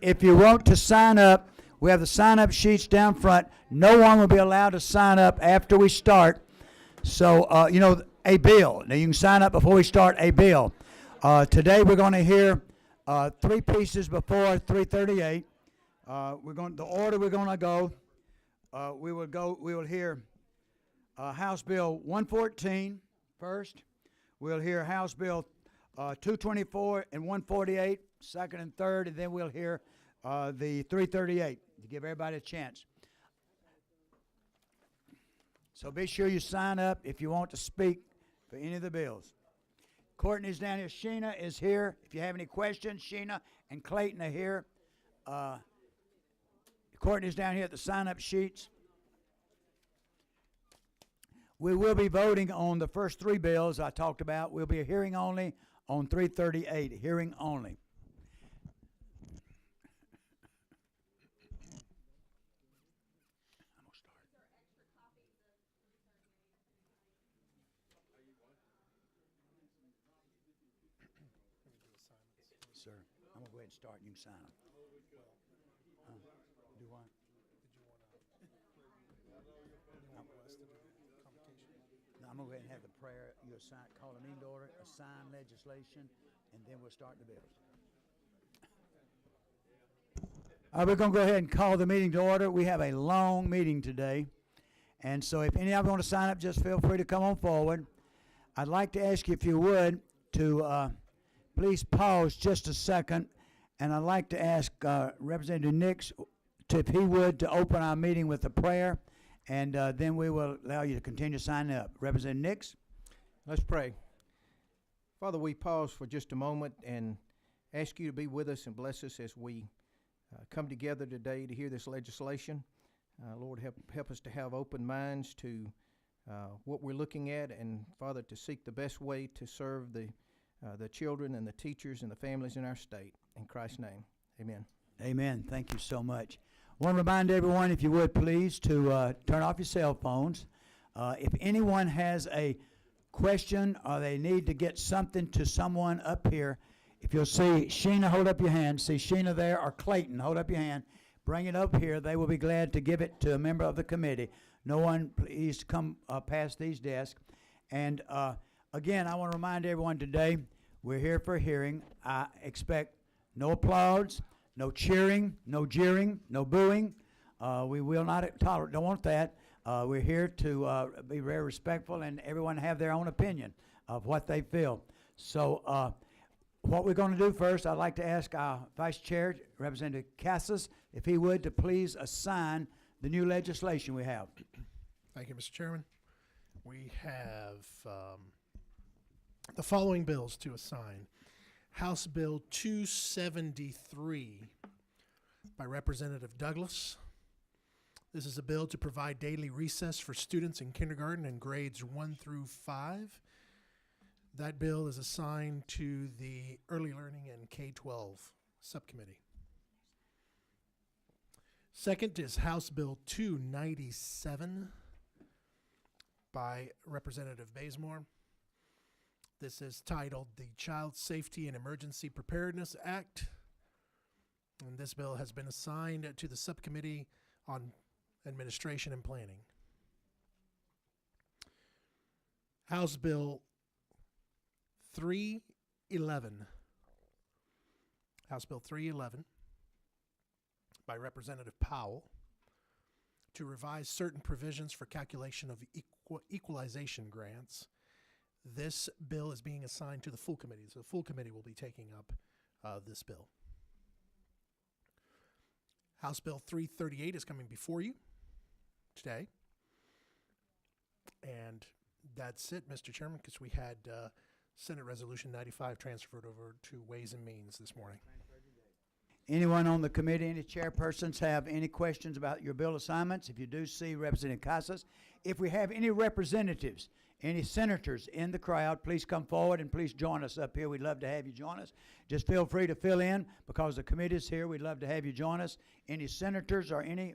If you want to sign up, we have the sign-up sheets down front. No one will be allowed to sign up after we start. So, a bill. Now, you can sign up before we start a bill. Today, we're going to hear three pieces before 3:38. The order we're going to go. We will hear House Bill 114 first. We'll hear House Bill 224 and 148 second and third, and then we'll hear the 338 to give everybody a chance. So be sure you sign up if you want to speak for any of the bills. Courtney's down here. Sheena is here. If you have any questions, Sheena and Clayton are here. Courtney's down here at the sign-up sheets. We will be voting on the first three bills I talked about. We'll be a hearing only on 338, hearing only. Sir, I'm going to go ahead and start and you can sign them. Do what? No, I'm going to go ahead and have the prayer. You call a meeting to order, assign legislation, and then we'll start the bills. We're going to go ahead and call the meeting to order. We have a long meeting today. And so if any of you want to sign up, just feel free to come on forward. I'd like to ask you, if you would, to please pause just a second. And I'd like to ask Representative Nix, if he would, to open our meeting with a prayer. And then we will allow you to continue signing up. Representative Nix? Let's pray. Father, we pause for just a moment and ask you to be with us and bless us as we come together today to hear this legislation. Lord, help us to have open minds to what we're looking at, and Father, to seek the best way to serve the children and the teachers and the families in our state. In Christ's name, amen. Amen. Thank you so much. I want to remind everyone, if you would please, to turn off your cell phones. If anyone has a question or they need to get something to someone up here, if you'll see Sheena, hold up your hand. See Sheena there, or Clayton, hold up your hand. Bring it up here. They will be glad to give it to a member of the committee. No one, please come past these desks. And again, I want to remind everyone today, we're here for a hearing. I expect no applause, no cheering, no jeering, no booing. We will not tolerate, don't want that. We're here to be very respectful and everyone have their own opinion of what they feel. So what we're going to do first, I'd like to ask our Vice Chair, Representative Casas, if he would, to please assign the new legislation we have. Thank you, Mr. Chairman. We have the following bills to assign. House Bill 273 by Representative Douglas. This is a bill to provide daily recess for students in kindergarten and grades 1 through 5. That bill is assigned to the Early Learning and K-12 subcommittee. Second is House Bill 297 by Representative Bazemore. This is titled the Child Safety and Emergency Preparedness Act. And this bill has been assigned to the Subcommittee on Administration and Planning. House Bill 311. House Bill 311 by Representative Powell to revise certain provisions for calculation of equalization grants. This bill is being assigned to the full committee, so the full committee will be taking up this bill. House Bill 338 is coming before you today. And that's it, Mr. Chairman, because we had Senate Resolution 95 transferred over to Ways and Means this morning. Anyone on the committee, any chairpersons have any questions about your bill assignments? If you do, see Representative Casas. If we have any representatives, any senators in the crowd, please come forward and please join us up here. We'd love to have you join us. Just feel free to fill in because the committee is here. We'd love to have you join us. Any senators or any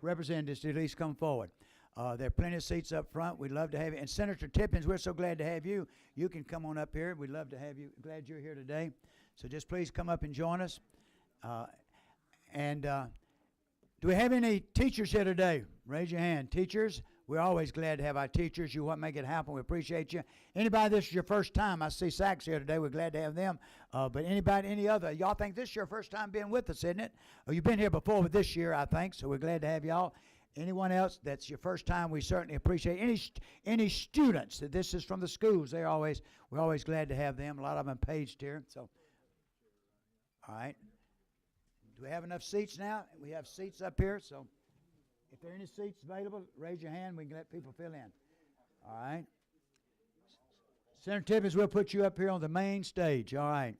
representatives, at least come forward. There are plenty of seats up front. We'd love to have you. And Senator Tippins, we're so glad to have you. You can come on up here. We'd love to have you. Glad you're here today. So just please come up and join us. Do we have any teachers here today? Raise your hand. Teachers, we're always glad to have our teachers. You what make it happen. We appreciate you. Anybody, this is your first time? I see Sachs here today. We're glad to have them. But anybody, any other? Y'all think this is your first time being with us, isn't it? Oh, you've been here before, but this year, I think. So we're glad to have y'all. Anyone else that's your first time, we certainly appreciate any students that this is from the schools. We're always glad to have them. A lot of them paged here. So, all right. Do we have enough seats now? We have seats up here. So, if there are any seats available, raise your hand. We can let people fill in. All right. Senator Tibbins, we'll put you up here on the main stage. All right.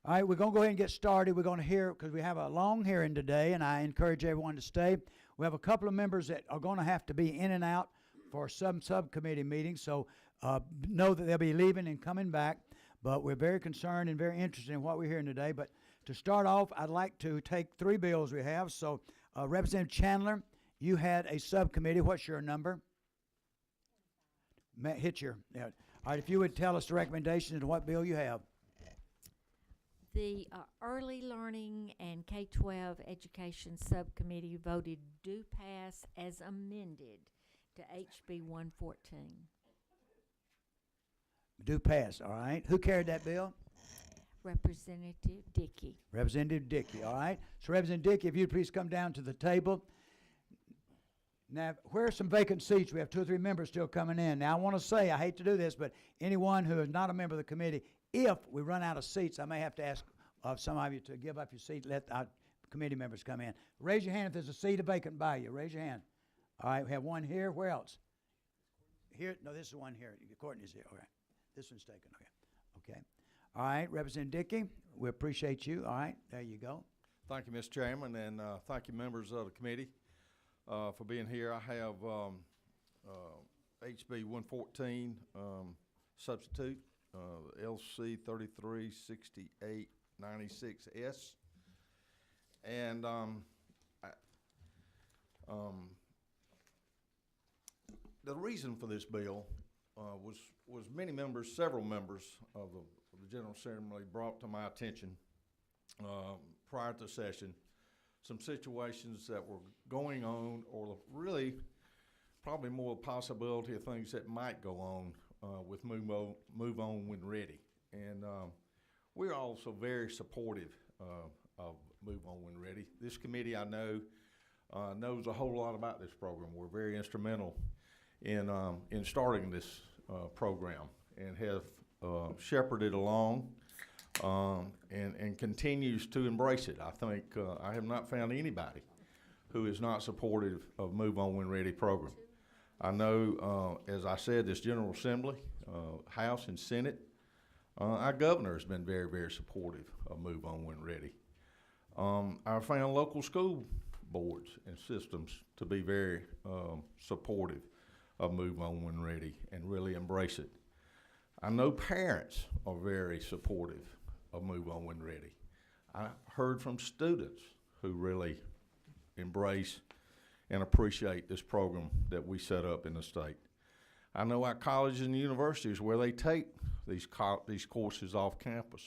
All right, we're going to go ahead and get started. We're going to hear, because we have a long hearing today, and I encourage everyone to stay. We have a couple of members that are going to have to be in and out for some subcommittee meetings, so know that they'll be leaving and coming back. But we're very concerned and very interested in what we're hearing today. But to start off, I'd like to take three bills we have. So, Representative Chandler, you had a subcommittee. What's your number? Hit your. Yeah. All right, if you would tell us the recommendations and what bill you have. The Early Learning and K-12 Education Subcommittee voted do pass as amended to HB 114. Do pass, all right. Who carried that bill? Representative Dickey. Representative Dickey, all right. So Representative Dickey, if you'd please come down to the table. Now, where are some vacant seats? We have 2 or 3 members still coming in. Now, I want to say, I hate to do this, but anyone who is not a member of the committee, if we run out of seats, I may have to ask some of you to give up your seat, let our committee members come in. Raise your hand if there's a seat vacant by you. Raise your hand. All right, we have one here. Where else? Here? No, this is one here. Courtney's here. Okay. This one's taken. Okay. Okay. All right, Representative Dickey, we appreciate you. All right, there you go. Thank you, Mr. Chairman, and thank you, members of the committee, for being here. I have HB 114 substitute, LC 336896S, and the reason for this bill was several members of the General Assembly brought to my attention prior to session some situations that were going on, or really probably more possibility of things that might go on with Move On When Ready. And we're also very supportive of Move On When Ready. This committee, I know, knows a whole lot about this program. We're very instrumental in starting this program and have shepherded along and continues to embrace it. I think I have not found anybody who is not supportive of Move On When Ready program. I know, as I said, this General Assembly, House and Senate, our governor has been very, very supportive of Move On When Ready. I found local school boards and systems to be very supportive of Move On When Ready and really embrace it. I know parents are very supportive of Move On When Ready. I heard from students who really embrace and appreciate this program that we set up in the state. I know our colleges and universities where they take these courses off campus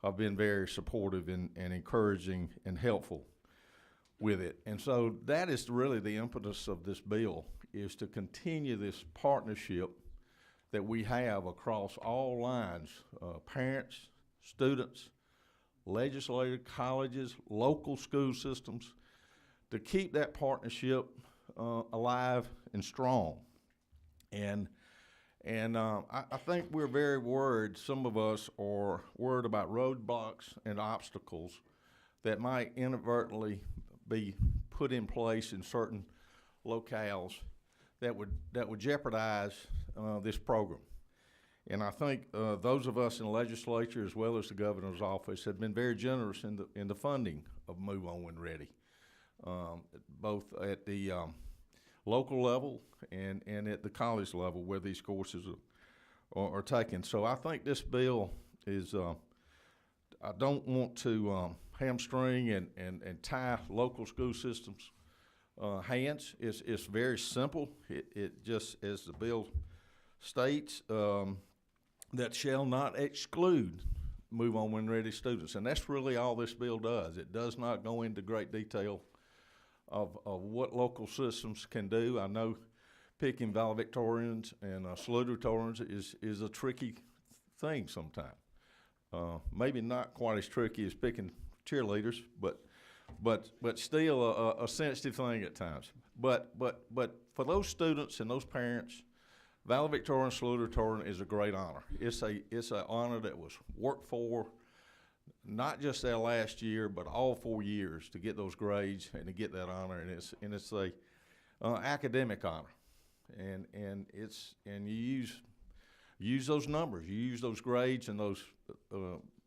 have been very supportive and encouraging and helpful with it. And so that is really the impetus of this bill, is to continue this partnership that we have across all lines, parents, students, legislators, colleges, local school systems, to keep that partnership alive and strong. And I think we're very worried, some of us are worried about roadblocks and obstacles that might inadvertently be put in place in certain locales that would jeopardize this program. And I think those of us in the legislature, as well as the governor's office, have been very generous in the funding of Move On When Ready, both at the local level and at the college level where these courses are taken. So I think this bill is, I don't want to hamstring and tie local school systems hands. It's very simple. It just, as the bill states, that shall not exclude move on when ready students. And that's really all this bill does. It does not go into great detail of what local systems can do. I know picking valedictorians and salutatorians is a tricky thing sometimes. Maybe not quite as tricky as picking cheerleaders, but still a sensitive thing at times. But for those students and those parents, valedictorian, salutatorian is a great honor. It's an honor that was worked for, not just that last year, but all 4 years to get those grades and to get that honor. And it's a academic honor, and you use those numbers, you use those grades and those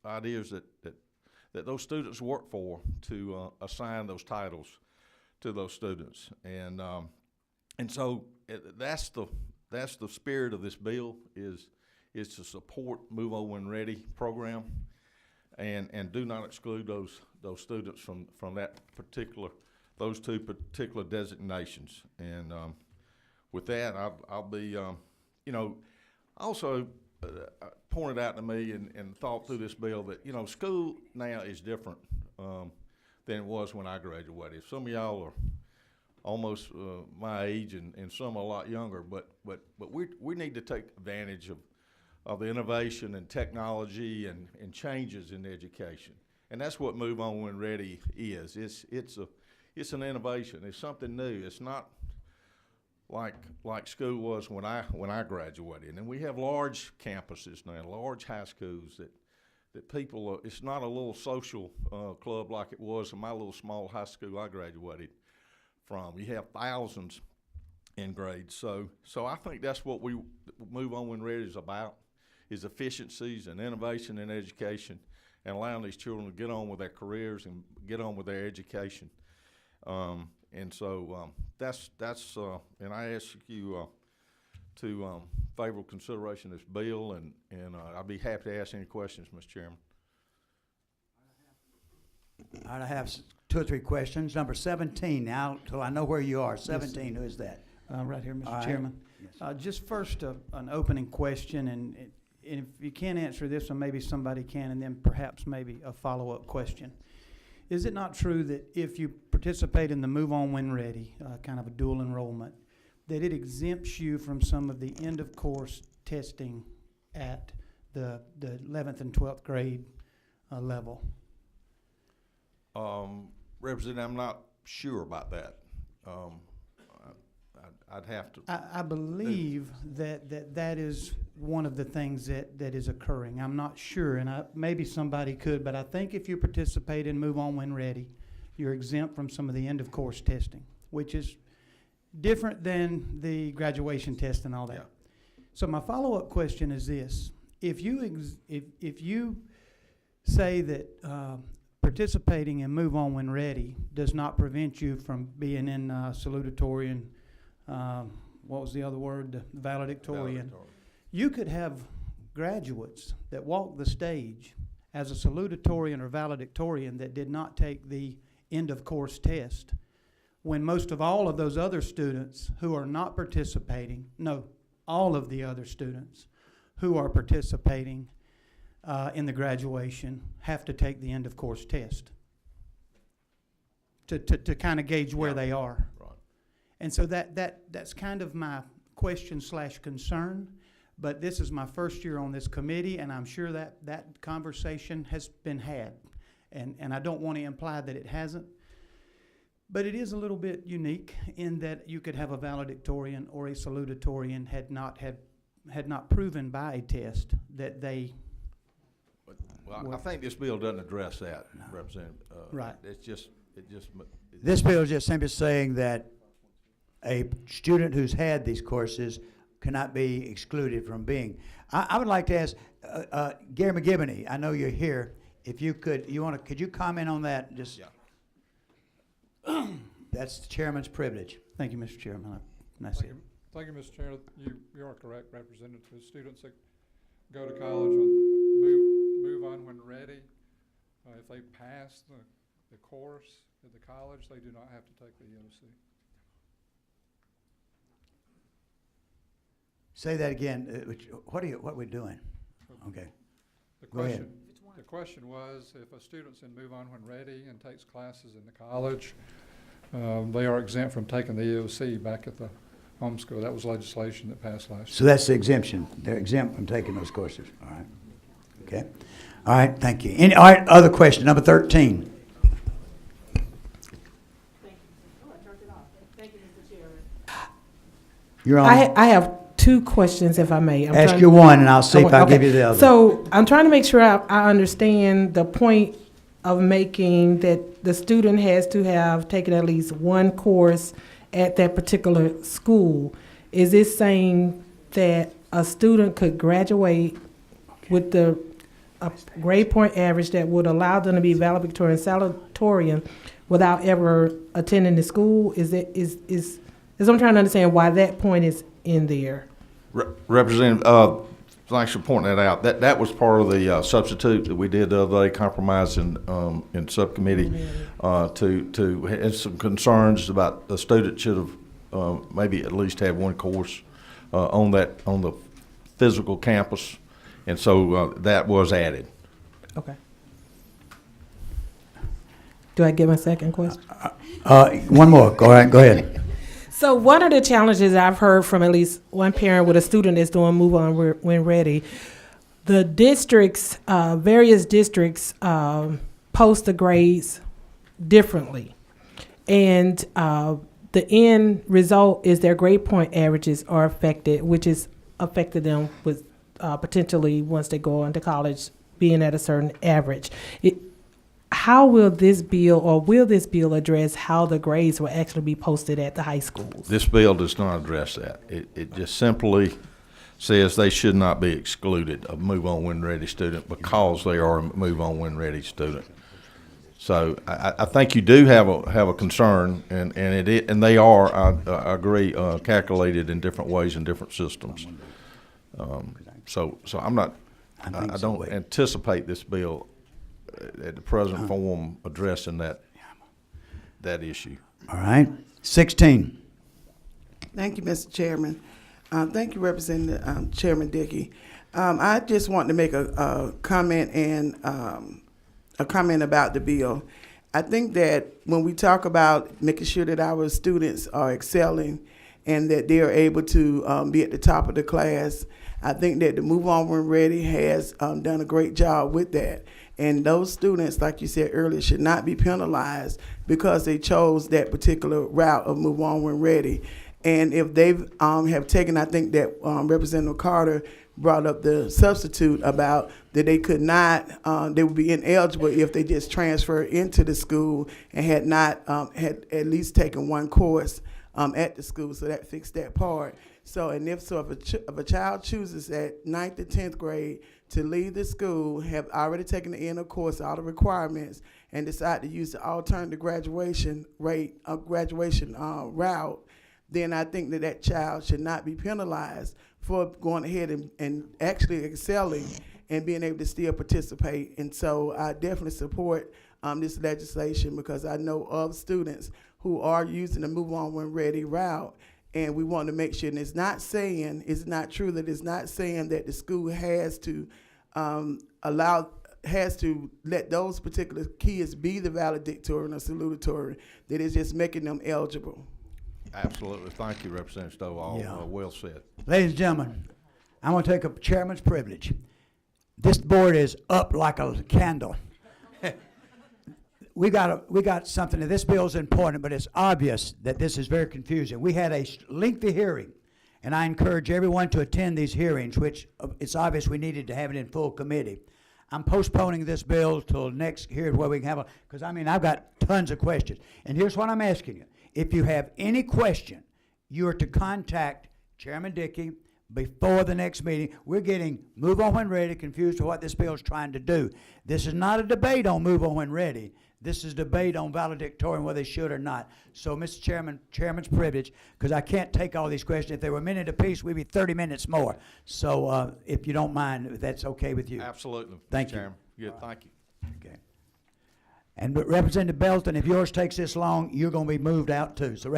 ideas that those students work for to assign those titles to those students. And so that's the spirit of this bill is to support Move On When Ready program, and do not exclude those students from those two particular designations. And with that, I'll be also pointed out to me and thought through this bill that school now is different than it was when I graduated. Some of y'all are almost my age, and some a lot younger, but we need to take advantage of the innovation and technology and changes in education. And that's what Move On When Ready is. It's an innovation. It's something new. It's not like school was when I graduated. And we have large campuses now, large high schools that people it's not a little social club like it was in my little small high school I graduated from. You have thousands in grades. So I think that's what we Move On When Ready is about, is efficiencies and innovation in education, and allowing these children to get on with their careers and get on with their education. And so that's and I ask you to favorable consideration of this bill, and I'd be happy to ask any questions, Mr. Chairman. All right, I have 2 or 3 questions. Number 17 now, till I know where you are. 17, who is that? Right here, All Mr. right. Chairman. Yes. Just first, an opening question, and if you can't answer this one, maybe somebody can, and then perhaps maybe a follow-up question. Is it not true that if you participate in the Move On When Ready, kind of a dual enrollment, that it exempts you from some of the end-of-course testing at the 11th and 12th grade level? Representative, I'm not sure about that. I'd have to. I believe that is one of the things that is occurring. I'm not sure, and maybe somebody could, but I think if you participate in Move On When Ready, you're exempt from some of the end-of-course testing, which is different than the graduation test and all that. Yeah. So my follow-up question is this: if you say that participating in Move On When Ready does not prevent you from being in salutatorian, what was the other word? The valedictorian. You could have graduates that walk the stage as a salutatorian or valedictorian that did not take the end-of-course test, when most of all of those other students who are not participating, no, all of the other students who are participating in the graduation have to take the end-of-course test to kind of gauge where they are. Right. And so that's kind of my question / concern. But this is my first year on this committee, and I'm sure that conversation has been had. And I don't want to imply that it hasn't. But it is a little bit unique in that you could have a valedictorian or a salutatorian had not proven by a test that they. Well, I think this bill doesn't address that, Representative. Right. It just. This bill is just simply saying that a student who's had these courses cannot be excluded from being. I would like to ask Gary McGibney, I know you're here. If you could you comment on that? Just. Yeah. That's the chairman's privilege. Thank you, Mr. Chairman. Nice to Thank you, Mr. Chairman. You are correct, Representative. Students that go to college on move on when ready. If they pass the course at the college, they do not have to take the EOC. Say that again. What are we doing? Okay. The Go ahead. question, the question was, if a student's in Move On When Ready and takes classes in the college, they are exempt from taking the EOC back at the homeschool. That was legislation that passed last year. So that's the exemption. They're exempt from taking those courses. All right. Okay. All right, thank you. All right, other question, number 13. You're on. I have two questions, if I may. Ask your one, and I'll see if I'll Okay. give you the other. So I'm trying to make sure I understand the point of making that the student has to have taken at least one course at that particular school. Is this saying that a student could graduate with a grade point average that would allow them to be valedictorian, salutatorian, without ever attending the school? Is I'm trying to understand why that point is in there. Representative, thanks for pointing that out. That was part of the substitute that we did the other day, compromising in subcommittee to had some concerns about the student should have maybe at least had one course on the physical campus, and so that was added. Okay. Do I get my second question? One more. Go ahead. So one of the challenges I've heard from at least one parent with a student that's doing Move On When Ready, the districts, various districts post the grades differently. And the end result is their grade point averages are affected, which is affected them with potentially, once they go into college, being at a certain average. How will this bill address how the grades will actually be posted at the high schools? This bill does not address that. It just simply says they should not be excluded of Move On When Ready student because they are a Move On When Ready student. So I think you do have a concern, and they are, I agree, calculated in different ways in different systems. So I'm not, I don't anticipate this bill at the present form addressing that issue. All right. 16. Thank you, Mr. Chairman. Thank you, Representative Chairman Dickey. I just want to make a comment and a comment about the bill. I think that when we talk about making sure that our students are excelling and that they are able to be at the top of the class, I think that the Move On When Ready has done a great job with that. And those students, like you said earlier, should not be penalized because they chose that particular route of Move On When Ready. And if they have taken, I think that Representative Carter brought up the substitute about that they could not, they would be ineligible if they just transferred into the school and had not had at least taken one course at the school. So that fixed that part. So if a child chooses at 9th or 10th grade to leave the school, have already taken the end of course, all the requirements, and decide to use the alternative graduation route, then I think that child should not be penalized for going ahead and actually excelling and being able to still participate. And so I definitely support this legislation because I know of students who are using the Move On When Ready route. And we want to make sure, and it's not true that it's not saying that the school has to let those particular kids be the valedictorian or salutatorian, that it's just making them eligible. Absolutely. Thank you, Representative Stovall. Yeah. Well said. Ladies and gentlemen, I'm going to take a chairman's privilege. This board is up like a candle. We got something. This bill is important, but it's obvious that this is very confusing. We had a lengthy hearing, and I encourage everyone to attend these hearings, which it's obvious we needed to have it in full committee. I'm postponing this bill till next hearing where we can have because I've got tons of questions. And here's what I'm asking you. If you have any question, you are to contact Chairman Dickey before the next meeting. We're getting Move On When Ready confused with what this bill is trying to do. This is not a debate on Move On When Ready. This is debate on valedictorian, whether they should or not. So, Mr. Chairman, chairman's privilege, because I can't take all these questions. If they were a minute apiece, we'd be 30 minutes more. So, if you don't mind, if that's okay with you. Absolutely. Thank Mr. you. Chairman. Good. Thank you. Okay. And Representative Belton, if yours takes this long, you're going to be moved out too. So,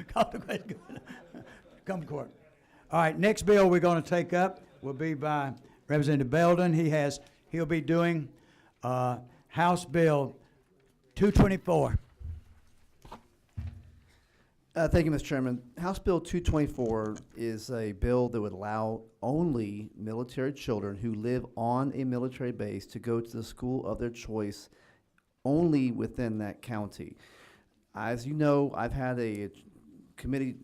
call the question. Come to court. All right. Next bill we're going to take up will be by Representative Belden, he'll be doing House Bill 224. Thank you, Mr. Chairman. House Bill 224 is a bill that would allow only military children who live on a military base to go to the school of their choice only within that county. As you know, I've had a committee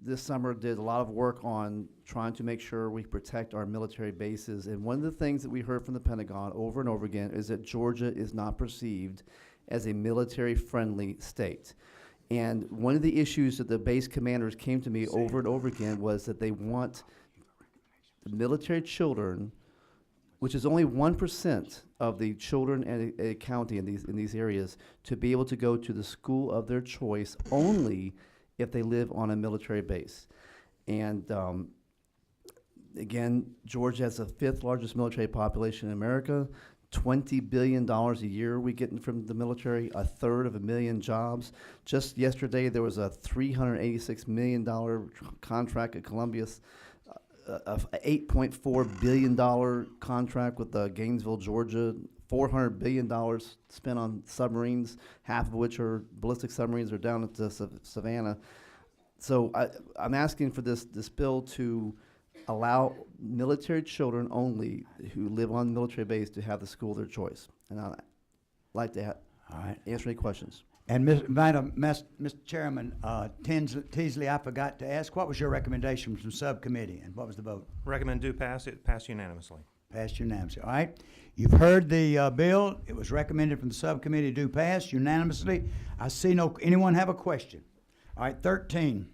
this summer did a lot of work on trying to make sure we protect our military bases. And one of the things that we heard from the Pentagon over and over again is that Georgia is not perceived as a military-friendly state. And one of the issues that the base commanders came to me over and over again was that they want the military children, which is only 1% of the children in a county in these areas, to be able to go to the school of their choice only if they live on a military base. And again, Georgia has the 5th largest military population in America. $20 billion a year we get from the military, 1/3 of a million jobs. Just yesterday, there was a $386 million contract at Columbia, a $8.4 billion contract with Gainesville, Georgia, $400 billion spent on submarines, half of which are ballistic submarines, are down at the Savannah. So I'm asking for this bill to allow military children only who live on military base to have the school of their choice. And I'd like to All right. answer any questions. And Mr. Chairman, Teasley, I forgot to ask, what was your recommendation from subcommittee, and what was the vote? Recommend do pass. It passed unanimously. Passed unanimously. All right. You've heard the bill. It was recommended from the subcommittee to pass unanimously. I see anyone have a question? All right, 13.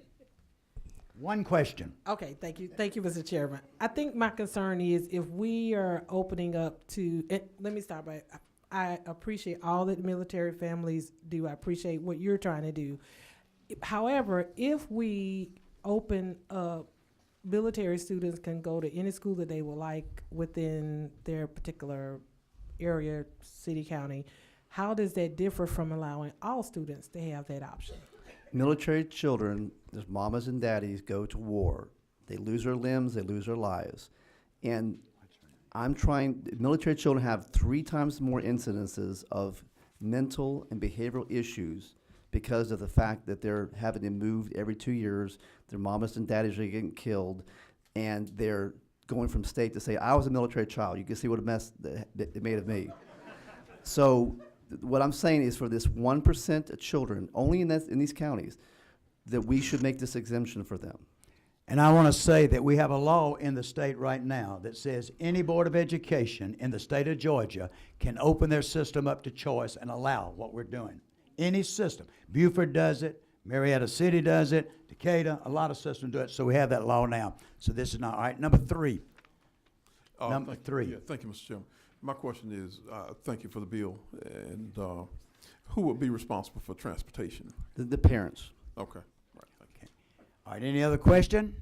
One question. Okay, thank you, Mr. Chairman. I think my concern is if we are opening up to, let me start by, I appreciate all that the military families do. I appreciate what you're trying to do. However, if we open up, military students can go to any school that they would like within their particular area, city, county. How does that differ from allowing all students to have that option? Military children, their mamas and daddies, go to war. They lose their limbs, they lose their lives. And military children have 3 times more incidences of mental and behavioral issues because of the fact that they're having to move every 2 years, their mamas and daddies are getting killed, and they're going from state to say, I was a military child. You can see what a mess that it made of me. So what I'm saying is for this 1% of children, only in these counties, that we should make this exemption for them. And I want to say that we have a law in the state right now that says any Board of Education in the state of Georgia can open their system up to choice and allow what we're doing. Any system. Beaufort does it, Marietta City does it, Decatur, a lot of systems do it, so we have that law now. So this is not, all right, number 3. Number 3. Yeah, thank you, Mr. Chairman. My question is, thank you for the bill, and who would be responsible for transportation? The parents. Okay, right, thank you. All right, any other question?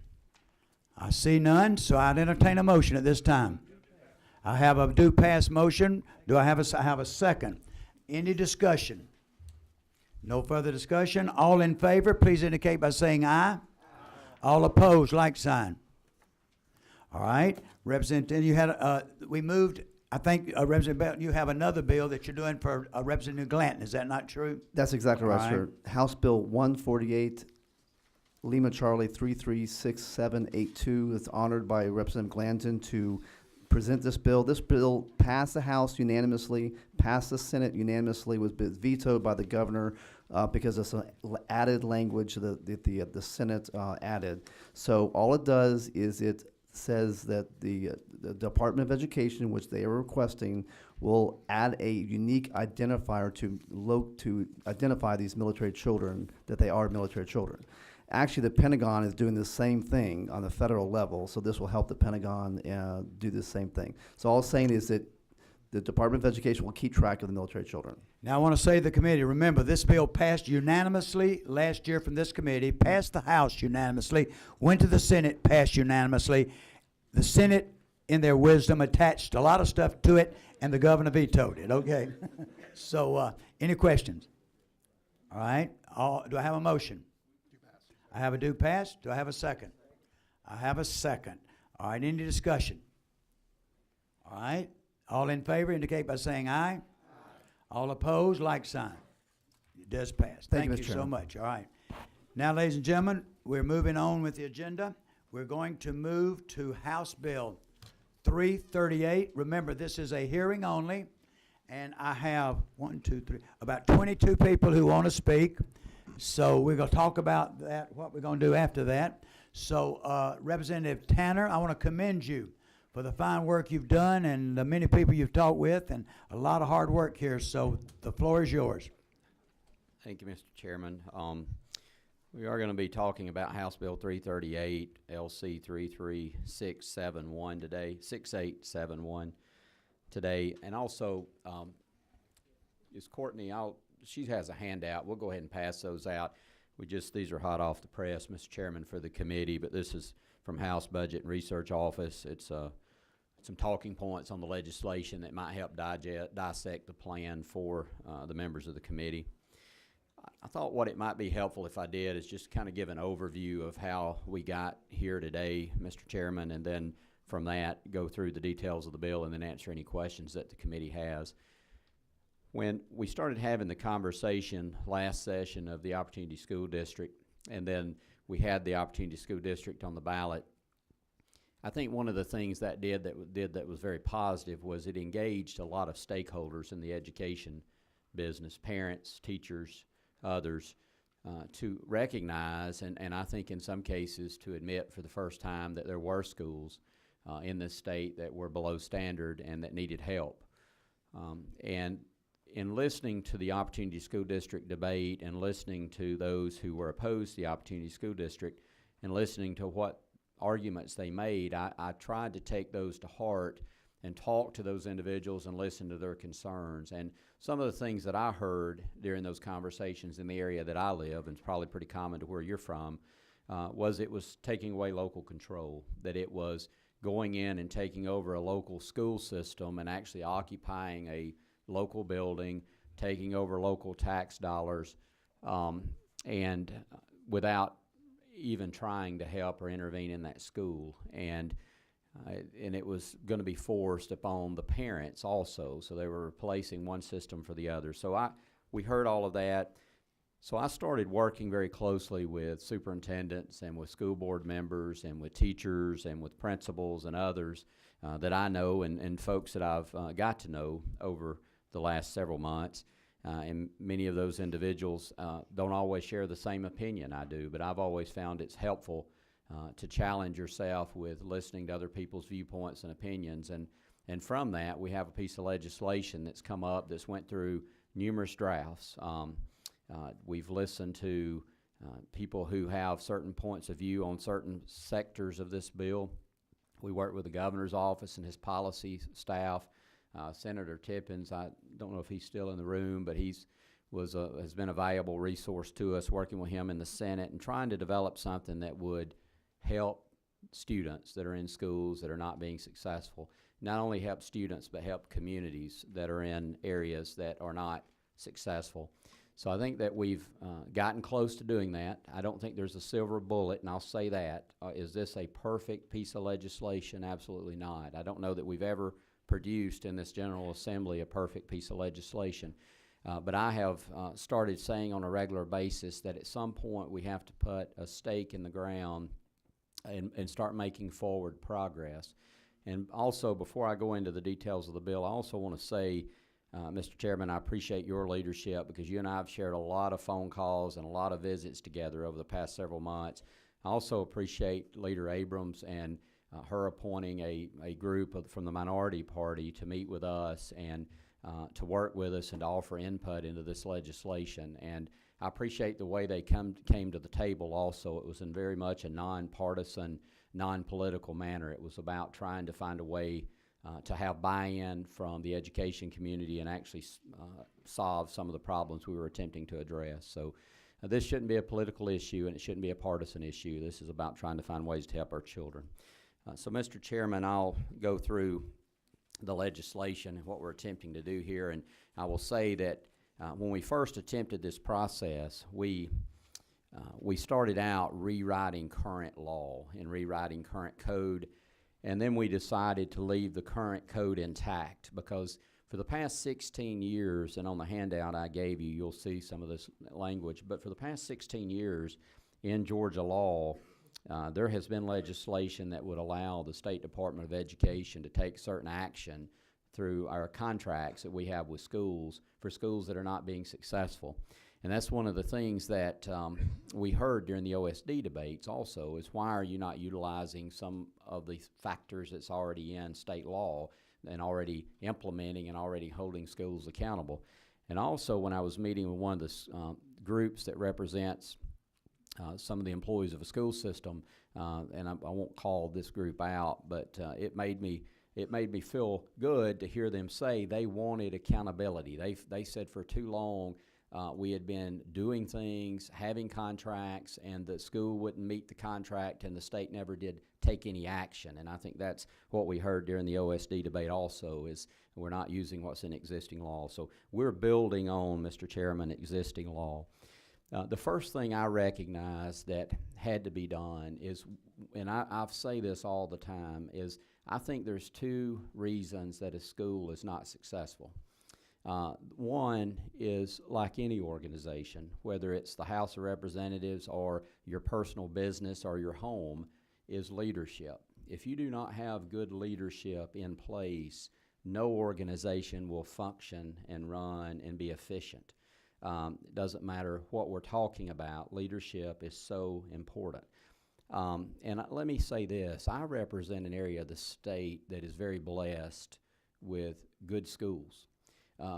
I see none, so I'd entertain a motion at this time. I have a do pass motion. Do I have a second? Any discussion? No further discussion. All in favor, please indicate by saying aye. Aye. All opposed, like sign. All right, Representative, you had we moved. I think Representative Belton, you have another bill that you're doing for Representative Glanton. Is that not true? That's exactly right, All sir. House Bill 148, Lima Charlie 336782. It's honored by Representative Glanton to present this bill. This bill passed the House unanimously, passed the Senate unanimously, was vetoed by the governor because of some added language that the Senate added. So all it does is it says that the Department of Education, which they are requesting, will add a unique identifier to identify these military children, that they are military children. Actually, the Pentagon is doing the same thing on the federal level, so this will help the Pentagon do the same thing. So all I'm saying is that the Department of Education will keep track of the military children. Now, I want to say to the committee, remember, this bill passed unanimously last year from this committee, passed the House unanimously, went to the Senate, passed unanimously. The Senate, in their wisdom, attached a lot of stuff to it, and the governor vetoed it, okay? So, any questions? All right, do I have a motion? I have a do pass. Do I have a second? I have a second. All right, any discussion? All right. All in favor indicate by saying aye. All opposed, like sign. It does pass. Thank you, Mr. you so Chairman. much. All right. Now, ladies and gentlemen, we're moving on with the agenda. We're going to move to House Bill 338. Remember, this is a hearing only, and I have about 22 people who want to speak. So we're going to talk about that, what we're going to do after that. So Representative Tanner, I want to commend you for the fine work you've done and the many people you've talked with, and a lot of hard work here. So the floor is yours. Thank you, Mr. Chairman. We are going to be talking about House Bill 338, LC 33671 today, 6871 today. And also, is Courtney out? She has a handout. We'll go ahead and pass those out. These are hot off the press, Mr. Chairman, for the committee, but this is from House Budget and Research Office. It's some talking points on the legislation that might help dissect the plan for the members of the committee. I thought what it might be helpful if I did is just kind of give an overview of how we got here today, Mr. Chairman, and then from that go through the details of the bill and then answer any questions that the committee has. When we started having the conversation last session of the Opportunity School District, and then we had the Opportunity School District on the ballot, I think one of the things that did that was very positive was it engaged a lot of stakeholders in the education business, parents, teachers, others, to recognize and I think in some cases to admit for the first time that there were schools in this state that were below standard and that needed help. And in listening to the Opportunity School District debate and listening to those who were opposed to the Opportunity School District and listening to what arguments they made, I tried to take those to heart and talk to those individuals and listen to their concerns. And some of the things that I heard during those conversations in the area that I live, and it's probably pretty common to where you're from, was it was taking away local control, that it was going in and taking over a local school system and actually occupying a local building, taking over local tax dollars, and without even trying to help or intervene in that school. And it was going to be forced upon the parents also, so they were replacing one system for the other. So we heard all of that. So I started working very closely with superintendents and with school board members and with teachers and with principals and others that I know and folks that I've got to know over the last several months. And many of those individuals don't always share the same opinion I do, but I've always found it's helpful to challenge yourself with listening to other people's viewpoints and opinions. And from that, we have a piece of legislation that's come up that's went through numerous drafts. We've listened to people who have certain points of view on certain sectors of this bill. We worked with the governor's office and his policy staff. Senator Tippins, I don't know if he's still in the room, but has been a valuable resource to us, working with him in the Senate and trying to develop something that would help students that are in schools that are not being successful. Not only help students, but help communities that are in areas that are not successful. So I think that we've gotten close to doing that. I don't think there's a silver bullet, and I'll say that. Is this a perfect piece of legislation? Absolutely not. I don't know that we've ever produced in this General Assembly a perfect piece of legislation. But I have started saying on a regular basis that at some point we have to put a stake in the ground and start making forward progress. And also, before I go into the details of the bill, I also want to say, Mr. Chairman, I appreciate your leadership because you and I have shared a lot of phone calls and a lot of visits together over the past several months. I also appreciate Leader Abrams and her appointing a group from the minority party to meet with us and to work with us and to offer input into this legislation. And I appreciate the way they came to the table also. It was in very much a nonpartisan, non-political manner. It was about trying to find a way to have buy-in from the education community and actually solve some of the problems we were attempting to address. So this shouldn't be a political issue and it shouldn't be a partisan issue. This is about trying to find ways to help our children. So, Mr. Chairman, I'll go through the legislation and what we're attempting to do here. And I will say that when we first attempted this process, we started out rewriting current law and rewriting current code. And then we decided to leave the current code intact because for the past 16 years, and on the handout I gave you, you'll see some of this language, but for the past 16 years in Georgia law, there has been legislation that would allow the State Department of Education to take certain action through our contracts that we have with schools for schools that are not being successful. And that's one of the things that we heard during the OSD debates also, is why are you not utilizing some of the factors that's already in state law and already implementing and already holding schools accountable. And also when I was meeting with one of the groups that represents some of the employees of a school system, and I won't call this group out, but it made me feel good to hear them say they wanted accountability. They said for too long we had been doing things, having contracts, and the school wouldn't meet the contract and the state never did take any action. And I think that's what we heard during the OSD debate also, is we're not using what's in existing law. So we're building on, Mr. Chairman, existing law. The first thing I recognize that had to be done is, and I say this all the time, is I think there's two reasons that a school is not successful. One is, like any organization, whether it's the House of Representatives or your personal business or your home, is leadership. If you do not have good leadership in place, no organization will function and run and be efficient. It doesn't matter what we're talking about, leadership is so important. Let me say this, I represent an area of the state that is very blessed with good schools.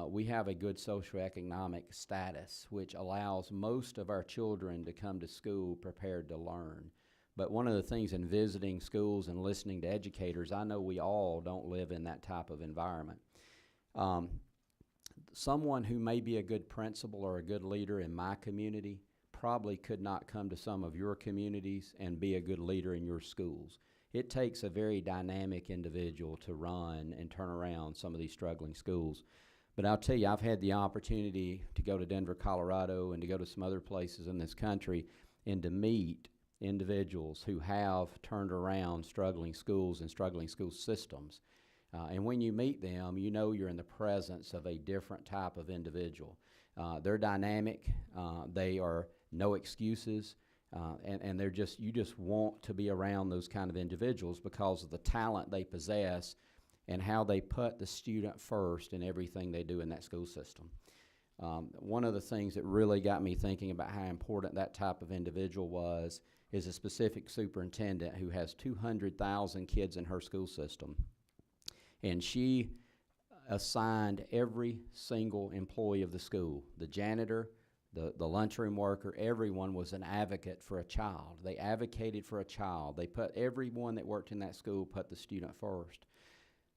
We have a good socioeconomic status, which allows most of our children to come to school prepared to learn. But one of the things in visiting schools and listening to educators, I know we all don't live in that type of environment. Someone who may be a good principal or a good leader in my community probably could not come to some of your communities and be a good leader in your schools. It takes a very dynamic individual to run and turn around some of these struggling schools. But I'll tell you, I've had the opportunity to go to Denver, Colorado, and to go to some other places in this country and to meet individuals who have turned around struggling schools and struggling school systems. And when you meet them, you know you're in the presence of a different type of individual. They're dynamic, they are no excuses, and they're just, you just want to be around those kind of individuals because of the talent they possess and how they put the student first in everything they do in that school system. One of the things that really got me thinking about how important that type of individual is a specific superintendent who has 200,000 kids in her school system. And she assigned every single employee of the school, the janitor, the lunchroom worker, everyone was an advocate for a child. They advocated for a child. They put everyone that worked in that school put the student first.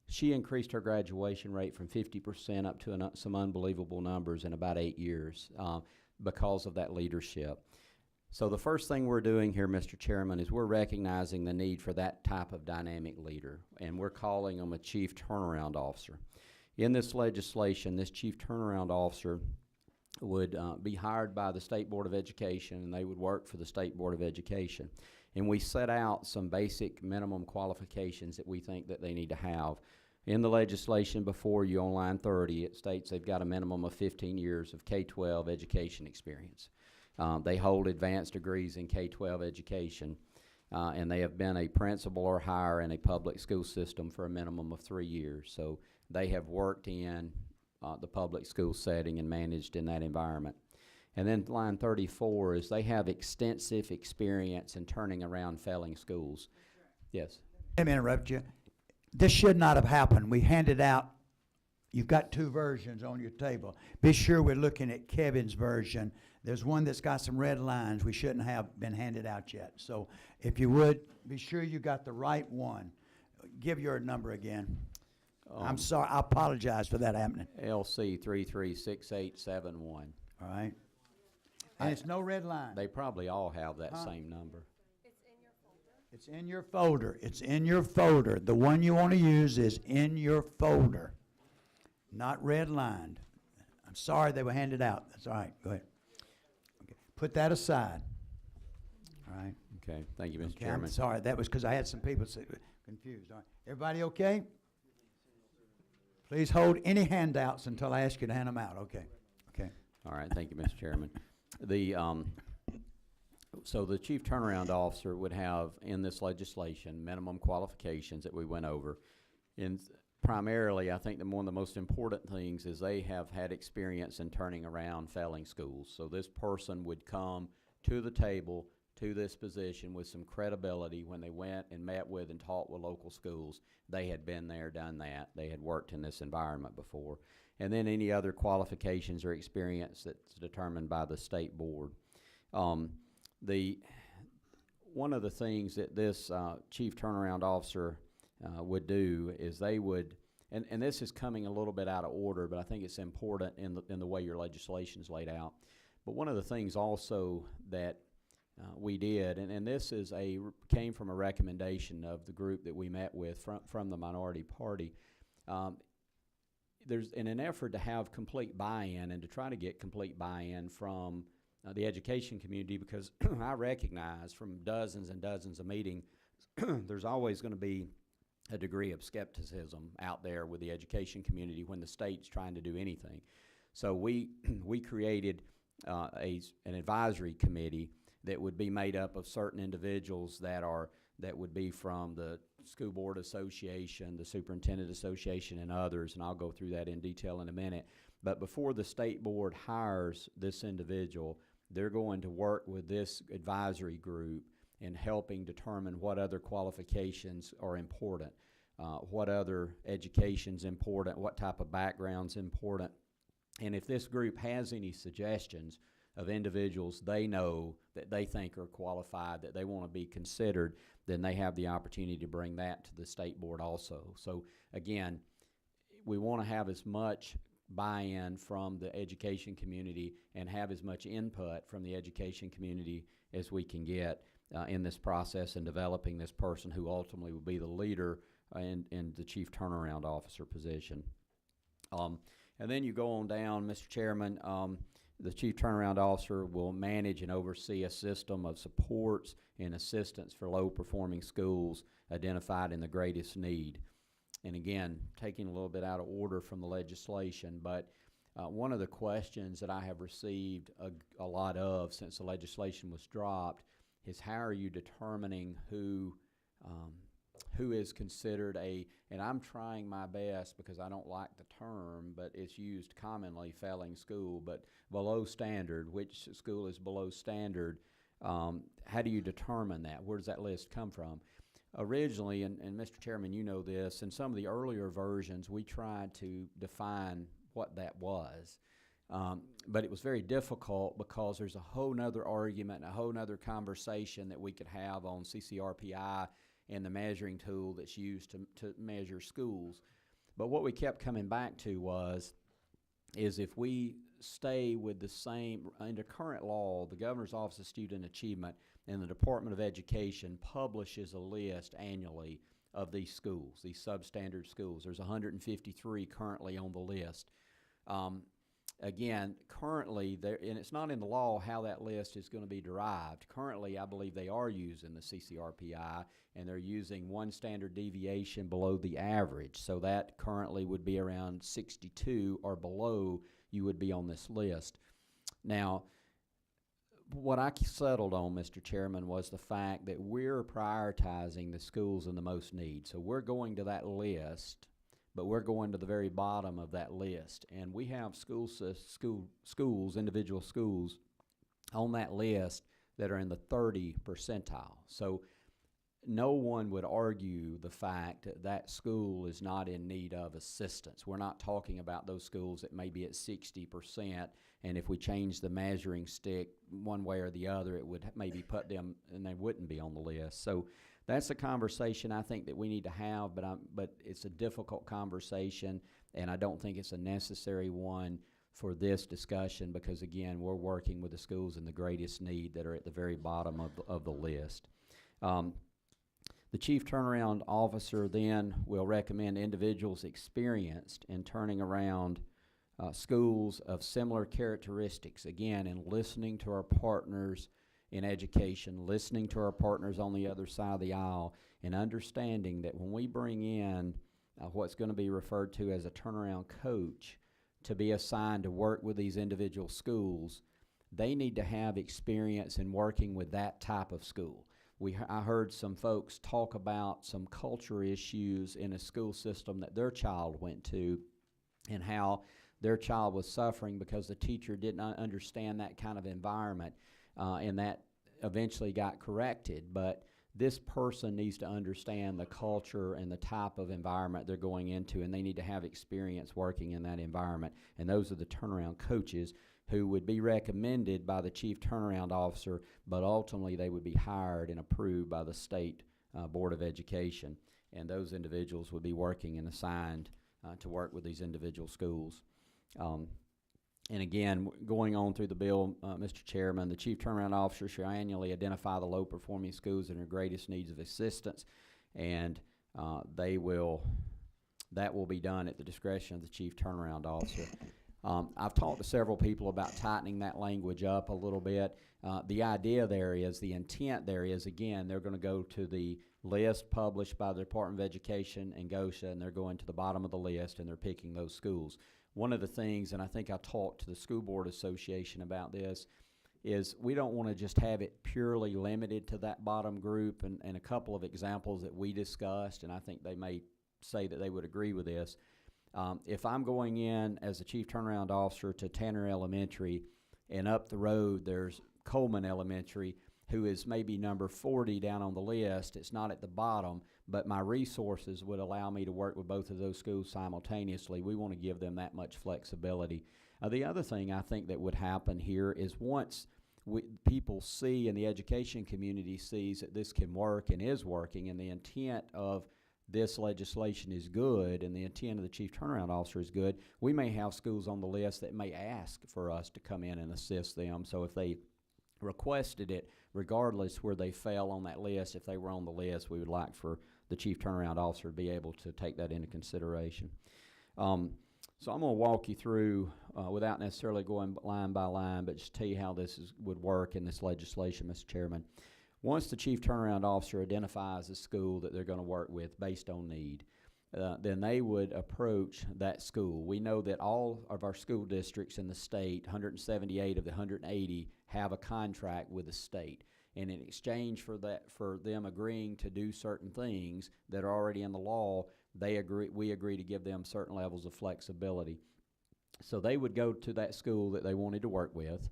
She increased her graduation rate from 50% up to some unbelievable numbers in about 8 years because of that leadership. So the first thing we're doing here, Mr. Chairman, is we're recognizing the need for that type of dynamic leader, and we're calling them a chief turnaround officer. In this legislation, this chief turnaround officer would be hired by the State Board of Education, and they would work for the State Board of Education. And we set out some basic minimum qualifications that we think that they need to have. In the legislation before you on line 30, it states they've got a minimum of 15 years of K-12 education experience. They hold advanced degrees in K-12 education, and they have been a principal or higher in a public school system for a minimum of 3 years. So they have worked in the public school setting and managed in that environment. And then line 34 is they have extensive experience in turning around failing schools. Yes. Let me interrupt you. This should not have happened. We handed out, you've got two versions on your table. Be sure we're looking at Kevin's version. There's one that's got some red lines we shouldn't have been handed out yet. So if you would, be sure you got the right one. Give your number again. I'm sorry, I apologize for that happening. LC 336871. All right. And it's no red line. They probably all have that same number. It's in your folder. It's in your folder. The one you want to use is in your folder, not red lined. I'm sorry they were handed out. That's all right. Go ahead. Okay. Put that aside. All right. Okay. Thank you, Mr. Okay, Chairman. I'm sorry. That was because I had some people say, Confused, all right. Everybody okay? Please hold any handouts until I ask you to hand them out, okay? Okay. All right, thank you, Mr. Chairman. The, so the chief turnaround officer would have in this legislation minimum qualifications that we went over. And primarily, I think one of the most important things is they have had experience in turning around failing schools. So this person would come to the table, to this position with some credibility when they went and met with and taught with local schools. They had been there, done that. They had worked in this environment before. And then any other qualifications or experience that's determined by the state board. One of the things that this chief turnaround officer would do is they would, and this is coming a little bit out of order, but I think it's important in the way your legislation is laid out. But one of the things also that we did, and this is came from a recommendation of the group that we met with from the minority party. There's in an effort to have complete buy-in and to try to get complete buy-in from the education community, because I recognize from dozens and dozens of meetings, there's always going to be a degree of skepticism out there with the education community when the state's trying to do anything. So we created an advisory committee that would be made up of certain individuals that would be from the School Board Association, the Superintendent Association, and others, and I'll go through that in detail in a minute. But before the state board hires this individual, they're going to work with this advisory group in helping determine what other qualifications are important, what other education's important, what type of background's important. And if this group has any suggestions of individuals they know that they think are qualified, that they want to be considered, then they have the opportunity to bring that to the state board also. So again, we want to have as much buy-in from the education community and have as much input from the education community as we can get in this process and developing this person who ultimately will be the leader in the chief turnaround officer position. And then you go on down, Mr. Chairman, the chief turnaround officer will manage and oversee a system of supports and assistance for low-performing schools identified in the greatest need. And again, taking a little bit out of order from the legislation, but one of the questions that I have received a lot of since the legislation was dropped is how are you determining who is considered and I'm trying my best because I don't like the term, but it's used commonly, failing school, but below standard, which school is below standard, how do you determine that? Where does that list come from? Originally, and Mr. Chairman, you know this, in some of the earlier versions, we tried to define what that was. But it was very difficult because there's a whole nother argument and a whole nother conversation that we could have on CCRPI and the measuring tool that's used to measure schools. But what we kept coming back to is if we stay with the same, under current law, the Governor's Office of Student Achievement and the Department of Education publishes a list annually of these schools, these substandard schools. There's 153 currently on the list. Again, currently, and it's not in the law how that list is going to be derived. Currently, I believe they are using the CCRPI, and they're using one standard deviation below the average. So that currently would be around 62 or below you would be on this list. Now, what I settled on, Mr. Chairman, was the fact that we're prioritizing the schools in the most need. So we're going to that list, but we're going to the very bottom of that list. And we have schools, individual schools, on that list that are in the 30 percentile. So no one would argue the fact that that school is not in need of assistance. We're not talking about those schools that may be at 60%, and if we change the measuring stick one way or the other, it would maybe put them, and they wouldn't be on the list. So that's a conversation I think that we need to have, but it's a difficult conversation, and I don't think it's a necessary one for this discussion because, again, we're working with the schools in the greatest need that are at the very bottom of the list. The chief turnaround officer then will recommend individuals experienced in turning around schools of similar characteristics, again, in listening to our partners in education, listening to our partners on the other side of the aisle, and understanding that when we bring in what's going to be referred to as a turnaround coach to be assigned to work with these individual schools, they need to have experience in working with that type of school. I heard some folks talk about some culture issues in a school system that their child went to, and how their child was suffering because the teacher did not understand that kind of environment, and that eventually got corrected. But this person needs to understand the culture and the type of environment they're going into, and they need to have experience working in that environment. And those are the turnaround coaches who would be recommended by the chief turnaround officer, but ultimately they would be hired and approved by the state Board of Education. And those individuals would be working and assigned to work with these individual schools. And again, going on through the bill, Mr. Chairman, the chief turnaround officer shall annually identify the low-performing schools and their greatest needs of assistance, and that will be done at the discretion of the chief turnaround officer. I've talked to several people about tightening that language up a little bit. The idea there is, the intent there is, again, they're going to go to the list published by the Department of Education and GOSHA, and they're going to the bottom of the list, and they're picking those schools. One of the things, and I think I talked to the School Board Association about this, is we don't want to just have it purely limited to that bottom group, and a couple of examples that we discussed, and I think they may say that they would agree with this. If I'm going in as a chief turnaround officer to Tanner Elementary, and up the road there's Coleman Elementary, who is maybe number 40 down on the list, it's not at the bottom, but my resources would allow me to work with both of those schools simultaneously. We want to give them that much flexibility. The other thing I think that would happen here is once people see, and the education community sees, that this can work and is working, and the intent of this legislation is good, and the intent of the chief turnaround officer is good, we may have schools on the list that may ask for us to come in and assist them. So if they requested it, regardless where they fell on that list, if they were on the list, we would like for the chief turnaround officer to be able to take that into consideration. So I'm going to walk you through, without necessarily going line by line, but just tell you how this would work in this legislation, Mr. Chairman. Once the chief turnaround officer identifies a school that they're going to work with based on need, then they would approach that school. We know that all of our school districts in the state, 178 of the 180, have a contract with the state. And in exchange for them agreeing to do certain things that are already in the law, we agree to give them certain levels of flexibility. So they would go to that school that they wanted to work with,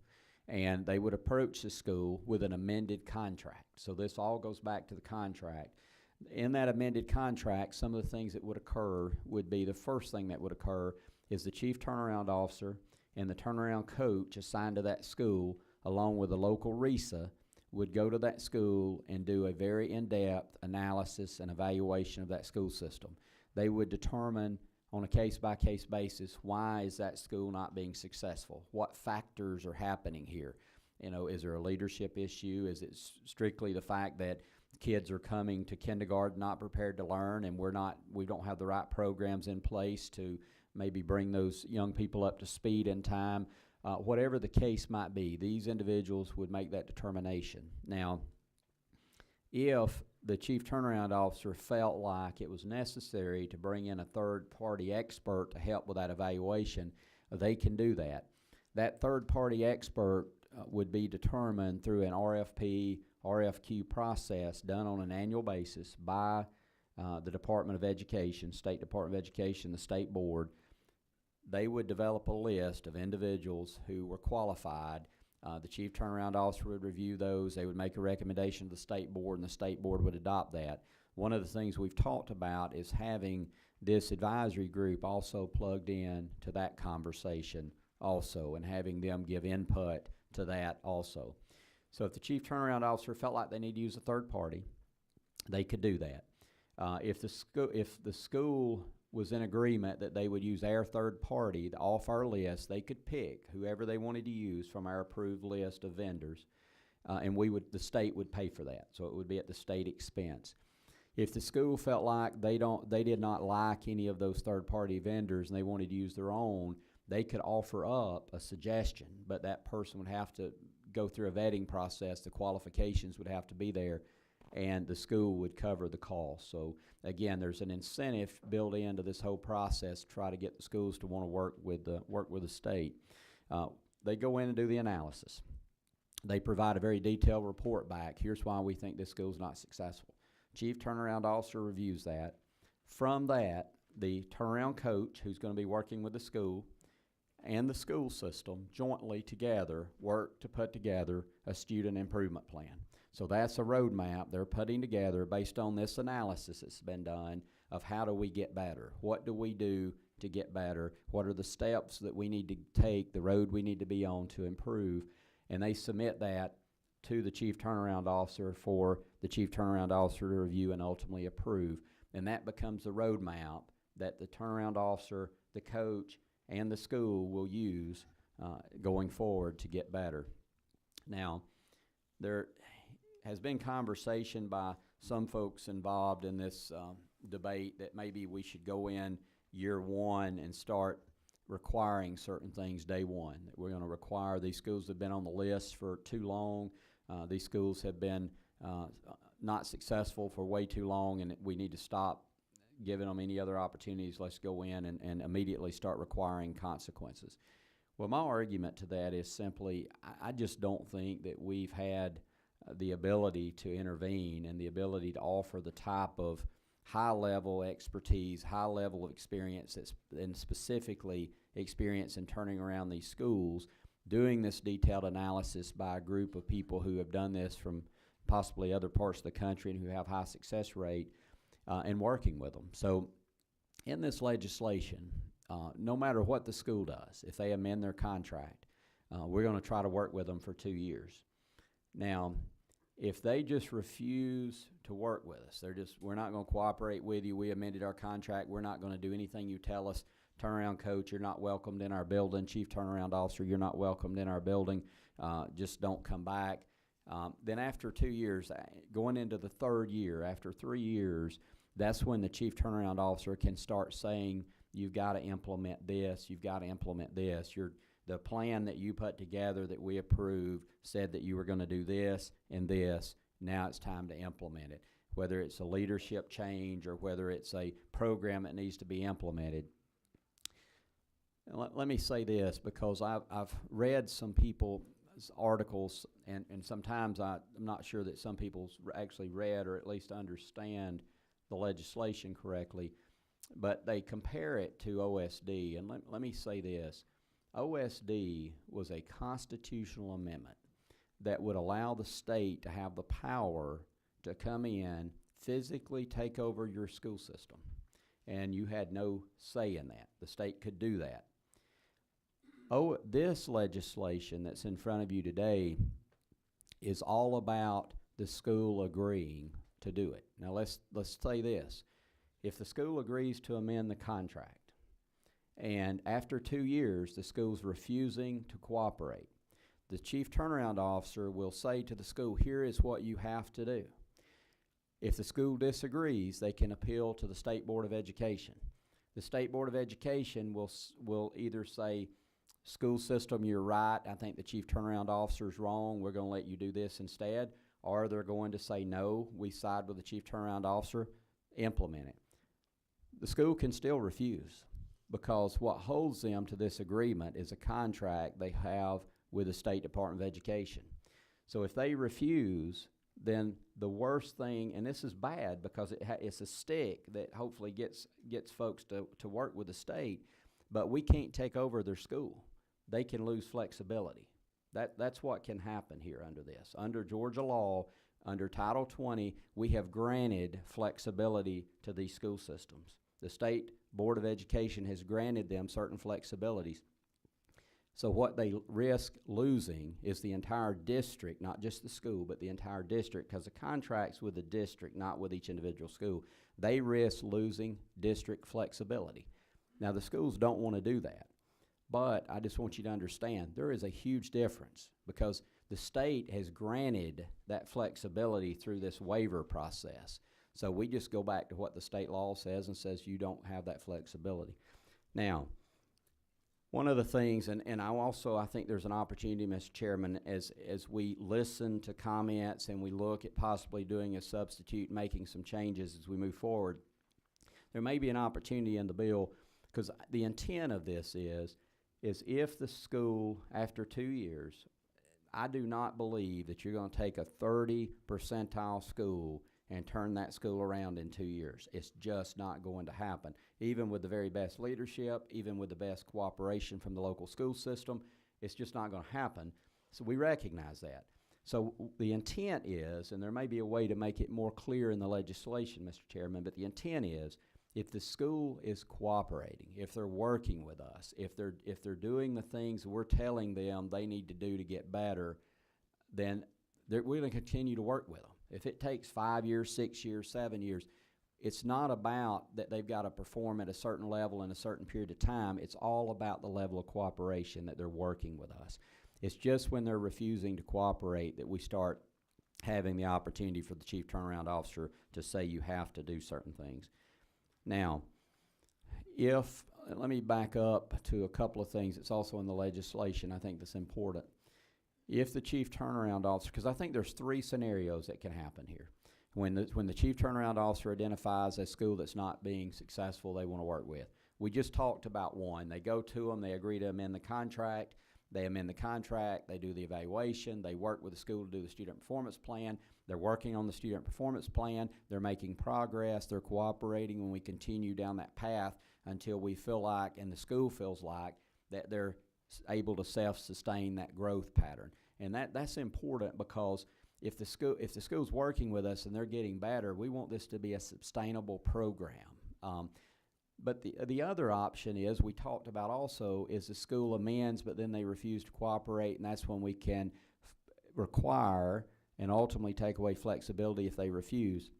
and they would approach the school with an amended contract. So this all goes back to the contract. In that amended contract, some of the things that would occur would be, the first thing that would occur is the chief turnaround officer and the turnaround coach assigned to that school, along with a local RESA, would go to that school and do a very in-depth analysis and evaluation of that school system. They would determine on a case-by-case basis, why is that school not being successful? What factors are happening here? You know, is there a leadership issue? Is it strictly the fact that kids are coming to kindergarten not prepared to learn, and we don't have the right programs in place to maybe bring those young people up to speed in time? Whatever the case might be, these individuals would make that determination. Now, if the chief turnaround officer felt like it was necessary to bring in a third-party expert to help with that evaluation, they can do that. That third-party expert would be determined through an RFP, RFQ process done on an annual basis by the Department of Education, State Department of Education, the State Board. They would develop a list of individuals who were qualified. The chief turnaround officer would review those. They would make a recommendation to the state board, and the state board would adopt that. One of the things we've talked about is having this advisory group also plugged in to that conversation also, and having them give input to that also. So if the chief turnaround officer felt like they need to use a third party, they could do that. If the school was in agreement that they would use our third party off our list, they could pick whoever they wanted to use from our approved list of vendors, and the state would pay for that. So it would be at the state expense. If the school felt like they did not like any of those third party vendors and they wanted to use their own, they could offer up a suggestion, but that person would have to go through a vetting process. The qualifications would have to be there, and the school would cover the cost. So again, there's an incentive built into this whole process to try to get the schools to want to work with the state. They go in and do the analysis. They provide a very detailed report back. Here's why we think this school's not successful. Chief Turnaround Officer reviews that. From that, the turnaround coach, who's going to be working with the school, and the school system jointly together work to put together a student improvement plan. So that's a roadmap they're putting together based on this analysis that's been done of how do we get better? What do we do to get better? What are the steps that we need to take, the road we need to be on to improve? And they submit that to the Chief Turnaround Officer for the Chief Turnaround Officer to review and ultimately approve. And that becomes the roadmap that the Turnaround Officer, the coach, and the school will use going forward to get better. Now, there has been conversation by some folks involved in this debate that maybe we should go in year one and start requiring certain things day one. That we're going to require these schools that have been on the list for too long. These schools have been not successful for way too long, and we need to stop giving them any other opportunities. Let's go in and immediately start requiring consequences. Well, my argument to that is simply, I just don't think that we've had the ability to intervene and the ability to offer the type of high-level expertise, high-level of experience, and specifically experience in turning around these schools, doing this detailed analysis by a group of people who have done this from possibly other parts of the country and who have high success rate, and working with them. So in this legislation, no matter what the school does, if they amend their contract, we're going to try to work with them for 2 years. Now, if they just refuse to work with us, we're not going to cooperate with you, we amended our contract, we're not going to do anything you tell us, turnaround coach, you're not welcomed in our building, chief turnaround officer, you're not welcomed in our building, just don't come back. Then after 2 years, going into the third year, after 3 years, that's when the chief turnaround officer can start saying, you've got to implement this, you've got to implement this. The plan that you put together that we approved said that you were going to do this and this. Now it's time to implement it. Whether it's a leadership change or whether it's a program that needs to be implemented. Let me say this, because I've read some people's articles, and sometimes I'm not sure that some people actually read or at least understand the legislation correctly, but they compare it to OSD. And let me say this. OSD was a constitutional amendment that would allow the state to have the power to come in, physically take over your school system, and you had no say in that. The state could do that. This legislation that's in front of you today is all about the school agreeing to do it. Now let's say this. If the school agrees to amend the contract, and after 2 years the school's refusing to cooperate, the chief turnaround officer will say to the school, here is what you have to do. If the school disagrees, they can appeal to the State Board of Education. The State Board of Education will either say, school system, you're right, I think the chief turnaround officer is wrong, we're going to let you do this instead, or they're going to say, no, we side with the chief turnaround officer, implement it. The school can still refuse, because what holds them to this agreement is a contract they have with the State Department of Education. So if they refuse, then the worst thing, and this is bad because it's a stick that hopefully gets folks to work with the state, but we can't take over their school. They can lose flexibility. That's what can happen here under this. Under Georgia law, under Title 20, we have granted flexibility to these school systems. The State Board of Education has granted them certain flexibilities. So what they risk losing is the entire district, not just the school, but the entire district, because the contract's with the district, not with each individual school. They risk losing district flexibility. Now, the schools don't want to do that, but I just want you to understand there is a huge difference, because the state has granted that flexibility through this waiver process. So we just go back to what the state law says and says you don't have that flexibility. Now, One of the things, and I think there's an opportunity, Mr. Chairman, as we listen to comments and we look at possibly doing a substitute, making some changes as we move forward, there may be an opportunity in the bill, because the intent of this is if the school, after 2 years, I do not believe that you're going to take a 30 percentile school and turn that school around in 2 years. It's just not going to happen. Even with the very best leadership, even with the best cooperation from the local school system, it's just not going to happen. So we recognize that. So the intent is, and there may be a way to make it more clear in the legislation, Mr. Chairman, but the intent is, if the school is cooperating, if they're working with us, if they're doing the things we're telling them they need to do to get better, then we're going to continue to work with them. If it takes 5 years, 6 years, 7 years, it's not about that they've got to perform at a certain level in a certain period of time. It's all about the level of cooperation that they're working with us. It's just when they're refusing to cooperate that we start having the opportunity for the chief turnaround officer to say you have to do certain things. Now, let me back up to a couple of things that's also in the legislation I think that's important. If the chief turnaround officer, because I think there's 3 scenarios that can happen here. When the chief turnaround officer identifies a school that's not being successful they want to work with. We just talked about one. They go to them, they agree to amend the contract, they amend the contract, they do the evaluation, they work with the school to do the student performance plan, they're working on the student performance plan, they're making progress, they're cooperating when we continue down that path until we feel like, and the school feels like, that they're able to self-sustain that growth pattern. And that's important, because if the school's working with us and they're getting better, we want this to be a sustainable program. But the other option is, we talked about also, is the school amends but then they refuse to cooperate, and that's when we can require and ultimately take away flexibility if they refuse.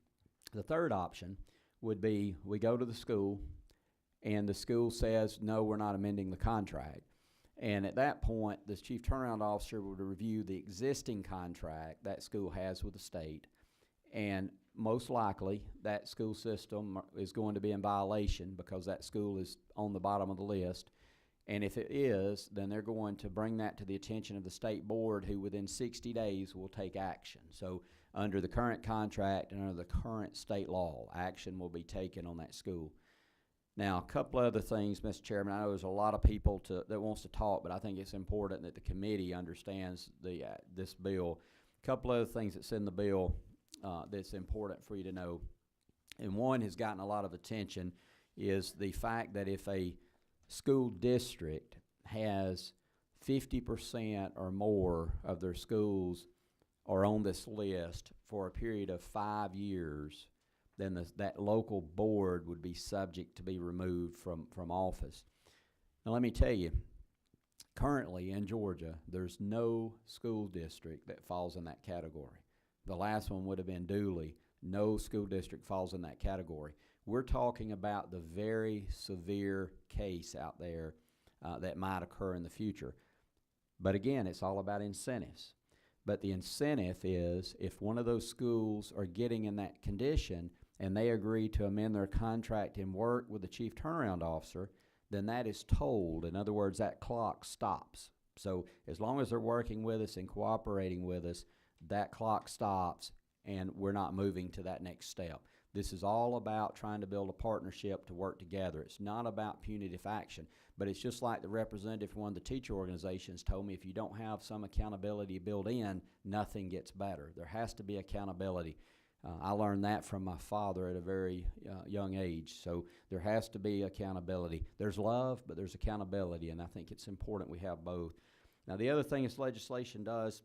The third option would be, we go to the school and the school says, no, we're not amending the contract. And at that point, the chief turnaround officer would review the existing contract that school has with the state, and most likely that school system is going to be in violation because that school is on the bottom of the list. And if it is, then they're going to bring that to the attention of the state board, who within 60 days will take action. So under the current contract and under the current state law, action will be taken on that school. Now, a couple other things, Mr. Chairman. I know there's a lot of people that wants to talk, but I think it's important that the committee understands this bill. A couple other things that's in the bill that's important for you to know, and one has gotten a lot of attention, is the fact that if a school district has 50% or more of their schools are on this list for a period of 5 years, then that local board would be subject to be removed from office. Now let me tell you, currently in Georgia, there's no school district that falls in that category. The last one would have been Dooley. No school district falls in that category. We're talking about the very severe case out there that might occur in the future. But again, it's all about incentives. But the incentive is, if one of those schools are getting in that condition and they agree to amend their contract and work with the chief turnaround officer, then that is told. In other words, that clock stops. So as long as they're working with us and cooperating with us, that clock stops and we're not moving to that next step. This is all about trying to build a partnership to work together. It's not about punitive action, but it's just like the representative from one of the teacher organizations told me, if you don't have some accountability built in, nothing gets better. There has to be accountability. I learned that from my father at a very young age. So there has to be accountability. There's love, but there's accountability, and I think it's important we have both. Now, the other thing this legislation does,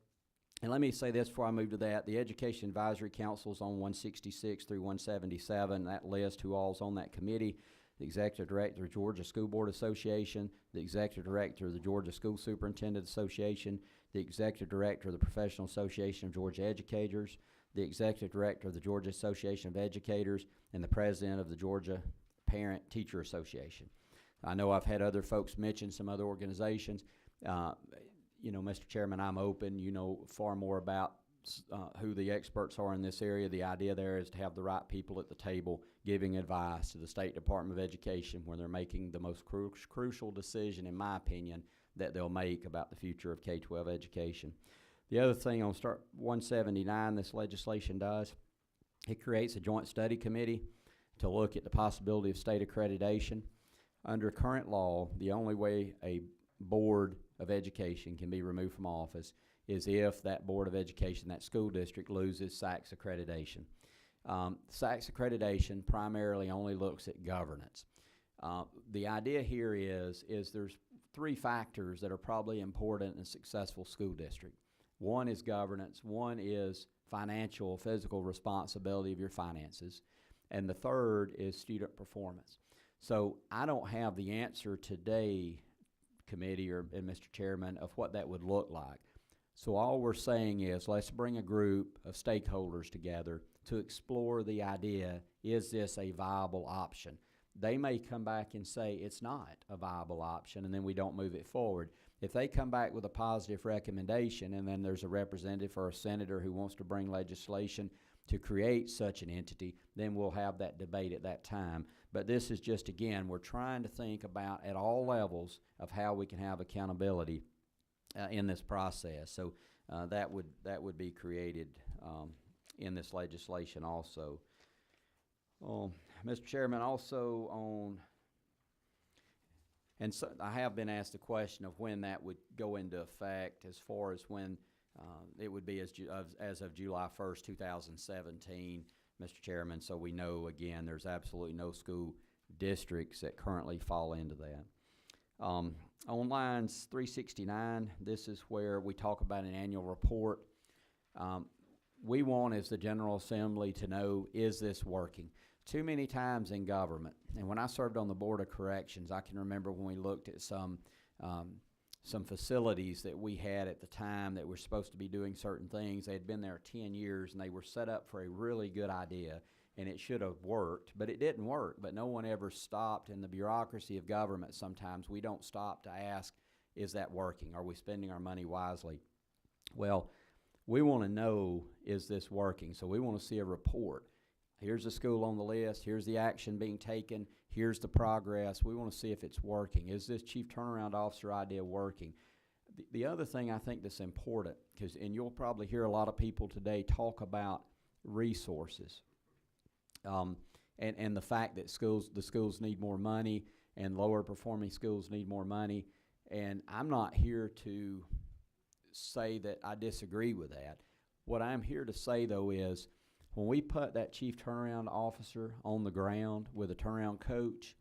and let me say this before I move to that, the Education Advisory Council is on 166 through 177, that list who all's on that committee: the Executive Director of Georgia School Board Association, the Executive Director of the Georgia School Superintendent Association, the Executive Director of the Professional Association of Georgia Educators, the Executive Director of the Georgia Association of Educators, and the President of the Georgia Parent Teacher Association. I know I've had other folks mention some other organizations. You know, Mr. Chairman, I'm open. You know far more about who the experts are in this area. The idea there is to have the right people at the table giving advice to the State Department of Education when they're making the most crucial decision, in my opinion, that they'll make about the future of K-12 education. The other thing on 179 this legislation does, it creates a joint study committee to look at the possibility of state accreditation. Under current law, the only way a board of education can be removed from office is if that board of education, that school district, loses SACS accreditation. SACS accreditation primarily only looks at governance. The idea here is there's three factors that are probably important in a successful school district. One is governance, one is financial, physical responsibility of your finances, and the third is student performance. So I don't have the answer today, committee and Mr. Chairman, of what that would look like. So all we're saying is let's bring a group of stakeholders together to explore the idea, is this a viable option? They may come back and say it's not a viable option, and then we don't move it forward. If they come back with a positive recommendation, and then there's a representative or a senator who wants to bring legislation to create such an entity, then we'll have that debate at that time. But this is just, again, we're trying to think about at all levels of how we can have accountability in this process. So that would be created in this legislation also. Mr. Chairman, also on, and so I have been asked the question of when that would go into effect, as far as when it would be as of July 1st, 2017, Mr. Chairman. So we know, again, there's absolutely no school districts that currently fall into that. On lines 369, this is where we talk about an annual report. We want, as the General Assembly, to know, is this working? Too many times in government, and when I served on the Board of Corrections, I can remember when we looked at some facilities that we had at the time that were supposed to be doing certain things. They had been there 10 years, and they were set up for a really good idea, and it should have worked, but it didn't work. But no one ever stopped. In the bureaucracy of government, sometimes we don't stop to ask, is that working? Are we spending our money wisely? Well, we want to know, is this working? So we want to see a report. Here's the school on the list. Here's the action being taken. Here's the progress. We want to see if it's working. Is this Chief Turnaround Officer idea working? The other thing I think that's important, and you'll probably hear a lot of people today talk about resources, and the fact that the schools need more money, and lower performing schools need more money. And I'm not here to say that I disagree with that. What I'm here to say, though, is when we put that Chief Turnaround Officer on the ground with a turnaround coach,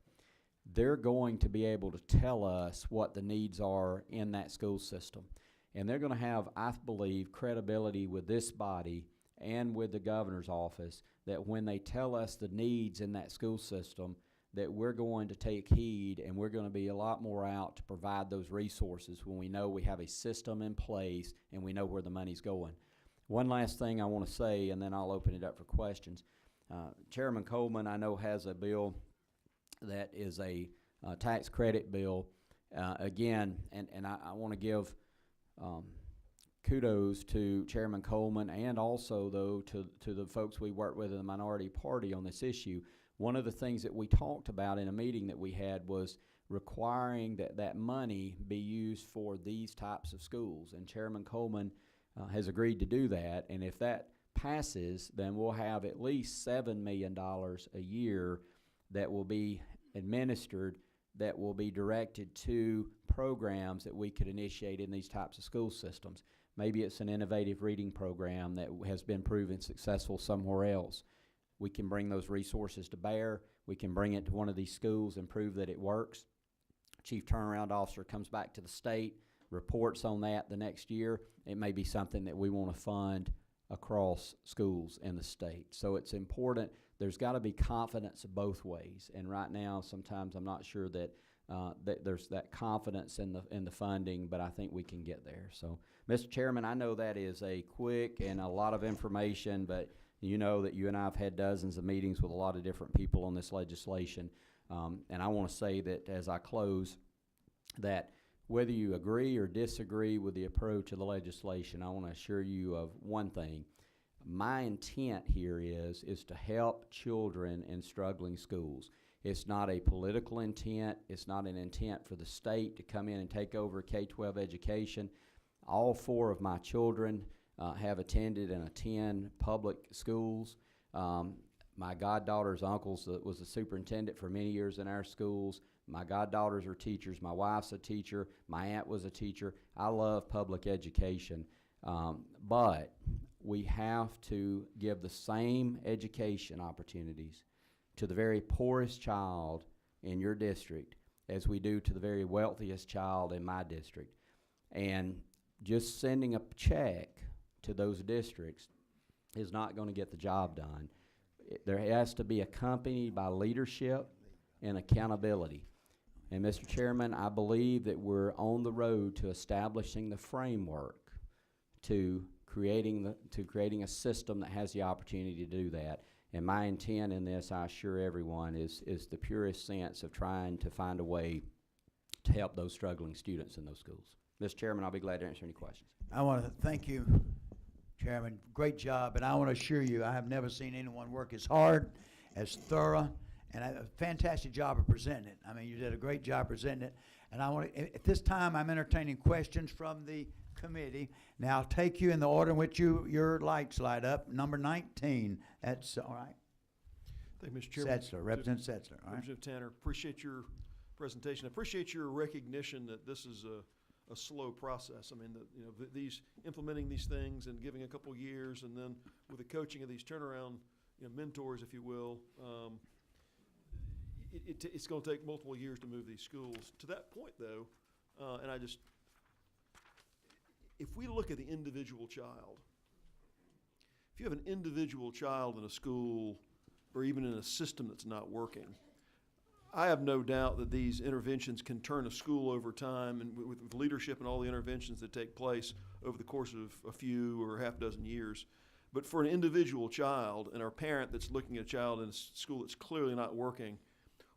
they're going to be able to tell us what the needs are in that school system. And they're going to have, I believe, credibility with this body and with the governor's office, that when they tell us the needs in that school system, that we're going to take heed, and we're going to be a lot more out to provide those resources when we know we have a system in place and we know where the money's going. One last thing I want to say, and then I'll open it up for questions. Chairman Coleman, I know, has a bill that is a tax credit bill. Again, and I want to give kudos to Chairman Coleman, and also, though, to the folks we work with in the minority party on this issue. One of the things that we talked about in a meeting that we had was requiring that money be used for these types of schools. And Chairman Coleman has agreed to do that. And if that passes, then we'll have at least $7 million a year that will be administered, that will be directed to programs that we could initiate in these types of school systems. Maybe it's an innovative reading program that has been proven successful somewhere else. We can bring those resources to bear. We can bring it to one of these schools and prove that it works. Chief Turnaround Officer comes back to the state, reports on that the next year. It may be something that we want to fund across schools in the state. So it's important. There's got to be confidence both ways. And right now, sometimes I'm not sure that that there's that confidence in the funding, but I think we can get there. So, Mr. Chairman, I know that is a quick and a lot of information, but you know that you and I have had dozens of meetings with a lot of different people on this legislation. And I want to say that as I close, that whether you agree or disagree with the approach of the legislation, I want to assure you of one thing. My intent here is to help children in struggling schools. It's not a political intent. It's not an intent for the state to come in and take over K-12 education. All 4 of my children have attended and attend public schools. My goddaughter's uncle was the superintendent for many years in our schools. My goddaughters are teachers. My wife's a teacher. My aunt was a teacher. I love public education. But we have to give the same education opportunities to the very poorest child in your district as we do to the very wealthiest child in my district. And just sending a check to those districts is not going to get the job done. There has to be accompanied by leadership and accountability. And Mr. Chairman, I believe that we're on the road to establishing the framework to creating a system that has the opportunity to do that. And my intent in this, I assure everyone, is the purest sense of trying to find a way to help those struggling students in those schools. Mr. Chairman, I'll be glad to answer any questions. I want to thank you, Chairman. Great job, and I want to assure you, I have never seen anyone work as hard, as thorough, and a fantastic job of presenting it. I mean, you did a great job presenting it. And I want to, at this time, I'm entertaining questions from the committee. Now, I'll take you in the order in which your lights light up. Number 19. That's all right. Thank you, Mr. Chairman. Setzler, Representative Setzler. All right. Representative Tanner, appreciate your presentation. I appreciate your recognition that this is a slow process. I mean, these implementing these things and giving a couple years, and then with the coaching of these turnaround mentors, if you will, it's going to take multiple years to move these schools. To that point, though, if we look at the individual child, if you have an individual child in a school or even in a system that's not working, I have no doubt that these interventions can turn a school over time, and with leadership and all the interventions that take place over the course of a few or half dozen years. But for an individual child and our parent that's looking at a child in a school that's clearly not working,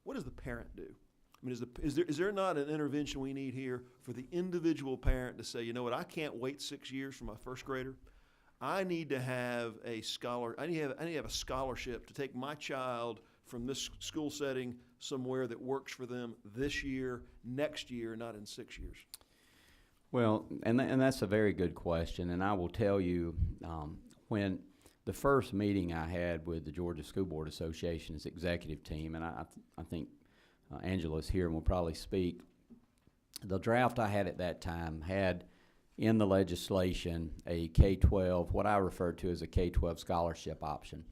what does the parent do? I mean, is there not an intervention we need here for the individual parent to say, you know what, I can't wait 6 years for my first grader. I need to have a scholarship to take my child from this school setting somewhere that works for them this year, next year, not in 6 years. Well, and that's a very good question, and I will tell you, when the first meeting I had with the Georgia School Board Association's executive team, and I think Angela's here and will probably speak, the draft I had at that time had in the legislation a K-12, what I refer to as a K-12 scholarship option.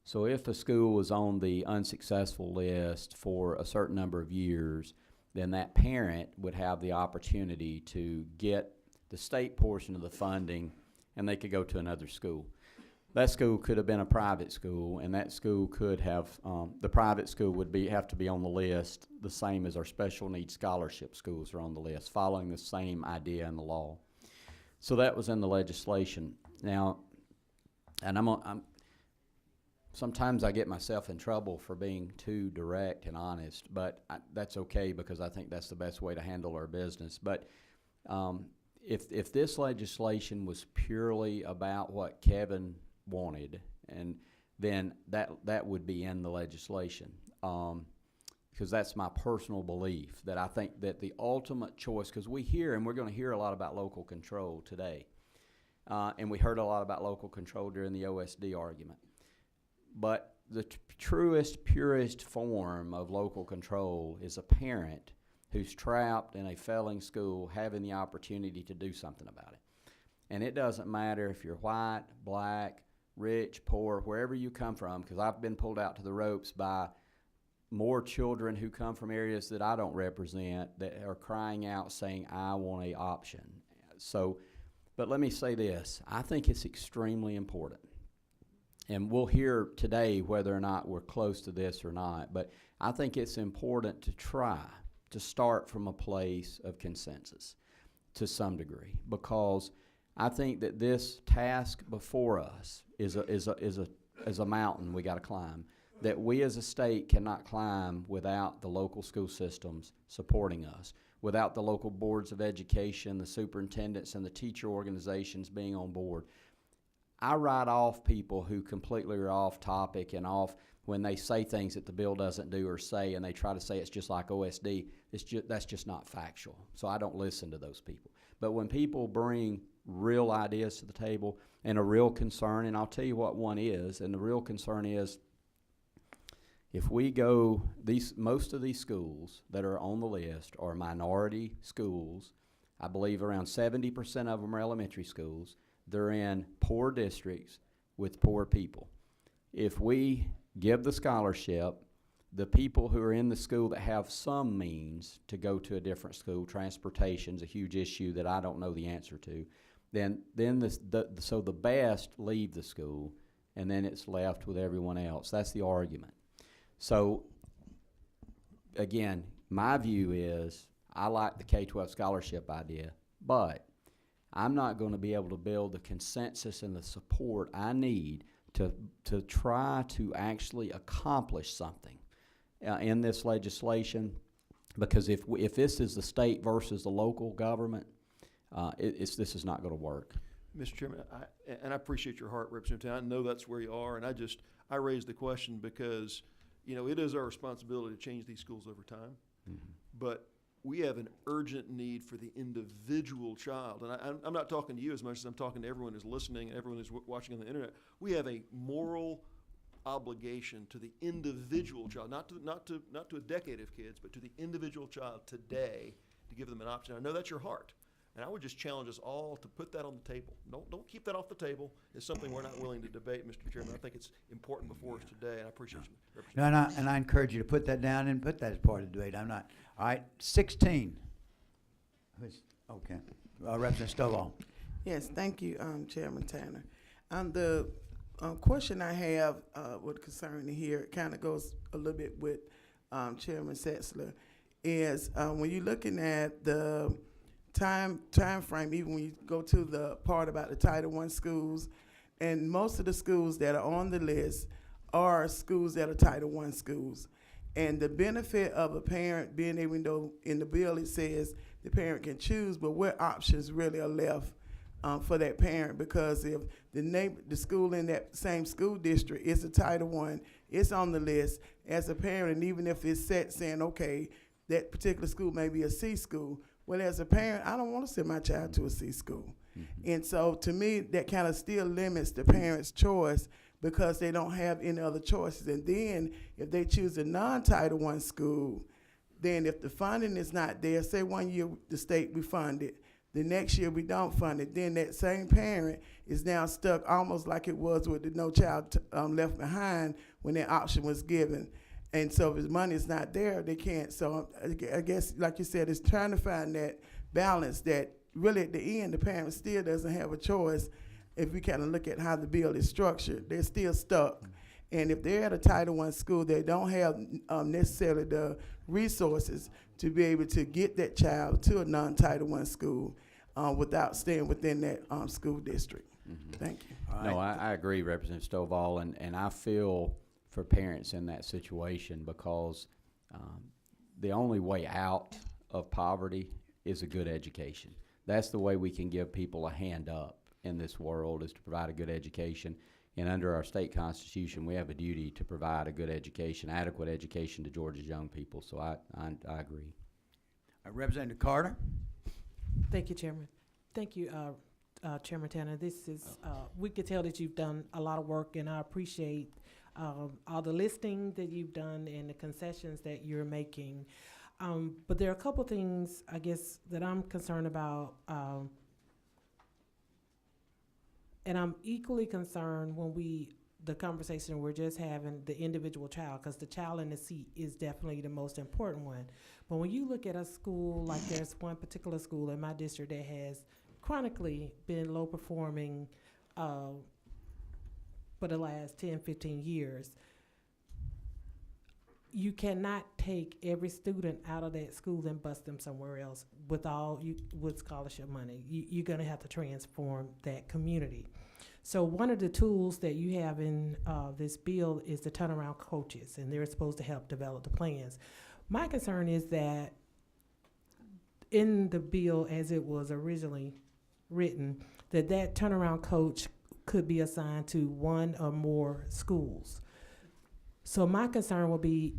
So if the school was on the unsuccessful list for a certain number of years, then that parent would have the opportunity to get the state portion of the funding, and they could go to another school. That school could have been a private school, and that school could have, the private school would have to be on the list the same as our special needs scholarship schools are on the list, following the same idea in the law. So that was in the legislation. Now, and sometimes I get myself in trouble for being too direct and honest, but that's okay because I think that's the best way to handle our business. But if this legislation was purely about what Kevin wanted, and then that would be in the legislation, because that's my personal belief, that I think that the ultimate choice, because we hear, and we're going to hear a lot about local control today, and we heard a lot about local control during the OSD argument. But the truest, purest form of local control is a parent who's trapped in a failing school having the opportunity to do something about it. And it doesn't matter if you're white, black, rich, poor, wherever you come from, because I've been pulled out to the ropes by more children who come from areas that I don't represent that are crying out saying, I want an option. So, but let me say this, I think it's extremely important. And we'll hear today whether or not we're close to this or not, but I think it's important to try to start from a place of consensus to some degree, because I think that this task before us is a mountain we got to climb. that we as a state cannot climb without the local school systems supporting us, without the local boards of education, the superintendents, and the teacher organizations being on board. I write off people who completely are off topic and off when they say things that the bill doesn't do or say, and they try to say it's just like OSD. That's just not factual. So I don't listen to those people. But when people bring real ideas to the table and a real concern, and I'll tell you what one is, and the real concern is if we go, most of these schools that are on the list are minority schools. I believe around 70% of them are elementary schools. They're in poor districts with poor people. If we give the scholarship, the people who are in the school that have some means to go to a different school, transportation's a huge issue that I don't know the answer to, then so the best leave the school, and then it's left with everyone else. That's the argument. So, again, my view is I like the K-12 scholarship idea, but I'm not going to be able to build the consensus and the support I need to try to actually accomplish something in this legislation, because if this is the state versus the local government, this is not going to work. Mr. Chairman, I appreciate your heart, Representative. I know that's where you are, and I raised the question because, it is our responsibility to change these schools over time, but we have an urgent need for the individual child. And I'm not talking to you as much as I'm talking to everyone who's listening and everyone who's watching on the internet. We have a moral obligation to the individual child, not to a decade of kids, but to the individual child today to give them an option. I know that's your heart. And I would just challenge us all to put that on the table. Don't keep that off the table. It's something we're not willing to debate, Mr. Chairman. I think it's important before us today, and I appreciate you. No, and I encourage you to put that down and put that as part of the debate. I'm not. All right, 16. Okay. Representative Stovall. Yes, thank you, Chairman Tanner. The question I have with concern here, it kind of goes a little bit with Chairman Setzler, is when you're looking at the time frame, even when you go to the part about the Title I schools, and most of the schools that are on the list are schools that are Title I schools. And the benefit of a parent being able, though in the bill it says the parent can choose, but what options really are left for that parent? Because if the school in that same school district is a Title I, it's on the list as a parent, and even if it's set saying, okay, that particular school may be a C school, well, as a parent, I don't want to send my child to a C school. And so to me, that kind of still limits the parent's choice because they don't have any other choices. And then if they choose a non-Title I school, then if the funding is not there, say 1 year the state we fund it, the next year we don't fund it, then that same parent is now stuck almost like it was with the No Child Left Behind when that option was given. And so if the money is not there, they can't. So I guess, like you said, it's trying to find that balance that really at the end, the parent still doesn't have a choice. If we kind of look at how the bill is structured, they're still stuck. And if they're at a Title I school, they don't have necessarily the resources to be able to get that child to a non-Title I school without staying within that school district. Thank you. No, I agree, Representative Stovall, and I feel for parents in that situation because the only way out of poverty is a good education. That's the way we can give people a hand up in this world, is to provide a good education. And under our state constitution, we have a duty to provide a good education, adequate education to Georgia's young people. So I agree. Representative Carter. Thank you, Chairman. Thank you, Chairman Tanner. This is, we could tell that you've done a lot of work, and I appreciate all the listing that you've done and the concessions that you're making. But there are a couple things, I guess, that I'm concerned about. And I'm equally concerned when the conversation we're just having, the individual child, because the child in the seat is definitely the most important one. But when you look at a school, like there's one particular school in my district that has chronically been low performing for the last 10, 15 years, you cannot take every student out of that school and bus them somewhere else with scholarship money. You're going to have to transform that community. So one of the tools that you have in this bill is the turnaround coaches, and they're supposed to help develop the plans. My concern is that in the bill as it was originally written, that turnaround coach could be assigned to one or more schools. So my concern will be,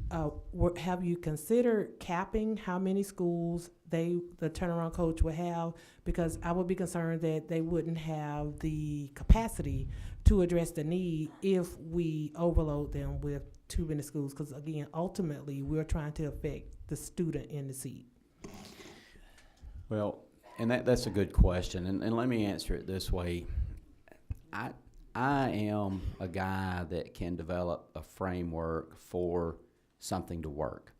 have you considered capping how many schools the turnaround coach would have? Because I would be concerned that they wouldn't have the capacity to address the need if we overload them with too many schools. Because again, ultimately, we're trying to affect the student in the seat. Well, and that's a good question, and let me answer it this way. I am a guy that can develop a framework for something to work.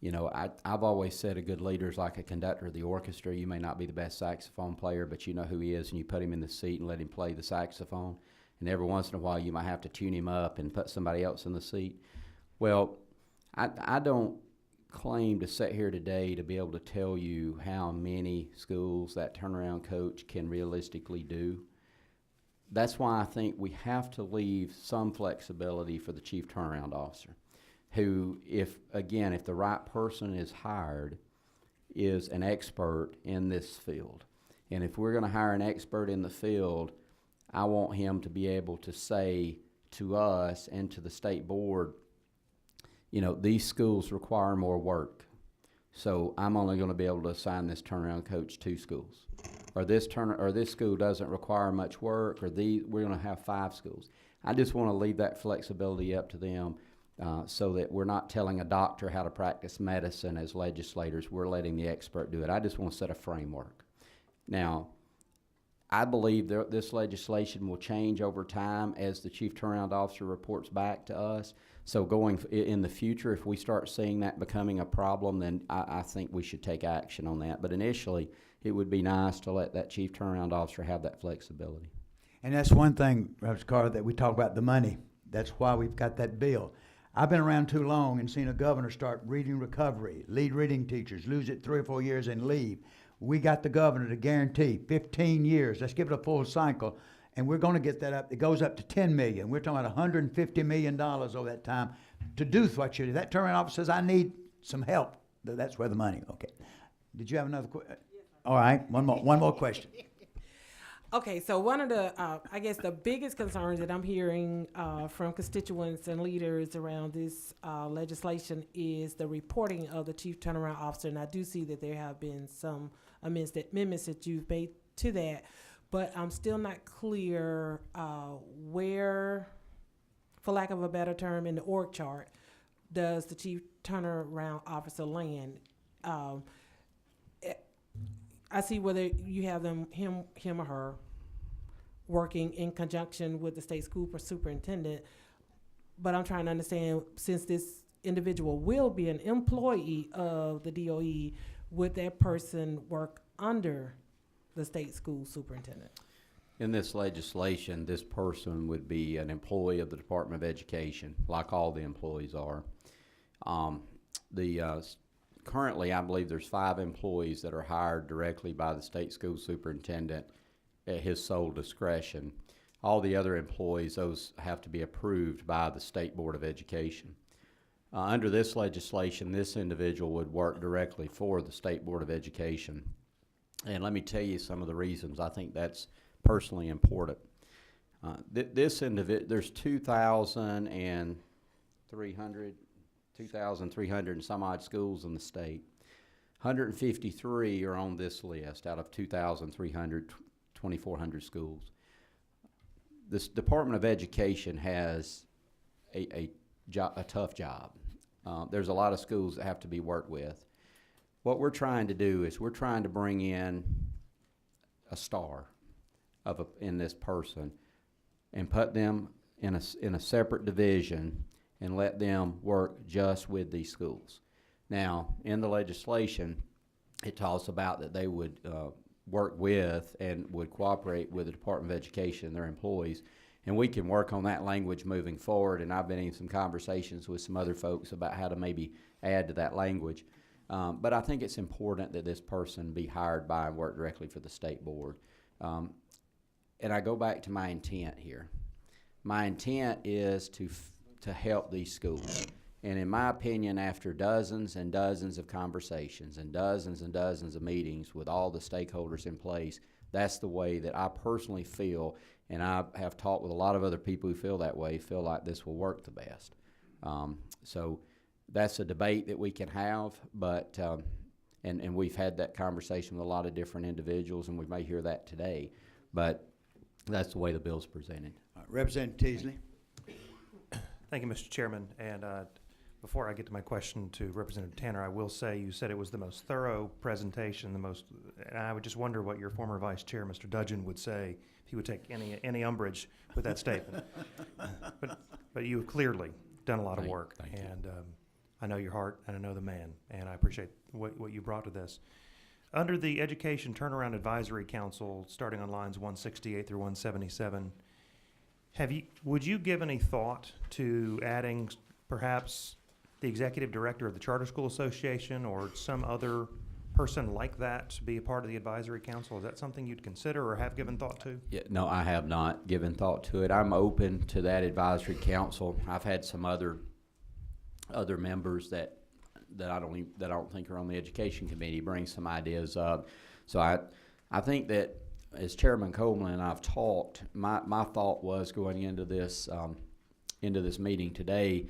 You know, I've always said a good leader is like a conductor of the orchestra. You may not be the best saxophone player, but you know who he is, and you put him in the seat and let him play the saxophone. And every once in a while, you might have to tune him up and put somebody else in the seat. Well, I don't claim to sit here today to be able to tell you how many schools that turnaround coach can realistically do. That's why I think we have to leave some flexibility for the chief turnaround officer, who, if the right person is hired, is an expert in this field. And if we're going to hire an expert in the field, I want him to be able to say to us and to the state board, you know, these schools require more work, so I'm only going to be able to assign this turnaround coach 2 schools. Or this school doesn't require much work, or we're going to have 5 schools. I just want to leave that flexibility up to them, so that we're not telling a doctor how to practice medicine as legislators. We're letting the expert do it. I just want to set a framework. Now, I believe this legislation will change over time as the chief turnaround officer reports back to us. So going in the future, if we start seeing that becoming a problem, then I think we should take action on that. But initially, it would be nice to let that chief turnaround officer have that flexibility. And that's one thing, Reverend Carter, that we talk about the money. That's why we've got that bill. I've been around too long and seen a governor start reading recovery, lead reading teachers, lose it 3 or 4 years and leave. We got the governor to guarantee 15 years. Let's give it a full cycle, and we're going to get that up. It goes up to $10 million. We're talking about $150 million over that time to do what you do. That turnaround officer says, I need some help. That's where the money. Okay. Did you have another question? All right. One more question. Okay, so one of the, I guess the biggest concerns that I'm hearing from constituents and leaders around this legislation is the reporting of the chief turnaround officer. And I do see that there have been some amendments that you've made to that, but I'm still not clear where, for lack of a better term, in the org chart, does the chief turnaround officer land? I see whether you have him or her, working in conjunction with the state school superintendent, but I'm trying to understand, since this individual will be an employee of the DOE, would that person work under the state school superintendent? In this legislation, this person would be an employee of the Department of Education, like all the employees are. Currently, I believe there's 5 employees that are hired directly by the state school superintendent at his sole discretion. All the other employees, those have to be approved by the State Board of Education. Under this legislation, this individual would work directly for the State Board of Education. And let me tell you some of the reasons I think that's personally important. There's 2,300 and some odd schools in the state. 153 are on this list out of 2,400 schools. This Department of Education has a tough job. There's a lot of schools that have to be worked with. What we're trying to do is we're trying to bring in a star in this person and put them in a separate division and let them work just with these schools. Now, in the legislation, it talks about that they would work with and would cooperate with the Department of Education and their employees, and we can work on that language moving forward, and I've been in some conversations with some other folks about how to maybe add to that language. But I think it's important that this person be hired by and work directly for the state board. and I go back to my intent here. My intent is to help these schools. And in my opinion, after dozens and dozens of conversations and dozens of meetings with all the stakeholders in place, that's the way that I personally feel, and I have talked with a lot of other people who feel that way, feel like this will work the best. So that's a debate that we can have, but and we've had that conversation with a lot of different individuals, and we may hear that today, but that's the way the bill's presented. Representative Teasley. Thank you, Mr. Chairman. And before I get to my question to Representative Tanner, I will say you said it was the most thorough presentation, and I would just wonder what your former vice chair, Mr. Dudgeon, would say if he would take any umbrage with that statement. But you have clearly done a lot of work, and I know your heart, and I know the man, and I appreciate what you brought to this. Under the Education Turnaround Advisory Council, starting on lines 168 through 177, would you give any thought to adding perhaps the executive director of the Charter School Association or some other person like that to be a part of the advisory council? Is that something you'd consider or have given thought to? Yeah, no, I have not given thought to it. I'm open to that advisory council. I've had some other members that I don't think are on the education committee bring some ideas up. So I think that as Chairman Coleman and I've talked, my thought was going into this meeting today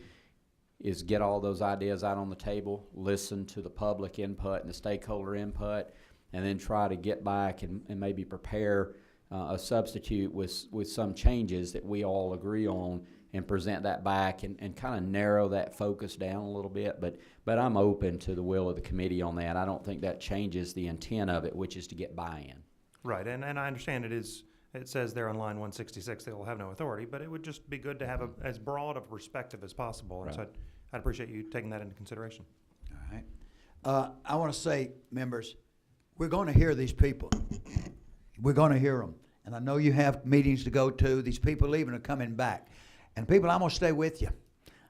is get all those ideas out on the table, listen to the public input and the stakeholder input, and then try to get back and maybe prepare a substitute with some changes that we all agree on and present that back and kind of narrow that focus down a little bit. But I'm open to the will of the committee on that. I don't think that changes the intent of it, which is to get buy-in. Right, and I understand it says there on line 166 they will have no authority, but it would just be good to have as broad of a perspective as possible. And so I'd appreciate you taking that into consideration. All right. I want to say, members, we're going to hear these people. We're going to hear them. And I know you have meetings to go to. These people leaving are coming back. And people, I'm going to stay with you.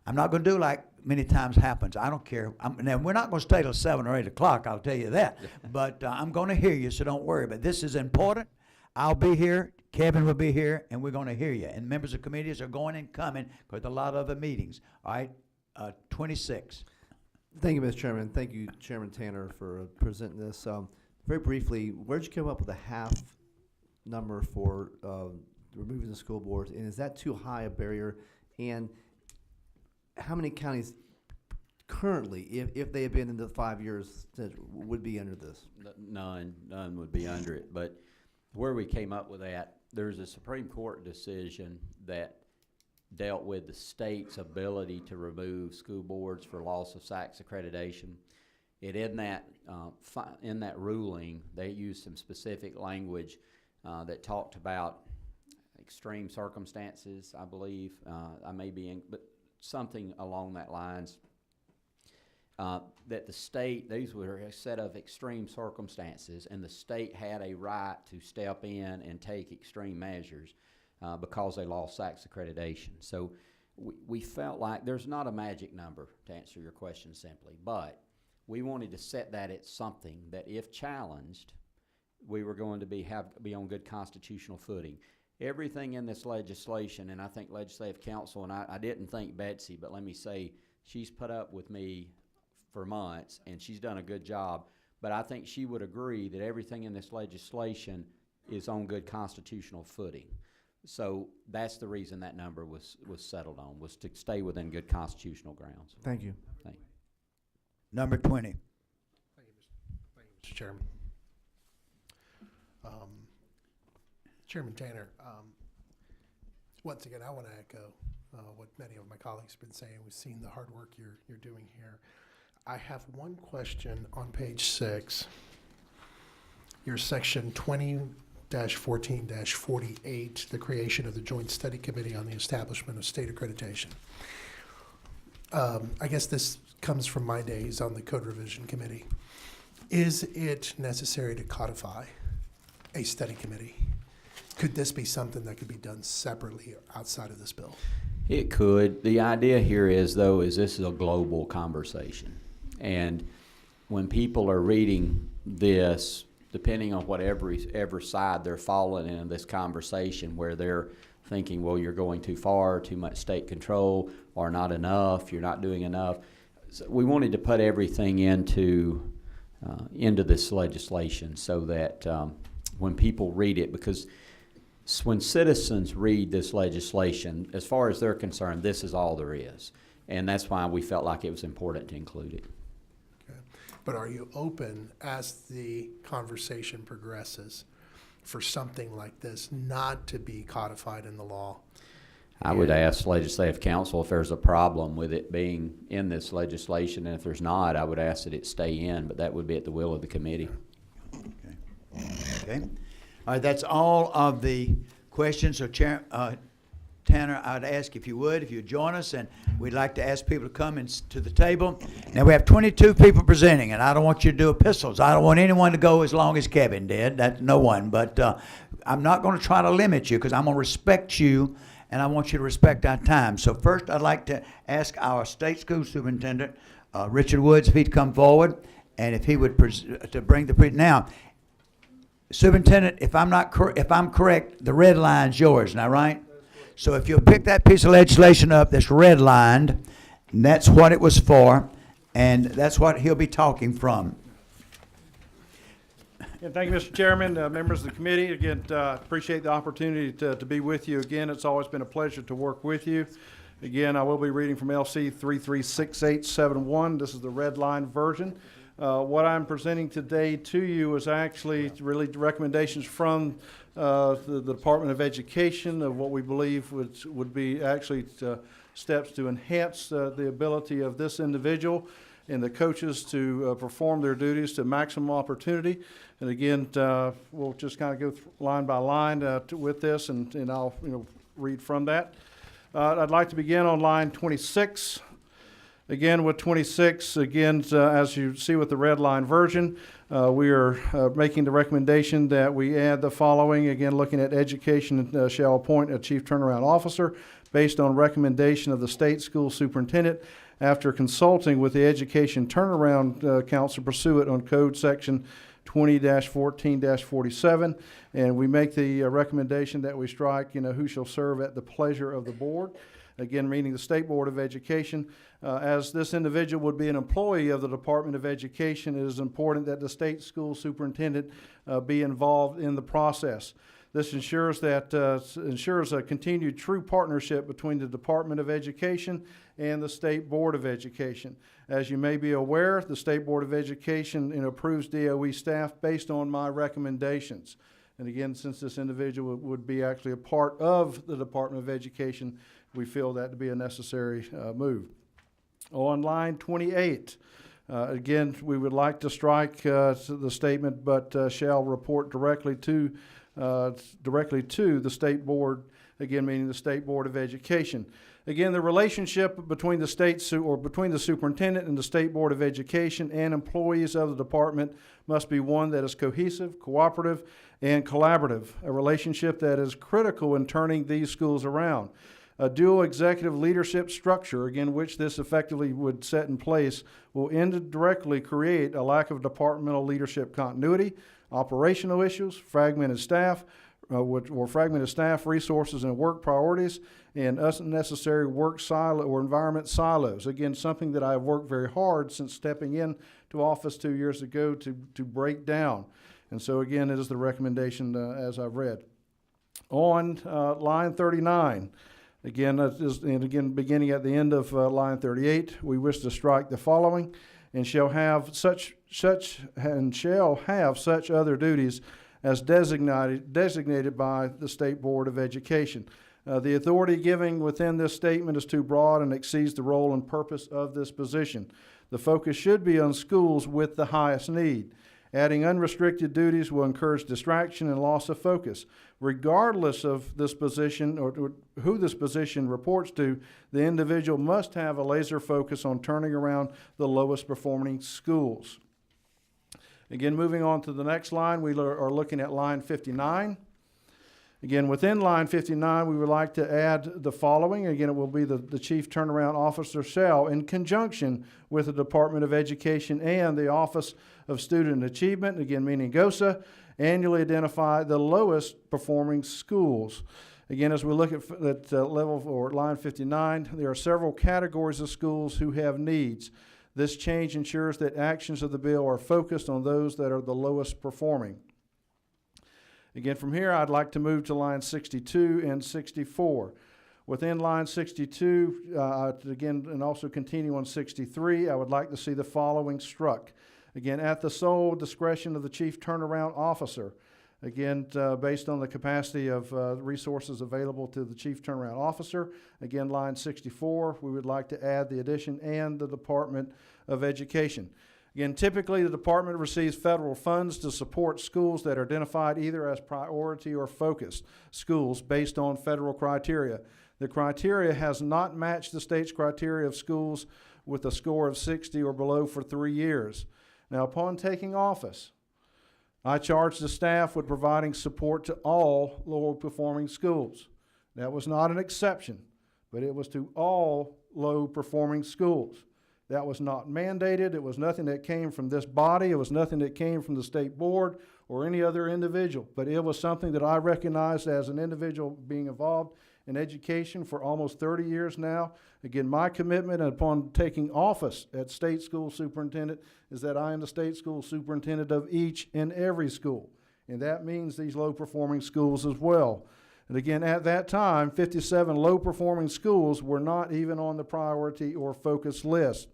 I'm not going to do like many times happens. I don't care. Now, we're not going to stay till 7 or 8 o'clock, I'll tell you that. But I'm going to hear you, so don't worry. But this is important. I'll be here. Kevin will be here, and we're going to hear you. And members of committees are going and coming because a lot of other meetings. All right, 26. Thank you, Mr. Chairman. Thank you, Chairman Tanner, for presenting this. Very briefly, where'd you come up with a half number for removing the school boards? And is that too high a barrier? And how many counties currently, if they had been in the 5 years, that would be under this? None would be under it. But where we came up with that, there's a Supreme Court decision that dealt with the state's ability to remove school boards for loss of SACS accreditation. In that ruling, they used some specific language that talked about extreme circumstances, I believe. I may be but something along that lines. That the state, these were a set of extreme circumstances, and the state had a right to step in and take extreme measures because they lost SACS accreditation. So we felt like there's not a magic number, to answer your question simply, but we wanted to set that at something that if challenged, we were going to be on good constitutional footing. Everything in this legislation, and I think Legislative Council, and I didn't think Betsy, but let me say, she's put up with me for months, and she's done a good job, but I think she would agree that everything in this legislation is on good constitutional footing. So that's the reason that number was settled on, was to stay within good constitutional grounds. Thank you. Thank you. Number 20. Thank you, Mr. Chairman. Chairman Tanner, once again, I want to echo what many of my colleagues have been saying. We've seen the hard work you're doing here. I have one question on page 6. Your section 20-14-48, the creation of the Joint Study Committee on the Establishment of State Accreditation. I guess this comes from my days on the Code Revision Committee. Is it necessary to codify a study committee? Could this be something that could be done separately outside of this bill? It could. The idea here is this is a global conversation. And when people are reading this, depending on every side they're falling in this conversation, where they're thinking, well, you're going too far, too much state control, or not enough, you're not doing enough. So we wanted to put everything into this legislation so that when people read it, because when citizens read this legislation, as far as they're concerned, this is all there is. And that's why we felt like it was important to include it. Okay. But are you open, as the conversation progresses, for something like this not to be codified in the law? I would ask Legislative Council if there's a problem with it being in this legislation, and if there's not, I would ask that it stay in, but that would be at the will of the committee. Okay. All right, that's all of the questions. So, Tanner, I'd ask if you would join us, and we'd like to ask people to come to the table. Now, we have 22 people presenting, and I don't want you to do epistles. I don't want anyone to go as long as Kevin did. That's no one. But I'm not going to try to limit you, because I'm going to respect you, and I want you to respect our time. So first, I'd like to ask our state school superintendent, Richard Woods, if he'd come forward, and if he would to bring the now. Superintendent, if I'm correct, the red line's yours, now, right? So if you'll pick that piece of legislation up that's redlined, and that's what it was for, and that's what he'll be talking from. Yeah, thank you, Mr. Chairman, members of the committee. Again, appreciate the opportunity to be with you again. It's always been a pleasure to work with you. Again, I will be reading from LC 336871. This is the red line version. What I'm presenting today to you is actually really recommendations from the Department of Education of what we believe would be actually steps to enhance the ability of this individual and the coaches to perform their duties to maximum opportunity. And again, we'll just kind of go line by line with this, and I'll read from that. I'd like to begin on line 26. Again, with 26, as you see with the red line version, we are making the recommendation that we add the following. Again, looking at education shall appoint a chief turnaround officer based on recommendation of the state school superintendent after consulting with the Education Turnaround Council pursuant on Code Section 20-14-47. And we make the recommendation that we strike, who shall serve at the pleasure of the board. Again, meaning the State Board of Education. As this individual would be an employee of the Department of Education, it is important that the state school superintendent be involved in the process. This ensures a continued true partnership between the Department of Education and the State Board of Education. As you may be aware, the State Board of Education approves DOE staff based on my recommendations. And again, since this individual would be actually a part of the Department of Education, we feel that to be a necessary move. On line 28, again, we would like to strike the statement, but shall report directly to the State Board, again, meaning the State Board of Education. Again, the relationship between the between the superintendent and the State Board of Education and employees of the department must be one that is cohesive, cooperative, and collaborative, a relationship that is critical in turning these schools around. A dual executive leadership structure, again, which this effectively would set in place, will indirectly create a lack of departmental leadership continuity, operational issues, fragmented staff resources and work priorities, and unnecessary work silo or environment silos. Again, something that I have worked very hard since stepping in to office 2 years ago to break down. And so again, it is the recommendation as I've read. On line 39, beginning at the end of line 38, we wish to strike the following: and shall have such other duties as designated by the State Board of Education. The authority given within this statement is too broad and exceeds the role and purpose of this position. The focus should be on schools with the highest need. Adding unrestricted duties will encourage distraction and loss of focus. Regardless of this position or who this position reports to, the individual must have a laser focus on turning around the lowest performing schools. Again, moving on to the next line, we are looking at line 59. Again, within line 59, we would like to add the following. Again, it will be the Chief Turnaround Officer shall, in conjunction with the Department of Education and the Office of Student Achievement, again meaning GOSA, annually identify the lowest performing schools. Again, as we look at level or line 59, there are several categories of schools who have needs. This change ensures that actions of the bill are focused on those that are the lowest performing. Again, from here, I'd like to move to line 62 and 64. Within line 62, again, and also continue on 63, I would like to see the following struck. Again, at the sole discretion of the Chief Turnaround Officer. Again, based on the capacity of resources available to the Chief Turnaround Officer. Again, line 64, we would like to add the addition and the Department of Education. Again, typically the department receives federal funds to support schools that are identified either as priority or focused schools based on federal criteria. The criteria has not matched the state's criteria of schools with a score of 60 or below for 3 years. Now, upon taking office, I charged the staff with providing support to all low-performing schools. That was not an exception, but it was to all low-performing schools. That was not mandated. It was nothing that came from this body. It was nothing that came from the state board or any other individual. But it was something that I recognized as an individual being involved in education for almost 30 years now. Again, my commitment upon taking office at state school superintendent is that I am the state school superintendent of each and every school. And that means these low-performing schools as well. And again, at that time, 57 low-performing schools were not even on the priority or focus list.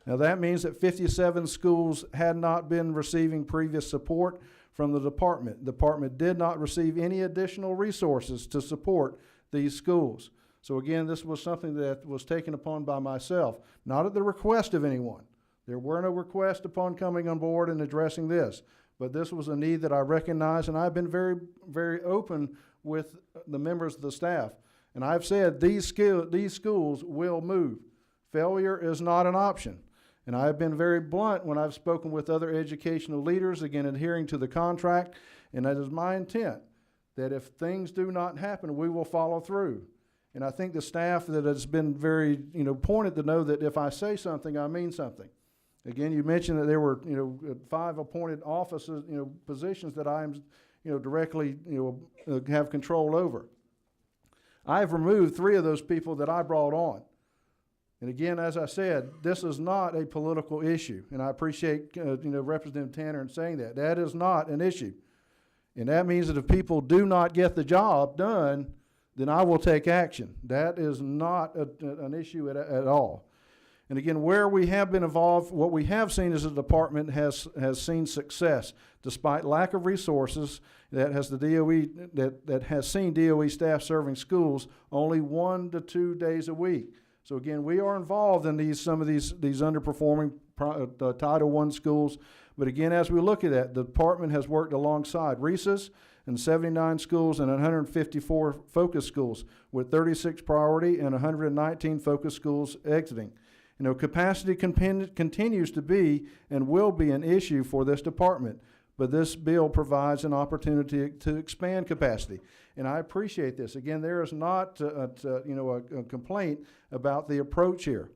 Now that means that 57 schools had not been receiving previous support from the department. The department did not receive any additional resources to support these schools. So again, this was something that was taken upon by myself, not at the request of anyone. There were no requests upon coming on board and addressing this, but this was a need that I recognized, and I've been very, very open with the members of the staff. And I've said these schools will move. Failure is not an option. And I've been very blunt when I've spoken with other educational leaders, again, adhering to the contract, and that is my intent, that if things do not happen, we will follow through. And I think the staff that has been very, pointed to know that if I say something, I mean something. Again, you mentioned that there were, 5 appointed offices, positions that I am, directly, have control over. I've removed 3 of those people that I brought on. And again, as I said, this is not a political issue, and I appreciate Representative Tanner in saying that. That is not an issue, and that means that if people do not get the job done, then I will take action. That is not an issue at all. And again, where we have been involved, what we have seen is the department has seen success despite lack of resources. That has the DOE that has seen DOE staff serving schools only 1 to 2 days a week. So again, we are involved in some of these underperforming Title I schools. But again, as we look at that, the department has worked alongside RESAs and 79 schools and 154 focus schools with 36 priority and 119 focus schools exiting. Capacity continues to be and will be an issue for this department. But this bill provides an opportunity to expand capacity. And I appreciate this. Again, there is not a complaint about the approach here.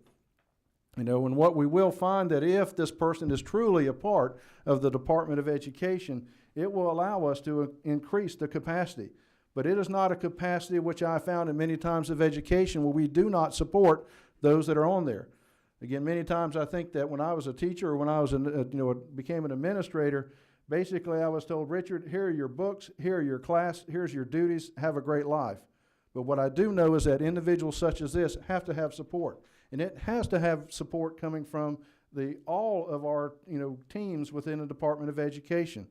And what we will find that if this person is truly a part of the Department of Education, it will allow us to increase the capacity. But it is not a capacity which I found in many times of education where we do not support those that are on there. Again, many times I think that when I was a teacher or when I was became an administrator, basically I was told, Richard, here are your books, here are your class, here's your duties, have a great life. But what I do know is that individuals such as this have to have support. And it has to have support coming from all of our teams within the Department of Education.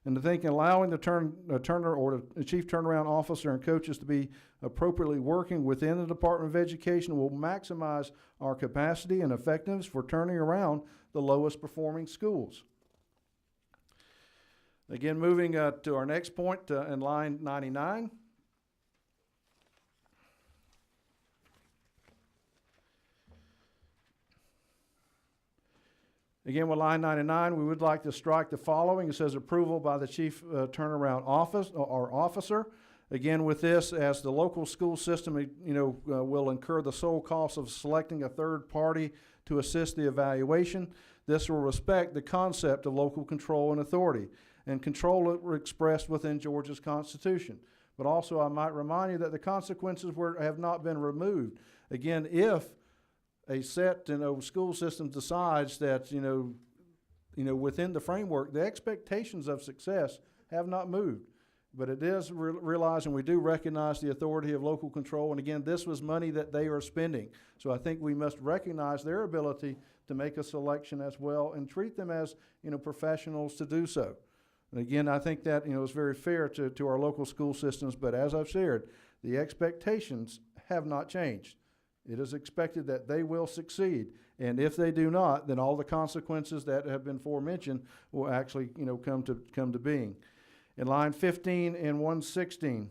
And to think allowing the Chief Turnaround Officer and coaches to be appropriately working within the Department of Education will maximize our capacity and effectiveness for turning around the lowest performing schools. Again, moving to our next point in line 99. Again, with line 99, we would like to strike the following. It says approval by the Chief Turnaround Officer. Again, with this, as the local school system, will incur the sole cost of selecting a third party to assist the evaluation, this will respect the concept of local control and authority, and control expressed within Georgia's Constitution. But also, I might remind you that the consequences have not been removed. Again, if a set school system decides that within the framework, the expectations of success have not moved. But it is realizing we do recognize the authority of local control. And again, this was money that they are spending. So I think we must recognize their ability to make a selection as well and treat them as, professionals to do so. And again, I think that, is very fair to our local school systems. But as I've shared, the expectations have not changed. It is expected that they will succeed. And if they do not, then all the consequences that have been aforementioned will actually, come to being. In line 15 and 116,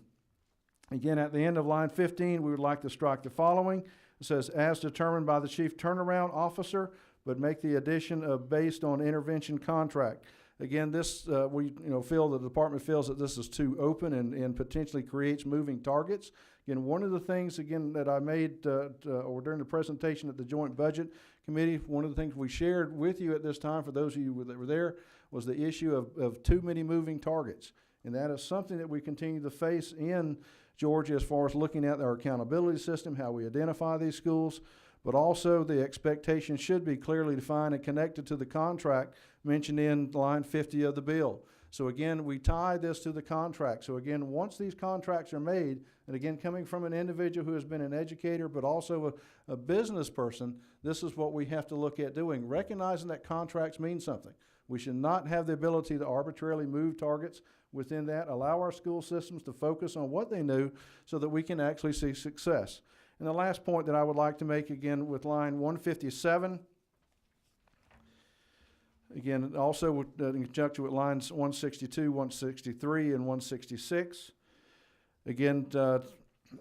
again, at the end of line 15, we would like to strike the following. It says, as determined by the chief turnaround officer, but make the addition of based on intervention contract. Again, this, we feel the department feels that this is too open and potentially creates moving targets. Again, one of the things, that I made or during the presentation at the Joint Budget Committee, one of the things we shared with you at this time, for those of you that were there, was the issue of too many moving targets. And that is something that we continue to face in Georgia as far as looking at our accountability system, how we identify these schools, but also the expectation should be clearly defined and connected to the contract mentioned in line 50 of the bill. So again, we tie this to the contract. So again, once these contracts are made, and again, coming from an individual who has been an educator, but also a business person, this is what we have to look at doing, recognizing that contracts mean something. We should not have the ability to arbitrarily move targets within that, allow our school systems to focus on what they do so that we can actually see success. And the last point that I would like to make, again, with line 157, again, also in conjunction with lines 162, 163, and 166. Again,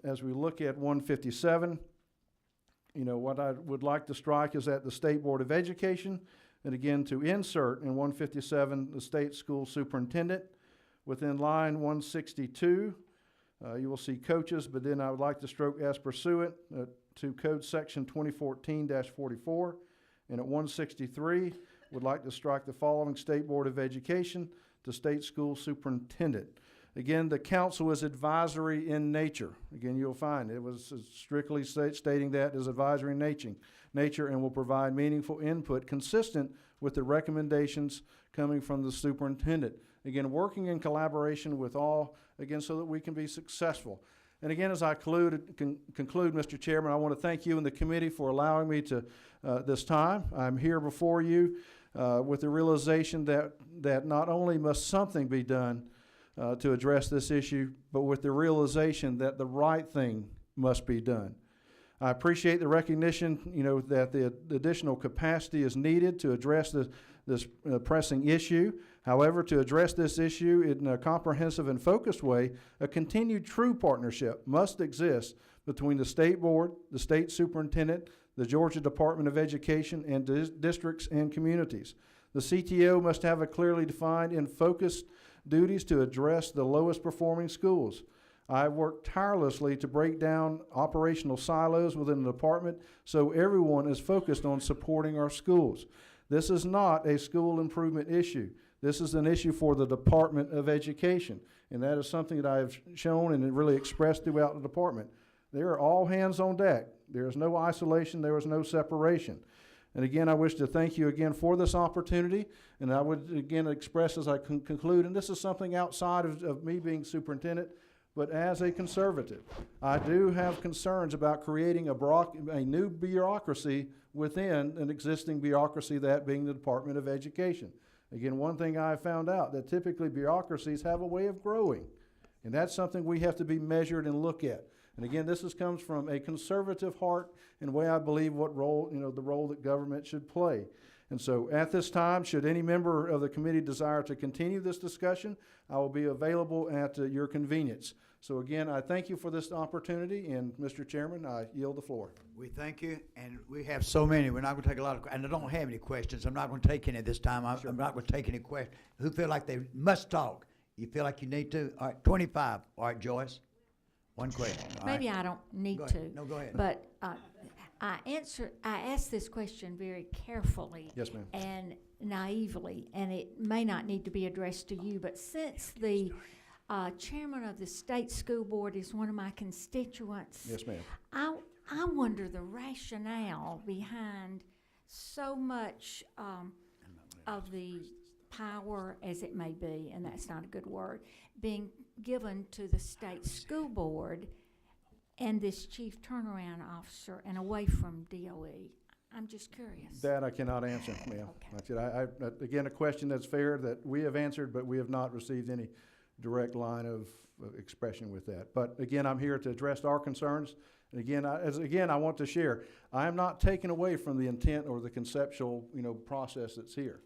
as we look at 157, what I would like to strike is that the State Board of Education, and again, to insert in 157, the state school superintendent. Within line 162, you will see coaches, but then I would like to stroke as pursuant to Code Section 2014-44. And at 163, would like to strike the following: State Board of Education to state school superintendent. Again, the council is advisory in nature. Again, you'll find it was strictly stating that as advisory in nature and will provide meaningful input consistent with the recommendations coming from the superintendent. Again, working in collaboration with all, again, so that we can be successful. And again, as I conclude, Mr. Chairman, I want to thank you and the committee for allowing me to this time. I'm here before you with the realization that not only must something be done to address this issue, but with the realization that the right thing must be done. I appreciate the recognition, that the additional capacity is needed to address this pressing issue. However, to address this issue in a comprehensive and focused way, a continued true partnership must exist between the state board, the state superintendent, the Georgia Department of Education, and districts and communities. The CTO must have a clearly defined and focused duties to address the lowest performing schools. I've worked tirelessly to break down operational silos within the department so everyone is focused on supporting our schools. This is not a school improvement issue. This is an issue for the Department of Education, and that is something that I have shown and really expressed throughout the department. They are all hands on deck. There is no isolation. There is no separation. And again, I wish to thank you again for this opportunity, and I would again express as I conclude, and this is something outside of me being superintendent, but as a conservative, I do have concerns about creating a new bureaucracy within an existing bureaucracy, that being the Department of Education. Again, one thing I have found out, that typically bureaucracies have a way of growing, and that's something we have to be measured and look at. And again, this comes from a conservative heart and way I believe what role, the role that government should play. And so at this time, should any member of the committee desire to continue this discussion, I will be available at your convenience. So again, I thank you for this opportunity, and Mr. Chairman, I yield the floor. We thank you, and we have so many. We're not going to take a lot of, and I don't have any questions. I'm not going to take any this time. I'm not going to take any questions. Who feel like they must talk? You feel like you need to? All right, 25. All right, Joyce. One question. All right. Maybe I don't need Go to. ahead. No, go ahead. But I asked this question very carefully. Yes, ma'am. And naively, and it may not need to be addressed to you, but since the chairman of the state school board is one of my constituents, Yes, ma'am. I wonder the rationale behind so much of the power, as it may be, and that's not a good word, being given to the state school board and this chief turnaround officer and away from DOE. I'm just curious. That I cannot answer, ma'am. Like I said, again, a question that's fair that we have answered, but we have not received any direct line of expression with that. But again, I'm here to address our concerns. And again, I want to share, I am not taking away from the intent or the conceptual, process that's here.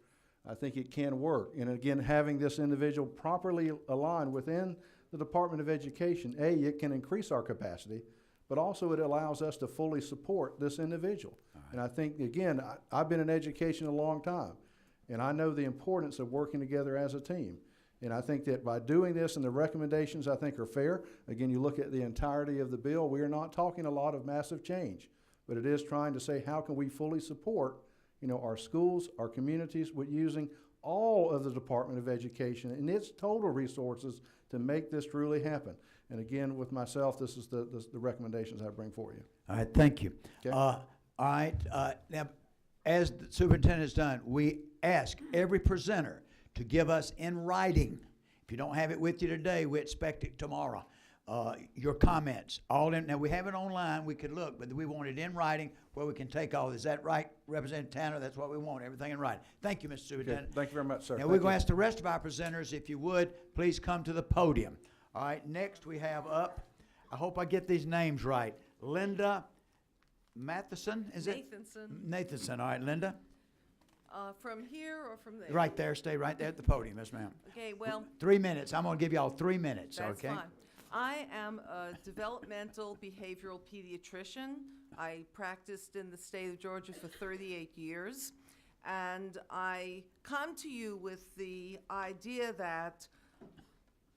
I think it can work. And again, having this individual properly aligned within the Department of Education, it can increase our capacity, but also it allows us to fully support this individual. And I think, again, I've been in education a long time, and I know the importance of working together as a team. And I think that by doing this, and the recommendations I think are fair, again, you look at the entirety of the bill, we are not talking a lot of massive change, but it is trying to say how can we fully support, our schools, our communities, with using all of the Department of Education and its total resources to make this truly happen. And again, with myself, this is the recommendations I bring for you. All right, thank you. Okay. All right, now, as the superintendent has done, we ask every presenter to give us in writing. If you don't have it with you today, we expect it tomorrow. Your comments, now we have it online, we could look, but we want it in writing where we can take all. Is that right, Representative Tanner? That's what we want, everything in writing. Thank you, Mr. Superintendent. Okay. Thank you very much, sir. Now, Thank we're going to you. ask the rest of our presenters, if you would, please come to the podium. All right, next we have up, I hope I get these names right, Linda Matheson, is it? Nathanson, all right, Linda? From here or from there? Right there, stay right there at the podium, yes, ma'am. Okay, well, 3 minutes, I'm going to give y'all 3 minutes, that's okay? fine. I am a developmental behavioral pediatrician. I practiced in the state of Georgia for 38 years. And I come to you with the idea that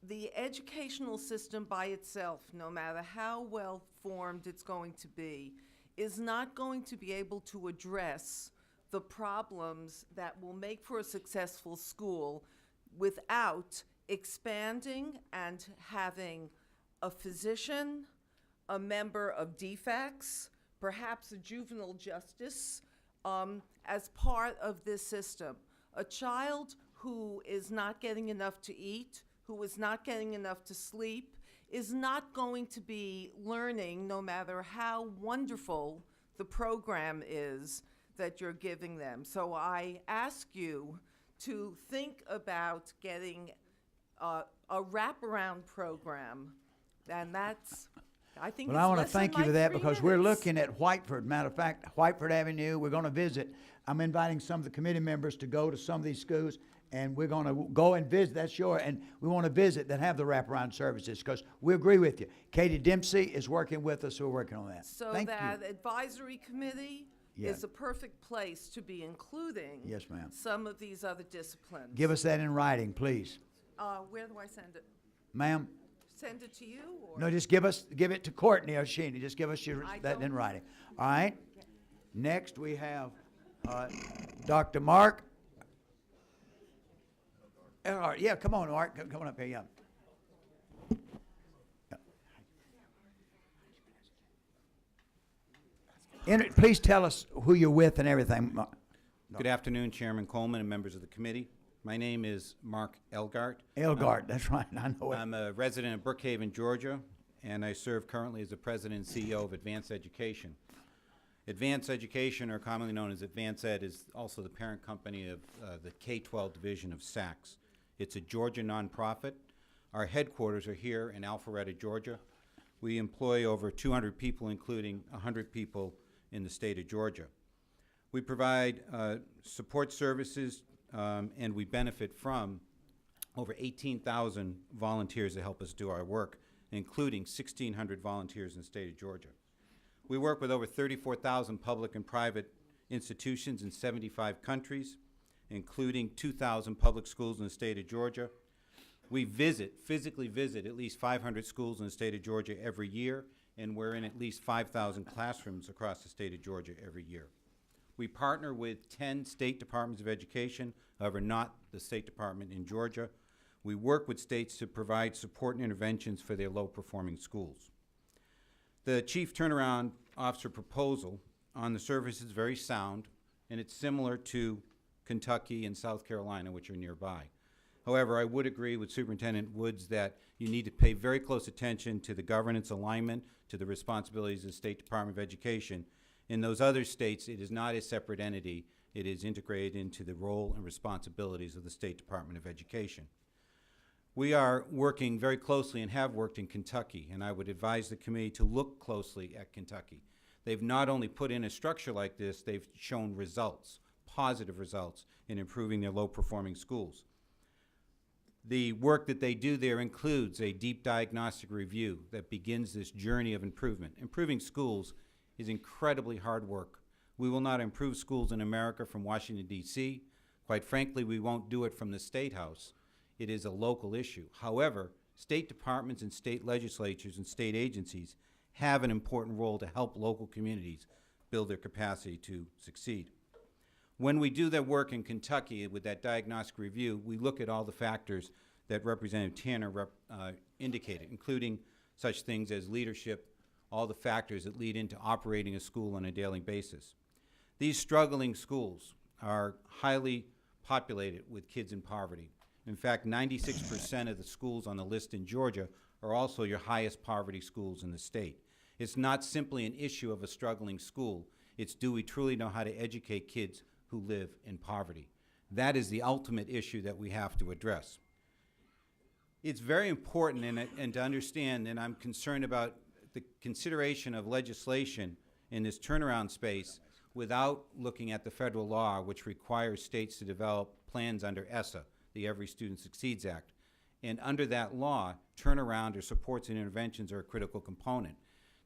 the educational system by itself, no matter how well formed it's going to be, is not going to be able to address the problems that will make for a successful school without expanding and having a physician, a member of DFACS, perhaps a juvenile justice, as part of this system. A child who is not getting enough to eat, who is not getting enough to sleep, is not going to be learning, no matter how wonderful the program is that you're giving them. So I ask you to think about getting a wraparound program, and that's, I think Well, it's I want to less than thank you my for that 3 because we're minutes. looking at Whiteford. Matter of fact, Whiteford Avenue, we're going to visit. I'm inviting some of the committee members to go to some of these schools, and we're going to go and visit, that's sure, and we want to visit that have the wraparound services because we agree with you. Katie Dempsey is working with us, so we're working on that. So Thank that you. advisory committee Yeah. is a perfect place to be including Yes, ma'am. some of these other disciplines. Give us that in writing, please. Where do I send it? Ma'am? Send it to you, or? No, just give it to Courtney or Sheeny. Just give us I that in don't- writing. All right? Next, we have Dr. Mark. Elgart. Yeah, come on, Mark. Come on up here, yeah. Please tell us who you're with and everything. Good afternoon, Chairman Coleman and members of the committee. My name is Mark Elgart. Elgart, that's right, I know it. I'm a resident of Brookhaven, Georgia, and I serve currently as the president and CEO of Advanced Education. Advanced Education, or commonly known as Advanced Ed, is also the parent company of the K-12 division of SACS. It's a Georgia nonprofit. Our headquarters are here in Alpharetta, Georgia. We employ over 200 people, including 100 people in the state of Georgia. We provide support services and we benefit from over 18,000 volunteers that help us do our work, including 1,600 volunteers in the state of Georgia. We work with over 34,000 public and private institutions in 75 countries, including 2,000 public schools in the state of Georgia. We physically visit at least 500 schools in the state of Georgia every year, and we're in at least 5,000 classrooms across the state of Georgia every year. We partner with 10 state departments of education, however, not the State Department in Georgia. We work with states to provide support and interventions for their low-performing schools. The Chief Turnaround Officer proposal on the surface is very sound, and it's similar to Kentucky and South Carolina, which are nearby. However, I would agree with Superintendent Woods that you need to pay very close attention to the governance alignment, to the responsibilities of the State Department of Education. In those other states, it is not a separate entity. It is integrated into the role and responsibilities of the State Department of Education. We are working very closely and have worked in Kentucky, and I would advise the committee to look closely at Kentucky. They've not only put in a structure like this, they've shown results, positive results, in improving their low-performing schools. The work that they do there includes a deep diagnostic review that begins this journey of improvement. Improving schools is incredibly hard work. We will not improve schools in America from Washington, D.C. Quite frankly, we won't do it from the State House. It is a local issue. However, state departments and state legislatures and state agencies have an important role to help local communities build their capacity to succeed. When we do that work in Kentucky with that diagnostic review, we look at all the factors that Representative Tanner indicated, including such things as leadership, all the factors that lead into operating a school on a daily basis. These struggling schools are highly populated with kids in poverty. In fact, 96% of the schools on the list in Georgia are also your highest poverty schools in the state. It's not simply an issue of a struggling school. It's, do we truly know how to educate kids who live in poverty? That is the ultimate issue that we have to address. It's very important and to understand, and I'm concerned about the consideration of legislation in this turnaround space without looking at the federal law, which requires states to develop plans under ESSA, the Every Student Succeeds Act. And under that law, turnaround or supports and interventions are a critical component.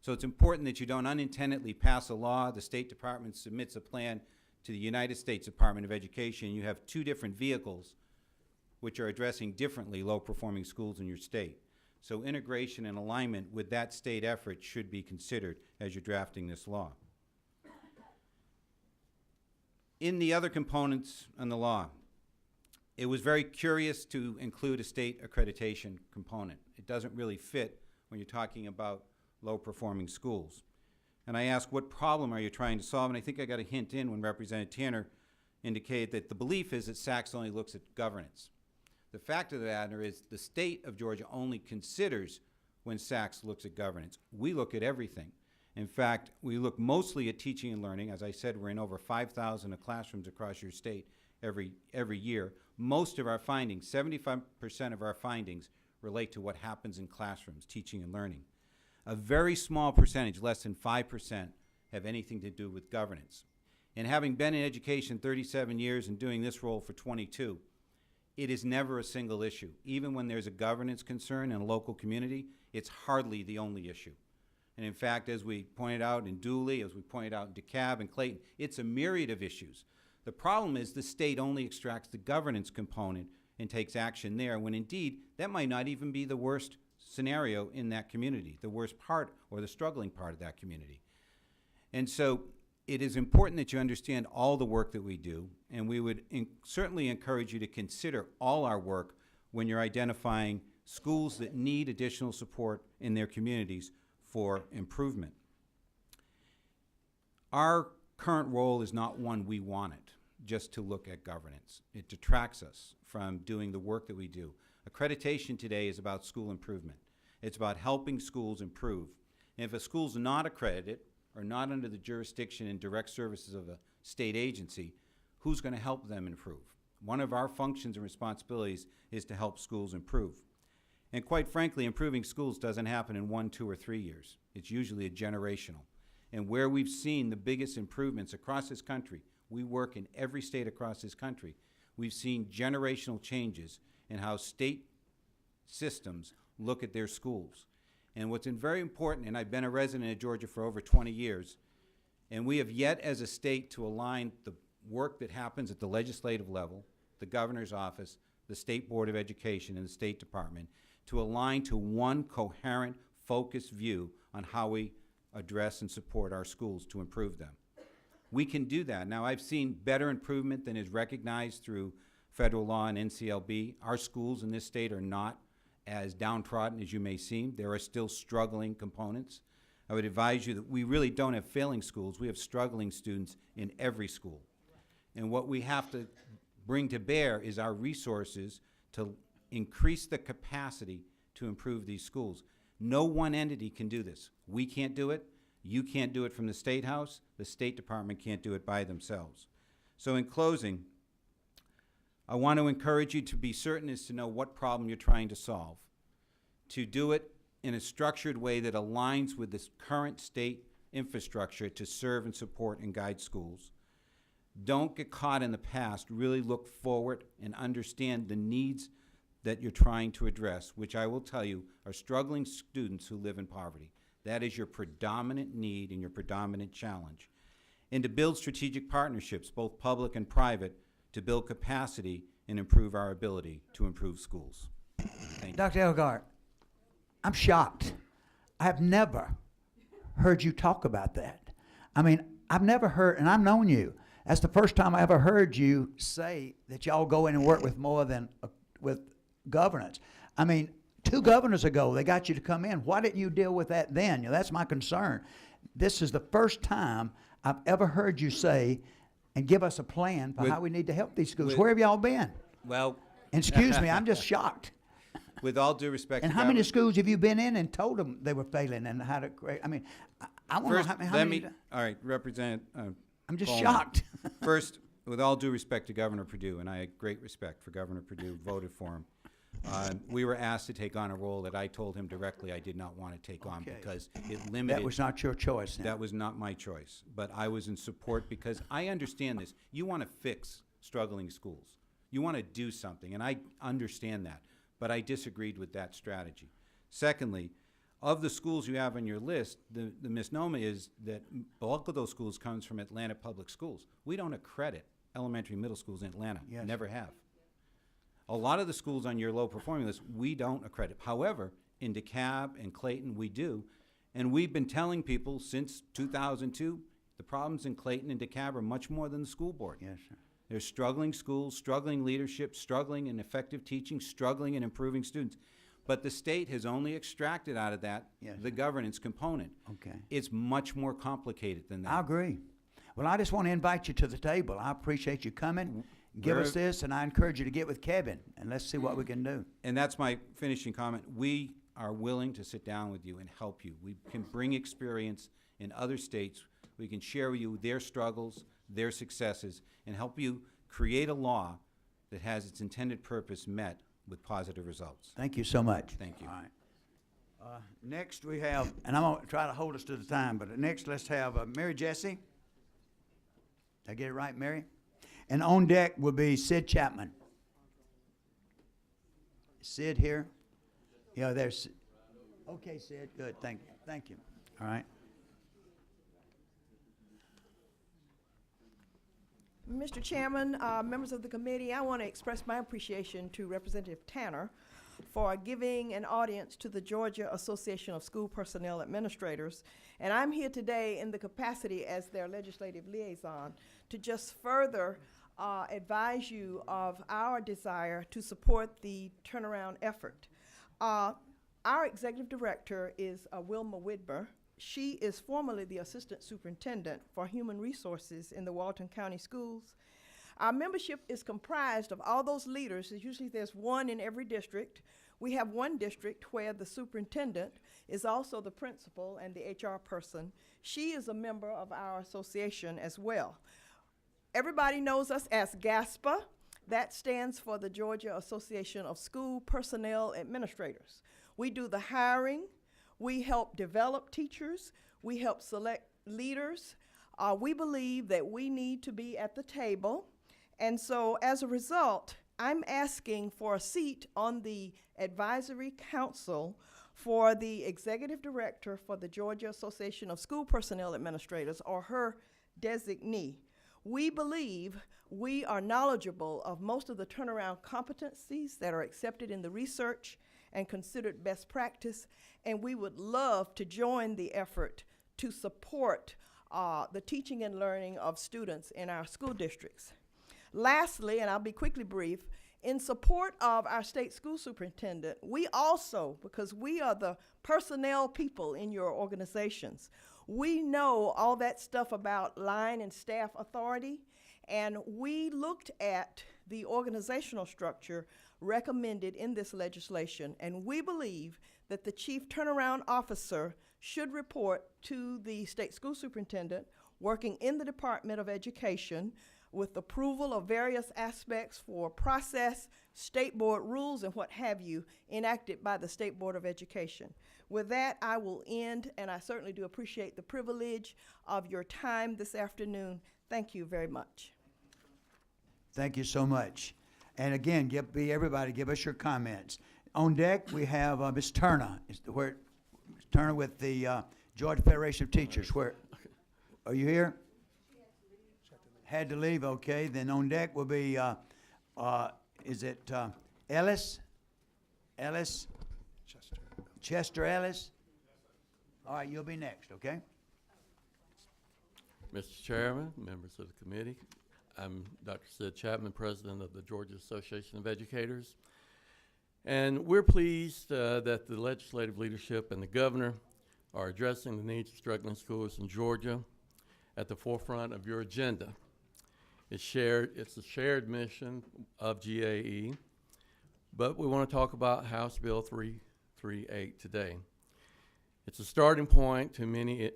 So it's important that you don't unintendedly pass a law, the State Department submits a plan to the United States Department of Education. You have two different vehicles which are addressing differently low-performing schools in your state. So integration and alignment with that state effort should be considered as you're drafting this law. In the other components on the law, it was very curious to include a state accreditation component. It doesn't really fit when you're talking about low-performing schools. And I asked, what problem are you trying to solve? And I think I got a hint in when Representative Tanner indicated that the belief is that SACS only looks at governance. The fact of the matter is the state of Georgia only considers when SACS looks at governance. We look at everything. In fact, we look mostly at teaching and learning. As I said, we're in over 5,000 classrooms across your state every year. Most of our findings, 75% of our findings, relate to what happens in classrooms, teaching and learning. A very small percentage, less than 5%, have anything to do with governance. And having been in education 37 years and doing this role for 22, it is never a single issue. Even when there's a governance concern in a local community, it's hardly the only issue. And in fact, as we pointed out in Dooley, as we pointed out in DeKalb and Clayton, it's a myriad of issues. The problem is the state only extracts the governance component and takes action there, when indeed that might not even be the worst scenario in that community, the worst part or the struggling part of that community. And so it is important that you understand all the work that we do, and we would certainly encourage you to consider all our work when you're identifying schools that need additional support in their communities for improvement. Our current role is not one we want it, just to look at governance. It detracts us from doing the work that we do. Accreditation today is about school improvement. It's about helping schools improve. And if a school's not accredited or not under the jurisdiction and direct services of a state agency, who's going to help them improve? One of our functions and responsibilities is to help schools improve. And quite frankly, improving schools doesn't happen in 1, 2, or 3 years. It's usually a generational. And where we've seen the biggest improvements across this country, we work in every state across this country, we've seen generational changes in how state systems look at their schools. And what's very important, and I've been a resident of Georgia for over 20 years, and we have yet as a state to align the work that happens at the legislative level, the governor's office, the State Board of Education, and the State Department to align to one coherent, focused view on how we address and support our schools to improve them. We can do that. Now, I've seen better improvement than is recognized through federal law and NCLB. Our schools in this state are not as downtrodden as you may seem. There are still struggling components. I would advise you that we really don't have failing schools. We have struggling students in every school. And what we have to bring to bear is our resources to increase the capacity to improve these schools. No one entity can do this. We can't do it. You can't do it from the State House. The State Department can't do it by themselves. So in closing, I want to encourage you to be certain as to know what problem you're trying to solve, to do it in a structured way that aligns with this current state infrastructure to serve and support and guide schools. Don't get caught in the past. Really look forward and understand the needs that you're trying to address, which I will tell you are struggling students who live in poverty. That is your predominant need and your predominant challenge. And to build strategic partnerships, both public and private, to build capacity and improve our ability to improve schools. Thank you. Dr. Elgart, I'm shocked. I have never heard you talk about that. I mean, I've never heard, and I've known you. That's the first time I ever heard you say that y'all go in and work with more than with governance. I mean, 2 governors ago, they got you to come in. Why didn't you deal with that then? You know, that's my concern. This is the first time I've ever heard you say and give us a plan for how we need to help these schools. Where have y'all been? Well, excuse me, I'm just shocked. With all due respect, And how many schools have you been in and told them they were failing and how to create? I mean, I want to know how many. All right, Representative. I'm just Coleman. shocked. First, with all due respect to Governor Perdue, and I had great respect for Governor Perdue, voted for him. We were asked to take on a role that I told him directly I did not want to take on because it limited. That was not your choice then. That was not my choice, but I was in support because I understand this. You want to fix struggling schools. You want to do something, and I understand that, but I disagreed with that strategy. Secondly, of the schools you have on your list, the misnomer is that bulk of those schools comes from Atlanta Public Schools. We don't accredit elementary middle schools in Atlanta. Yes. Never have. A lot of the schools on your low performing list, we don't accredit. However, in DeKalb and Clayton, we do. And we've been telling people since 2002, the problems in Clayton and DeKalb are much more than the school board. Yes, sir. There's struggling schools, struggling leadership, struggling in effective teaching, struggling in improving students. But the state has only extracted out of that the governance component. Okay. It's much more complicated than that. I agree. Well, I just want to invite you to the table. I appreciate you coming. Give us this, and I encourage you to get with Kevin, and let's see what we can do. And that's my finishing comment. We are willing to sit down with you and help you. We can bring experience in other states. We can share with you their struggles, their successes, and help you create a law that has its intended purpose met with positive results. Thank you so much. Thank you. All right. Next we have, and I'm going to try to hold us to the time, but next let's have Mary Jessie. Did I get it right, Mary? And on deck will be Sid Chapman. Sid here? Yeah, there's. Okay, Sid. Good. Thank you. Thank you. All right. Mr. Chairman, members of the committee, I want to express my appreciation to Representative Tanner for giving an audience to the Georgia Association of School Personnel Administrators. And I'm here today in the capacity as their legislative liaison to just further advise you of our desire to support the turnaround effort. Our executive director is Wilma Widmer. She is formerly the assistant superintendent for human resources in the Walton County Schools. Our membership is comprised of all those leaders. Usually there's one in every district. We have one district where the superintendent is also the principal and the HR person. She is a member of our association as well. Everybody knows us as GASPA. That stands for the Georgia Association of School Personnel Administrators. We do the hiring. We help develop teachers. We help select leaders. We believe that we need to be at the table. And so as a result, I'm asking for a seat on the advisory council for the executive director for the Georgia Association of School Personnel Administrators, or her designee. We believe we are knowledgeable of most of the turnaround competencies that are accepted in the research and considered best practice, and we would love to join the effort to support the teaching and learning of students in our school districts. Lastly, and I'll be quickly brief, in support of our state school superintendent, we also, because we are the personnel people in your organizations, we know all that stuff about line and staff authority, and we looked at the organizational structure recommended in this legislation, and we believe that the chief turnaround officer should report to the state school superintendent working in the Department of Education with approval of various aspects for process, state board rules, and what have you enacted by the State Board of Education. With that, I will end, and I certainly do appreciate the privilege of your time this afternoon. Thank you very much. Thank you so much. And again, everybody give us your comments. On deck, we have Ms. Turner. Ms. Turner with the Georgia Federation of Teachers. Where are you here? Had to leave. Okay. Then on deck will be is it Ellis? Ellis? Chester Ellis. All right, you'll be next. Okay. Mr. Chairman, members of the committee, I'm Dr. Sid Chapman, President of the Georgia Association of Educators. And we're pleased that the legislative leadership and the governor are addressing the needs of struggling schools in Georgia at the forefront of your agenda. It's a shared mission of GAE, but we want to talk about House Bill 338 today. It's a starting point to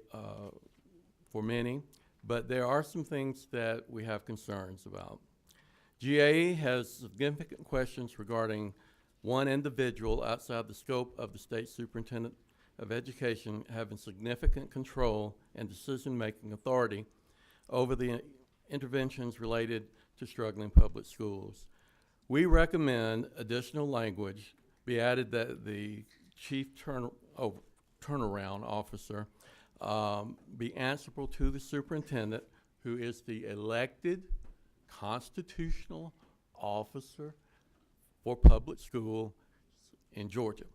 for many, but there are some things that we have concerns about. GAE has significant questions regarding one individual outside the scope of the state superintendent of education having significant control and decision-making authority over the interventions related to struggling public schools. We recommend additional language be added that the chief turnaround officer be answerable to the superintendent, who is the elected constitutional officer for public school in Georgia.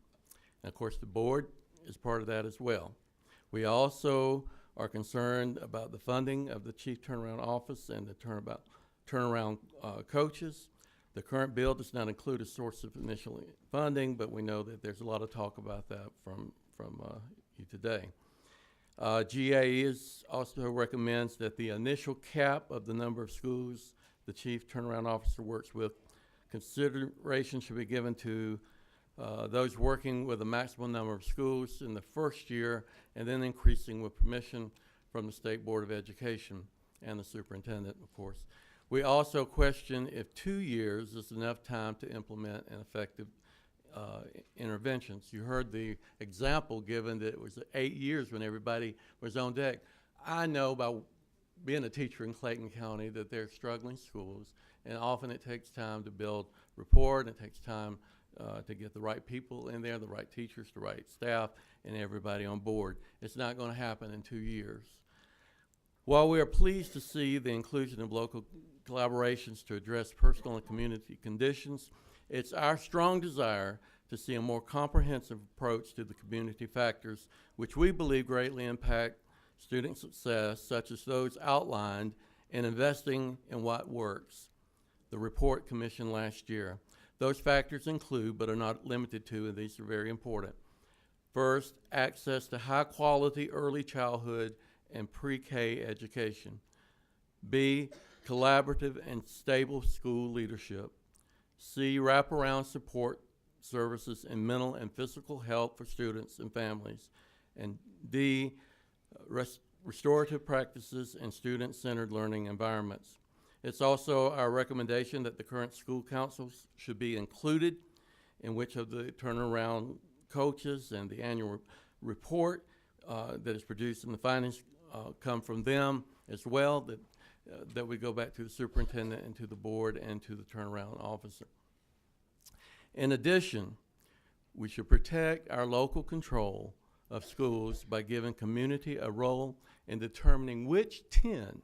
And of course, the board is part of that as well. We also are concerned about the funding of the Chief Turnaround Office and the turnaround coaches. The current bill does not include a source of initial funding, but we know that there's a lot of talk about that from you today. GAE also recommends that the initial cap of the number of schools the Chief Turnaround Officer works with, consideration should be given to those working with a maximum number of schools in the first year, and then increasing with permission from the State Board of Education and the superintendent, of course. We also question if 2 years is enough time to implement an effective interventions. You heard the example given that it was 8 years when everybody was on deck. I know by being a teacher in Clayton County that they're struggling schools, and often it takes time to build rapport, and it takes time to get the right people in there, the right teachers, the right staff, and everybody on board. It's not going to happen in 2 years. While we are pleased to see the inclusion of local collaborations to address personal and community conditions, it's our strong desire to see a more comprehensive approach to the community factors, which we believe greatly impact student success, such as those outlined in Investing in What Works, the report commissioned last year. Those factors include, but are not limited to, and these are very important. First, access to high-quality early childhood and pre-K education. B, collaborative and stable school leadership. C, wraparound support services in mental and physical health for students and families. And D, restorative practices and student-centered learning environments. It's also our recommendation that the current school councils should be included in which of the turnaround coaches, and the annual report that is produced and the findings come from them as well, that we go back to the superintendent and to the board and to the turnaround officer. In addition, we should protect our local control of schools by giving community a role in determining which 10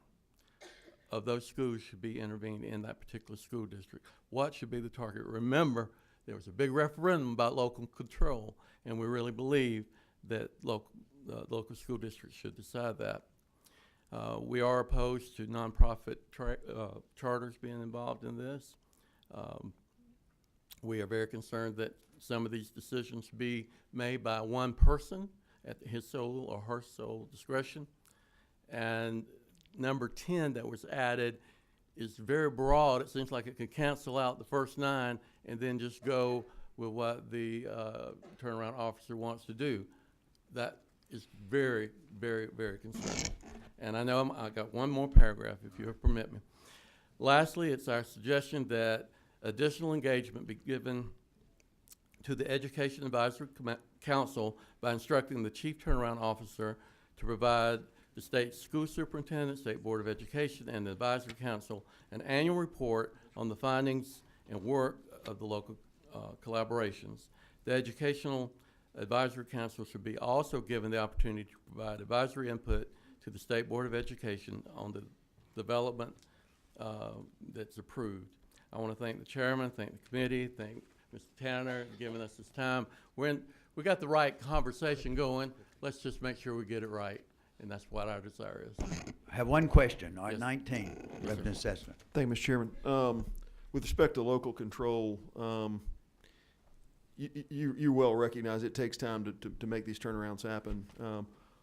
of those schools should be intervened in that particular school district. What should be the target? Remember, there was a big referendum about local control, and we really believe that local school districts should decide that. We are opposed to nonprofit charters being involved in this. We are very concerned that some of these decisions be made by one person at his sole or her sole discretion. And number 10 that was added is very broad. It seems like it could cancel out the first 9 and then just go with what the turnaround officer wants to do. That is very, very, very concerning. And I know I got one more paragraph, if you'll permit me. Lastly, it's our suggestion that additional engagement be given to the Education Advisory Council by instructing the Chief Turnaround Officer to provide the state school superintendent, State Board of Education, and the Advisory Council an annual report on the findings and work of the local collaborations. The Educational Advisory Council should be also given the opportunity to provide advisory input to the State Board of Education on the development that's approved. I want to thank the chairman, thank the committee, thank Mr. Tanner for giving us this time. We got the right conversation going. Let's just make sure we get it right, and that's what our desire is. I have one question. All right, Yes. 19, Representative Sessman. Thank you, Mr. Chairman. With respect to local control, you well recognize it takes time to make these turnarounds happen.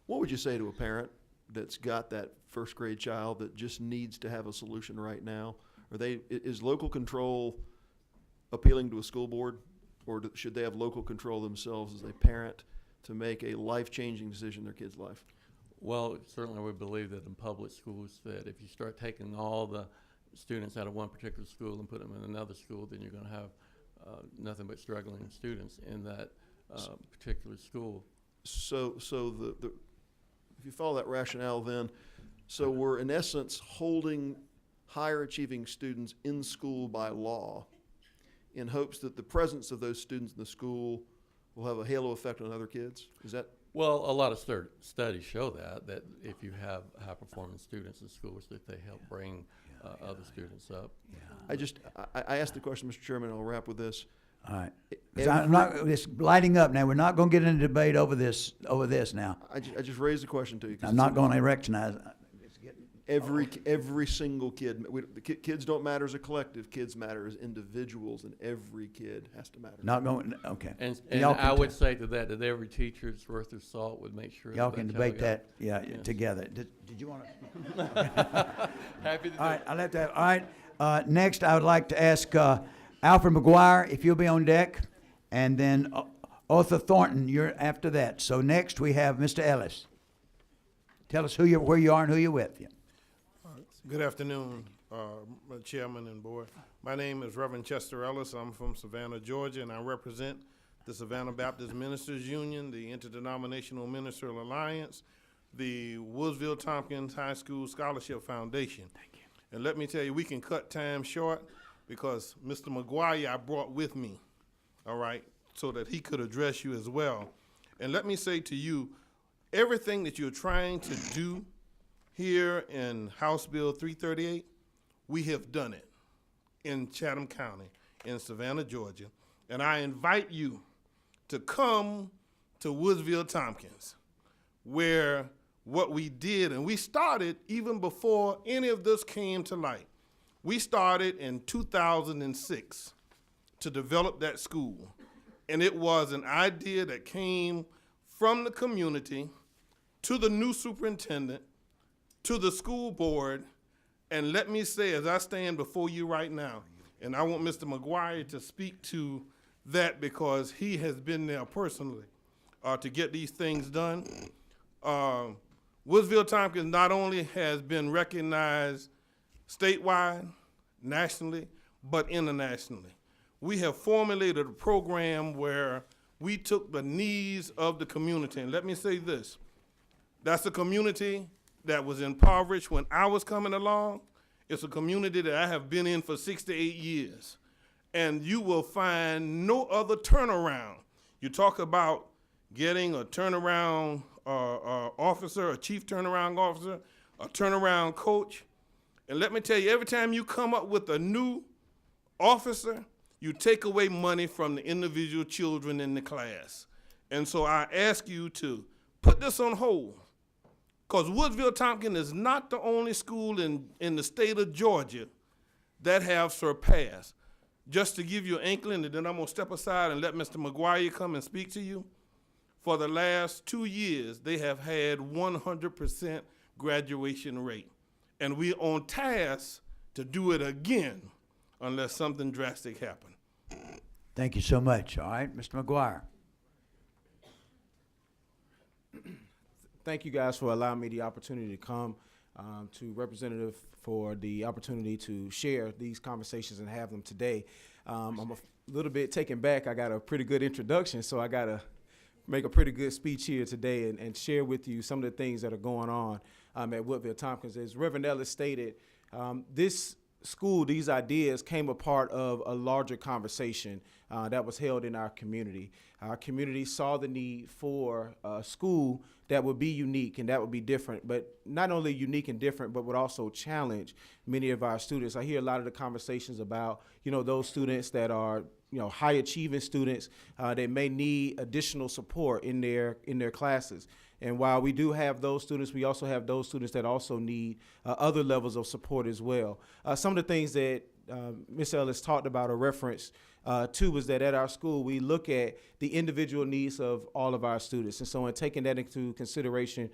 What would you say to a parent that's got that first grade child that just needs to have a solution right now? Is local control appealing to a school board, or should they have local control themselves as a parent to make a life-changing decision in their kid's life? Well, certainly we believe that in public schools that if you start taking all the students out of one particular school and put them in another school, then you're going to have nothing but struggling students in that particular school. So if you follow that rationale, then, so we're in essence holding higher achieving students in school by law in hopes that the presence of those students in the school will have a halo effect on other kids? Is that? Well, a lot of studies show that if you have high-performing students in schools, that they help bring other students up. I asked the question, Mr. Chairman, and I'll wrap with this. All right. I'm not, it's lighting up now. We're not going to get into debate over this now. I just raised the question to you. I'm not going to erectionize. Every single kid, kids don't matter as a collective, kids matter as individuals, and every kid has to matter. Not going, okay. And Y'all I can would say to that every teacher's worth their salt would make sure y'all that can child debate got- that, Yes. together. Did you want to? Happy to do All right, I'll let that, all right. Next, I would like to ask Alfred McGuire if you'll be on deck, and then Arthur Thornton, you're after that. So next, we have Mr. Ellis. Tell us where you are and who you're with. Yeah. Good afternoon, Chairman and Board. My name is Reverend Chester Ellis. I'm from Savannah, Georgia, and I represent the Savannah Baptist Ministers Union, the Interdenominational Ministerial Alliance, the Woodsville Tompkins High School Scholarship Foundation. Thank you. And let me tell you, we can cut time short because Mr. McGuire I brought with me, all right, so that he could address you as well. And let me say to you, everything that you're trying to do here in House Bill 338, we have done it in Chatham County, in Savannah, Georgia. And I invite you to come to Woodsville Tompkins, where what we did, and we started even before any of this came to light. We started in 2006 to develop that school. And it was an idea that came from the community to the new superintendent, to the school board, and let me say, as I stand before you right now, and I want Mr. McGuire to speak to that because he has been there personally to get these things done. Woodsville Tompkins not only has been recognized statewide, nationally, but internationally. We have formulated a program where we took the needs of the community, and let me say this, that's a community that was impoverished when I was coming along. It's a community that I have been in for 6 to 8 years. And you will find no other turnaround. You talk about getting a turnaround officer, a chief turnaround officer, a turnaround coach. And let me tell you, every time you come up with a new officer, you take away money from the individual children in the class. And so I ask you to put this on hold, because Woodsville-Tompkins is not the only school in the state of Georgia that have surpassed. Just to give you an inkling, and then I'm gonna step aside and let Mr. McGuire come and speak to you. For the last 2 years, they have had 100% graduation rate. And we're on task to do it again unless something drastic happens. Thank you so much. All right, Mr. McGuire. Thank you guys for allowing me the opportunity to come to Representative for the opportunity to share these conversations and have them today. I'm a little bit taken back. I got a pretty good introduction, so I got to make a pretty good speech here today and share with you some of the things that are going on at Woodville-Tompkins. As Reverend Ellis stated, this school, these ideas came a part of a larger conversation that was held in our community. Our community saw the need for a school that would be unique and that would be different, but not only unique and different, but would also challenge many of our students. I hear a lot of the conversations about, those students that are, high achieving students that may need additional support in their classes. And while we do have those students, we also have those students that also need other levels of support as well. Some of the things that Ms. Ellis talked about or referenced too was that at our school, we look at the individual needs of all of our students. And so in taking that into consideration,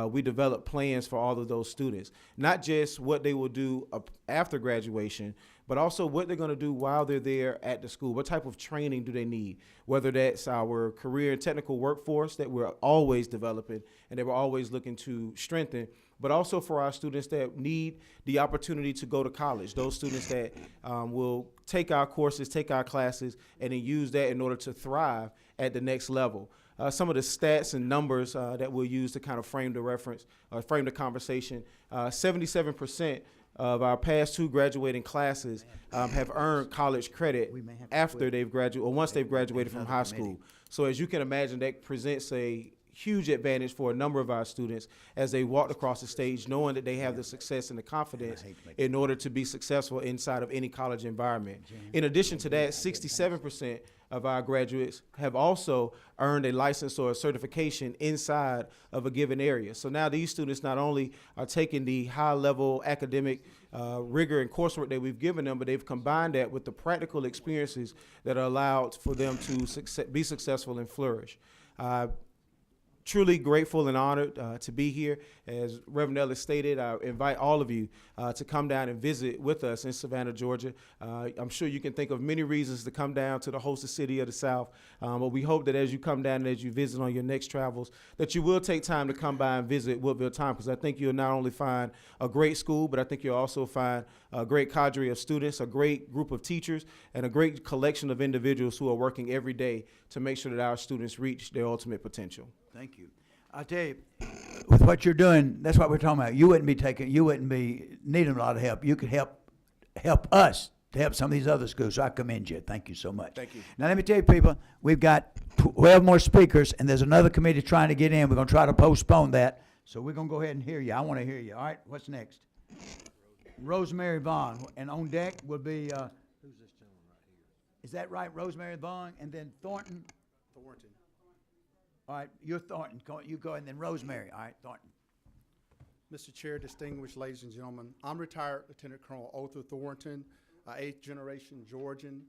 we develop plans for all of those students, not just what they will do after graduation, but also what they're going to do while they're there at the school. What type of training do they need? Whether that's our career and technical workforce that we're always developing and that we're always looking to strengthen, but also for our students that need the opportunity to go to college, those students that will take our courses, take our classes, and then use that in order to thrive at the next level. Some of the stats and numbers that we'll use to kind of frame the reference, frame the conversation, 77% of our past 2 graduating classes have earned college credit after they've graduated, or once they've graduated from high school. So as you can imagine, that presents a huge advantage for a number of our students as they walk across the stage knowing that they have the success and the confidence in order to be successful inside of any college environment. In addition to that, 67% of our graduates have also earned a license or a certification inside of a given area. So now these students not only are taking the high-level academic rigor and coursework that we've given them, but they've combined that with the practical experiences that are allowed for them to be successful and flourish. Truly grateful and honored to be here. As Reverend Ellis stated, I invite all of you to come down and visit with us in Savannah, Georgia. I'm sure you can think of many reasons to come down to the hostess city of the South, but we hope that as you come down and as you visit on your next travels, that you will take time to come by and visit Woodville-Tompkins. I think you'll not only find a great school, but I think you'll also find a great cadre of students, a great group of teachers, and a great collection of individuals who are working every day to make sure that our students reach their ultimate potential. Thank you. I'll tell you, with what you're doing, that's what we're talking about. You wouldn't be needing a lot of help. You could help us to help some of these other schools. So I commend you. Thank you so much. Thank you. Now let me tell you, people, we've got 12 more speakers, and there's another committee trying to get in. We're going to try to postpone that. So we're going to go ahead and hear you. I want to hear you. All right, what's next? Rosemary Vaughn. And on deck will be, who's this gentleman right here? Is that right, Rosemary Vaughn? And then Thornton? Thornton. All right, you're Thornton. You go, and then Rosemary. All right, Thornton. Mr. Chair, distinguished ladies and gentlemen, I'm retired Lieutenant Colonel Arthur Thornton, 8th generation Georgian,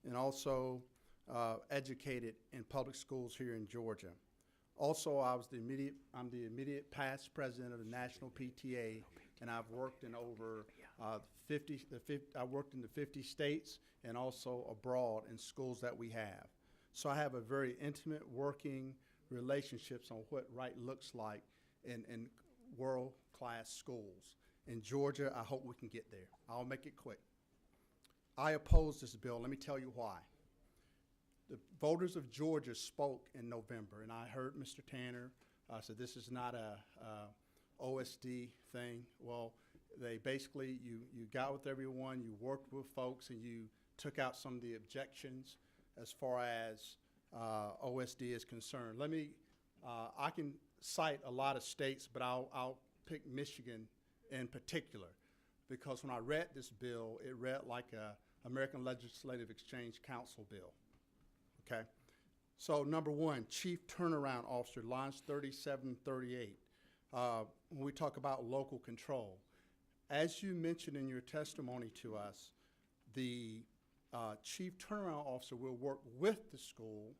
and also educated in public schools here in Georgia. Also, I'm the immediate past president of the National PTA, and I've worked in over 50 states and also abroad in schools that we have. So I have a very intimate working relationships on what right looks like in world-class schools. In Georgia, I hope we can get there. I'll make it quick. I oppose this bill. Let me tell you why. The voters of Georgia spoke in November, and I heard Mr. Tanner said this is not a OSD thing. Well, they basically, you got with everyone, you worked with folks, and you took out some of the objections as far as OSD is concerned. Let me, I can cite a lot of states, but I'll pick Michigan in particular, because when I read this bill, it read like a American Legislative Exchange Council bill, okay? So number one, Chief Turnaround Officer, lines 37, 38. When we talk about local control, as you mentioned in your testimony to us, the Chief Turnaround Officer will work with the school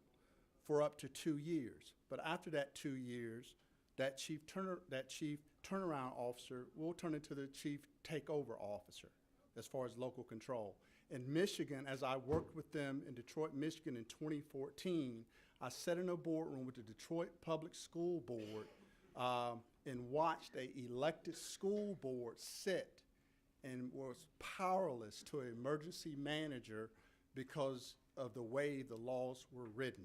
for up to 2 years. But after that 2 years, that Chief Turnaround Officer will turn into the Chief Takeover Officer as far as local control. In Michigan, as I worked with them in Detroit, Michigan in 2014, I sat in a boardroom with the Detroit Public School Board and watched a elected school board sit and was powerless to an emergency manager because of the way the laws were written.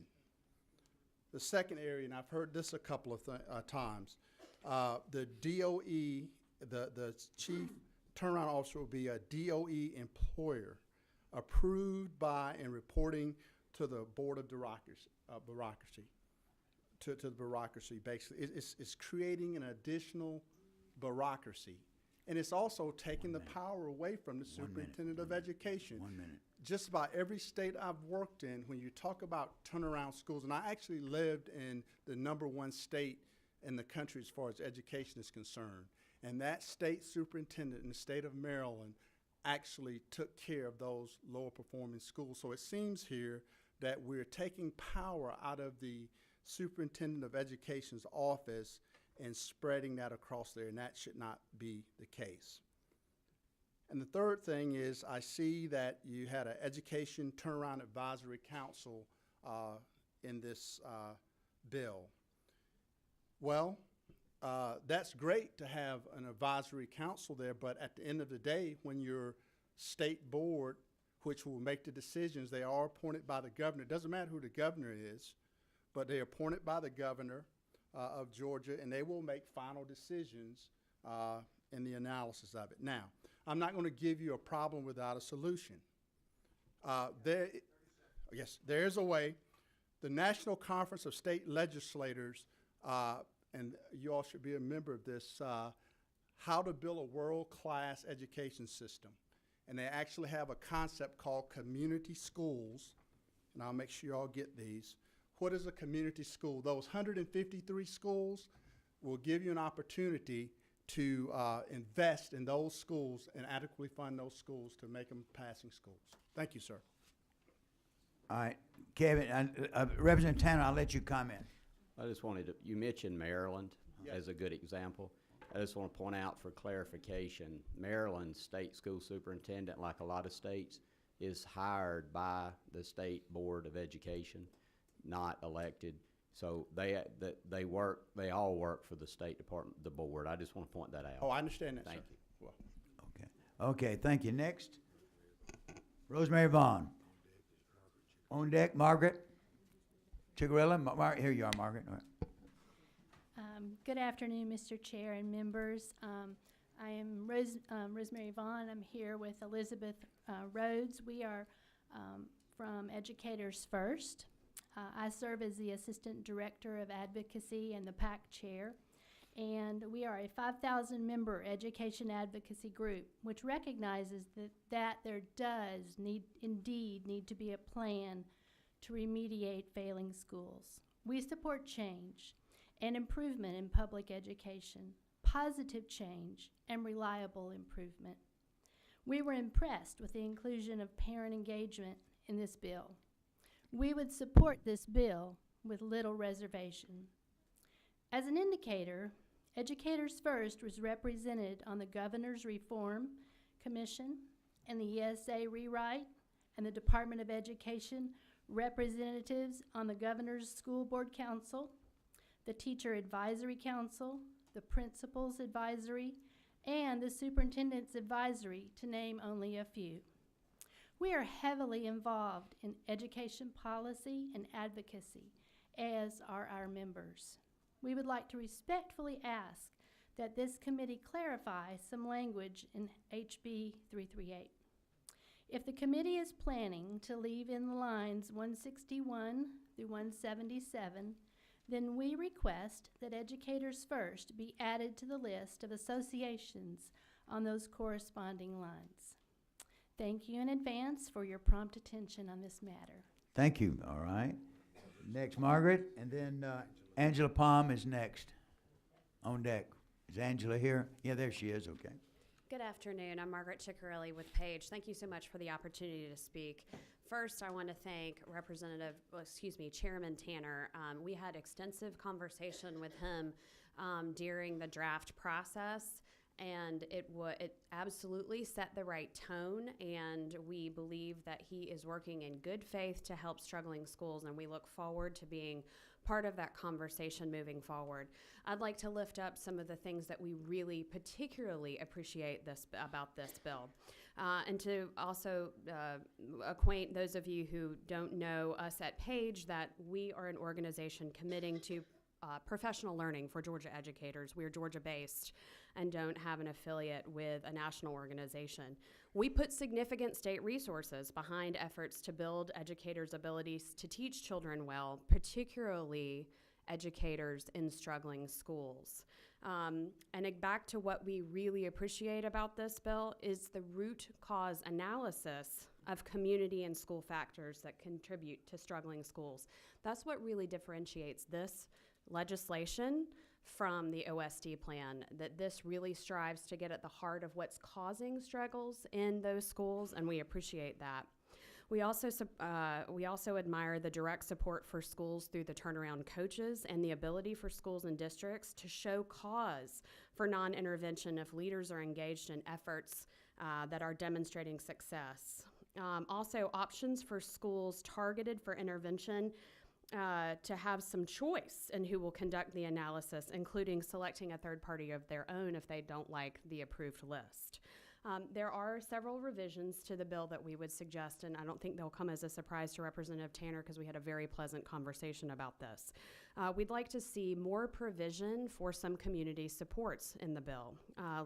The second area, and I've heard this a couple of times, the DOE, the Chief Turnaround Officer will be a DOE employer approved by and reporting to the Board of Bureaucracy, to the bureaucracy, basically. It's creating an additional bureaucracy. And it's also taking the power away from the superintendent of education. 1 minute. Just about every state I've worked in, when you talk about turnaround schools, and I actually lived in the #1 state in the country as far as education is concerned, and that state superintendent in the state of Maryland actually took care of those lower performing schools. So it seems here that we're taking power out of the superintendent of education's office and spreading that across there, and that should not be the case. And the third thing is, I see that you had an Education Turnaround Advisory Council in this bill. Well, that's great to have an advisory council there, but at the end of the day, when your state board, which will make the decisions, they are appointed by the governor. It doesn't matter who the governor is, but they're appointed by the governor of Georgia, and they will make final decisions in the analysis of it. Now, I'm not going to give you a problem without a solution. Yes, there's a way. The National Conference of State Legislators, and you all should be a member of this, how to build a world-class education system. And they actually have a concept called community schools, and I'll make sure you all get these. What is a community school? Those 153 schools will give you an opportunity to invest in those schools and adequately fund those schools to make them passing schools. Thank you, sir. All right, Kevin, Representative Tanner, I'll let you comment. I just wanted to, you mentioned Maryland Yes. as a good example. I just want to point out for clarification, Maryland's state school superintendent, like a lot of states, is hired by the State Board of Education, not elected. So they all work for the State Department, the board. I just want to point that out. Oh, I understand that, Thank sir. you. Well, Okay, thank you. Next, Rosemary Vaughn. On deck, Margaret Chigarella. Here you are, Margaret. All right. Good afternoon, Mr. Chair and members. I am Rosemary Vaughn. I'm here with Elizabeth Rhodes. We are from Educators First. I serve as the Assistant Director of Advocacy and the PAC Chair. And we are a 5,000 member education advocacy group, which recognizes that there does indeed need to be a plan to remediate failing schools. We support change and improvement in public education, positive change, and reliable improvement. We were impressed with the inclusion of parent engagement in this bill. We would support this bill with little reservation. As an indicator, Educators First was represented on the Governor's Reform Commission and the ESA rewrite, and the Department of Education representatives on the Governor's School Board Council, the Teacher Advisory Council, the Principals Advisory, and the Superintendent's Advisory, to name only a few. We are heavily involved in education policy and advocacy, as are our members. We would like to respectfully ask that this committee clarify some language in HB 338. If the committee is planning to leave in the lines 161 through 177, then we request that Educators First be added to the list of associations on those corresponding lines. Thank you in advance for your prompt attention on this matter. Thank you, all right. Next, Margaret, and then Angela Palm is next on deck. Is Angela here? Yeah, there she is, okay. Good afternoon. I'm Margaret Ciccarelli with Page. Thank you so much for the opportunity to speak. First, I want to thank Chairman Tanner. We had extensive conversation with him during the draft process, and it absolutely set the right tone, and we believe that he is working in good faith to help struggling schools, and we look forward to being part of that conversation moving forward. I'd like to lift up some of the things that we really particularly appreciate about this bill. And to also acquaint those of you who don't know us at Page, that we are an organization committing to professional learning for Georgia educators. We're Georgia-based and don't have an affiliate with a national organization. We put significant state resources behind efforts to build educators' abilities to teach children well, particularly educators in struggling schools. And back to what we really appreciate about this bill is the root cause analysis of community and school factors that contribute to struggling schools. That's what really differentiates this legislation from the OSD plan, that this really strives to get at the heart of what's causing struggles in those schools, and we appreciate that. We also admire the direct support for schools through the turnaround coaches and the ability for schools and districts to show cause for non-intervention if leaders are engaged in efforts that are demonstrating success. Also, options for schools targeted for intervention to have some choice in who will conduct the analysis, including selecting a third party of their own if they don't like the approved list. There are several revisions to the bill that we would suggest, and I don't think they'll come as a surprise to Representative Tanner because we had a very pleasant conversation about this. We'd like to see more provision for some community supports in the bill,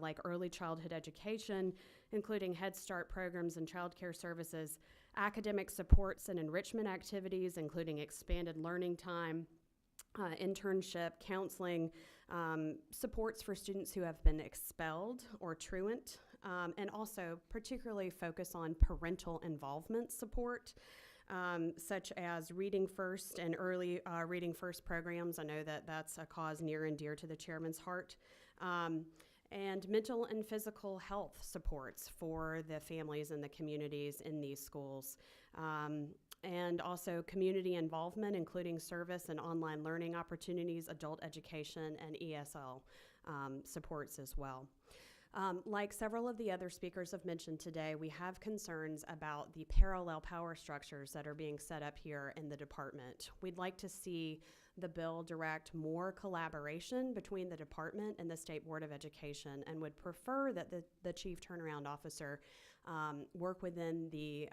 like early childhood education, including Head Start programs and child care services, academic supports and enrichment activities, including expanded learning time, internship, counseling, supports for students who have been expelled or truant, and also particularly focus on parental involvement support, such as Reading First and early Reading First programs. I know that that's a cause near and dear to the chairman's heart. And mental and physical health supports for the families and the communities in these schools. And also community involvement, including service and online learning opportunities, adult education, and ESL supports as well. Like several of the other speakers have mentioned today, we have concerns about the parallel power structures that are being set up here in the department. We'd like to see the bill direct more collaboration between the department and the State Board of Education, and would prefer that the Chief Turnaround Officer work within the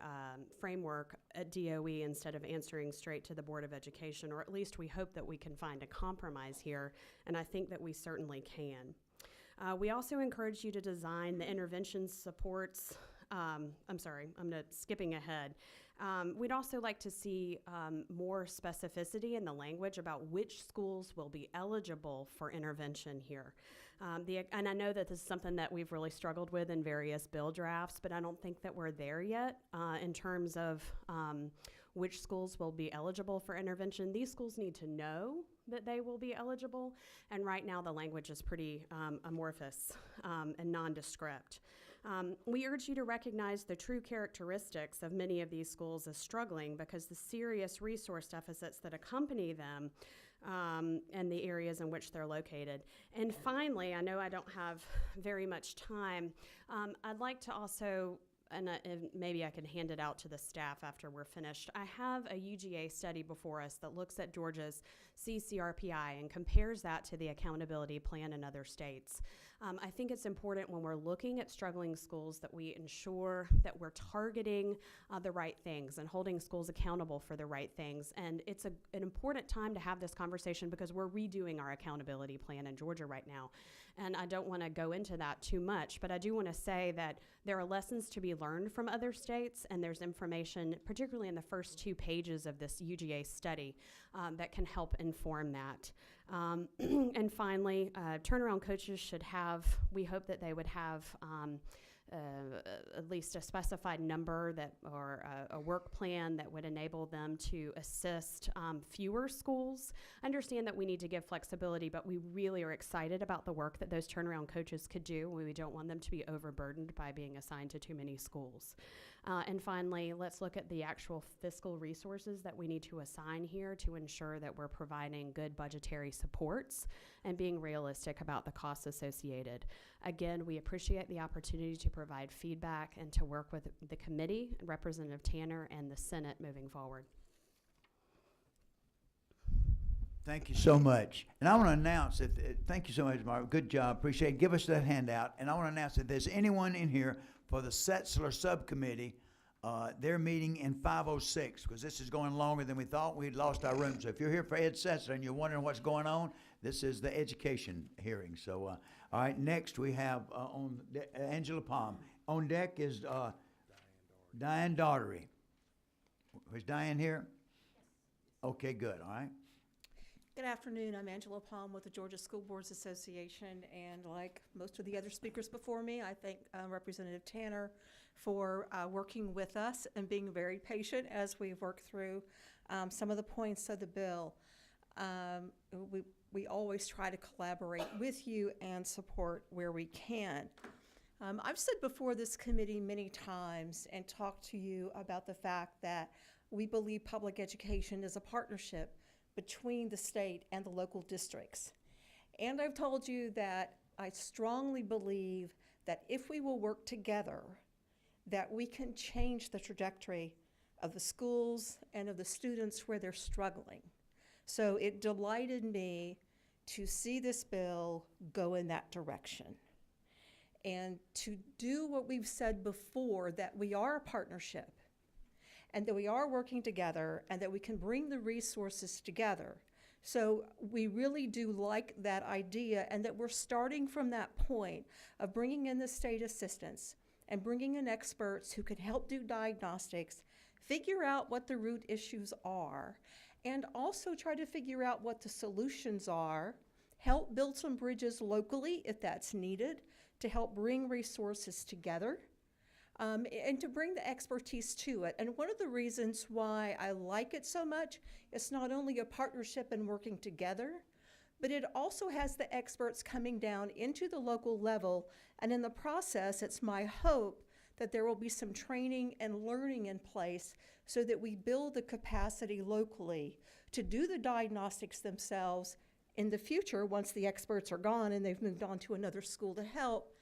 framework at DOE instead of answering straight to the Board of Education, or at least we hope that we can find a compromise here, and I think that we certainly can. We also encourage you to design the intervention supports. I'm skipping ahead. We'd also like to see more specificity in the language about which schools will be eligible for intervention here. And I know that this is something that we've really struggled with in various bill drafts, but I don't think that we're there yet in terms of which schools will be eligible for intervention. These schools need to know that they will be eligible, and right now the language is pretty amorphous and nondescript. We urge you to recognize the true characteristics of many of these schools as struggling because the serious resource deficits that accompany them and the areas in which they're located. And finally, I know I don't have very much time, I'd like to also, and maybe I can hand it out to the staff after we're finished. I have a UGA study before us that looks at Georgia's CCRPI and compares that to the accountability plan in other states. I think it's important when we're looking at struggling schools that we ensure that we're targeting the right things and holding schools accountable for the right things. And it's an important time to have this conversation because we're redoing our accountability plan in Georgia right now. And I don't want to go into that too much, but I do want to say that there are lessons to be learned from other states, and there's information, particularly in the first 2 pages of this UGA study, that can help inform that. And finally, turnaround coaches should have we hope that they would have at least a specified number that, or a work plan that would enable them to assist fewer schools. Understand that we need to give flexibility, but we really are excited about the work that those turnaround coaches could do. We don't want them to be overburdened by being assigned to too many schools. And finally, let's look at the actual fiscal resources that we need to assign here to ensure that we're providing good budgetary supports and being realistic about the costs associated. Again, we appreciate the opportunity to provide feedback and to work with the committee, Representative Tanner, and the Senate moving forward. Thank you so much. And I want to announce that, thank you so much, Mark. Good job. Appreciate it. Give us that handout. And I want to announce that there's anyone in here for the Setzler Subcommittee, they're meeting in 5:06, because this is going longer than we thought. We'd lost our room. So if you're here for Ed Setzler and you're wondering what's going on, this is the education hearing. So, all right, next we have Angela Palm. On deck is Diane Daughtery. Is Diane here? Okay, good. All right. Good afternoon. I'm Angela Palm with the Georgia School Boards Association, and like most of the other speakers before me, I thank Representative Tanner for working with us and being very patient as we've worked through some of the points of the bill. We always try to collaborate with you and support where we can. I've stood before this committee many times and talked to you about the fact that we believe public education is a partnership between the state and the local districts. And I've told you that I strongly believe that if we will work together, that we can change the trajectory of the schools and of the students where they're struggling. So it delighted me to see this bill go in that direction. And to do what we've said before, that we are a partnership, and that we are working together, and that we can bring the resources together. So we really do like that idea, and that we're starting from that point of bringing in the state assistants and bringing in experts who can help do diagnostics, figure out what the root issues are, and also try to figure out what the solutions are, help build some bridges locally if that's needed, to help bring resources together. And to bring the expertise to it. And one of the reasons why I like it so much, it's not only a partnership and working together, but it also has the experts coming down into the local level. And in the process, it's my hope that there will be some training and learning in place so that we build the capacity locally to do the diagnostics themselves in the future once the experts are gone and they've moved on to another school to help,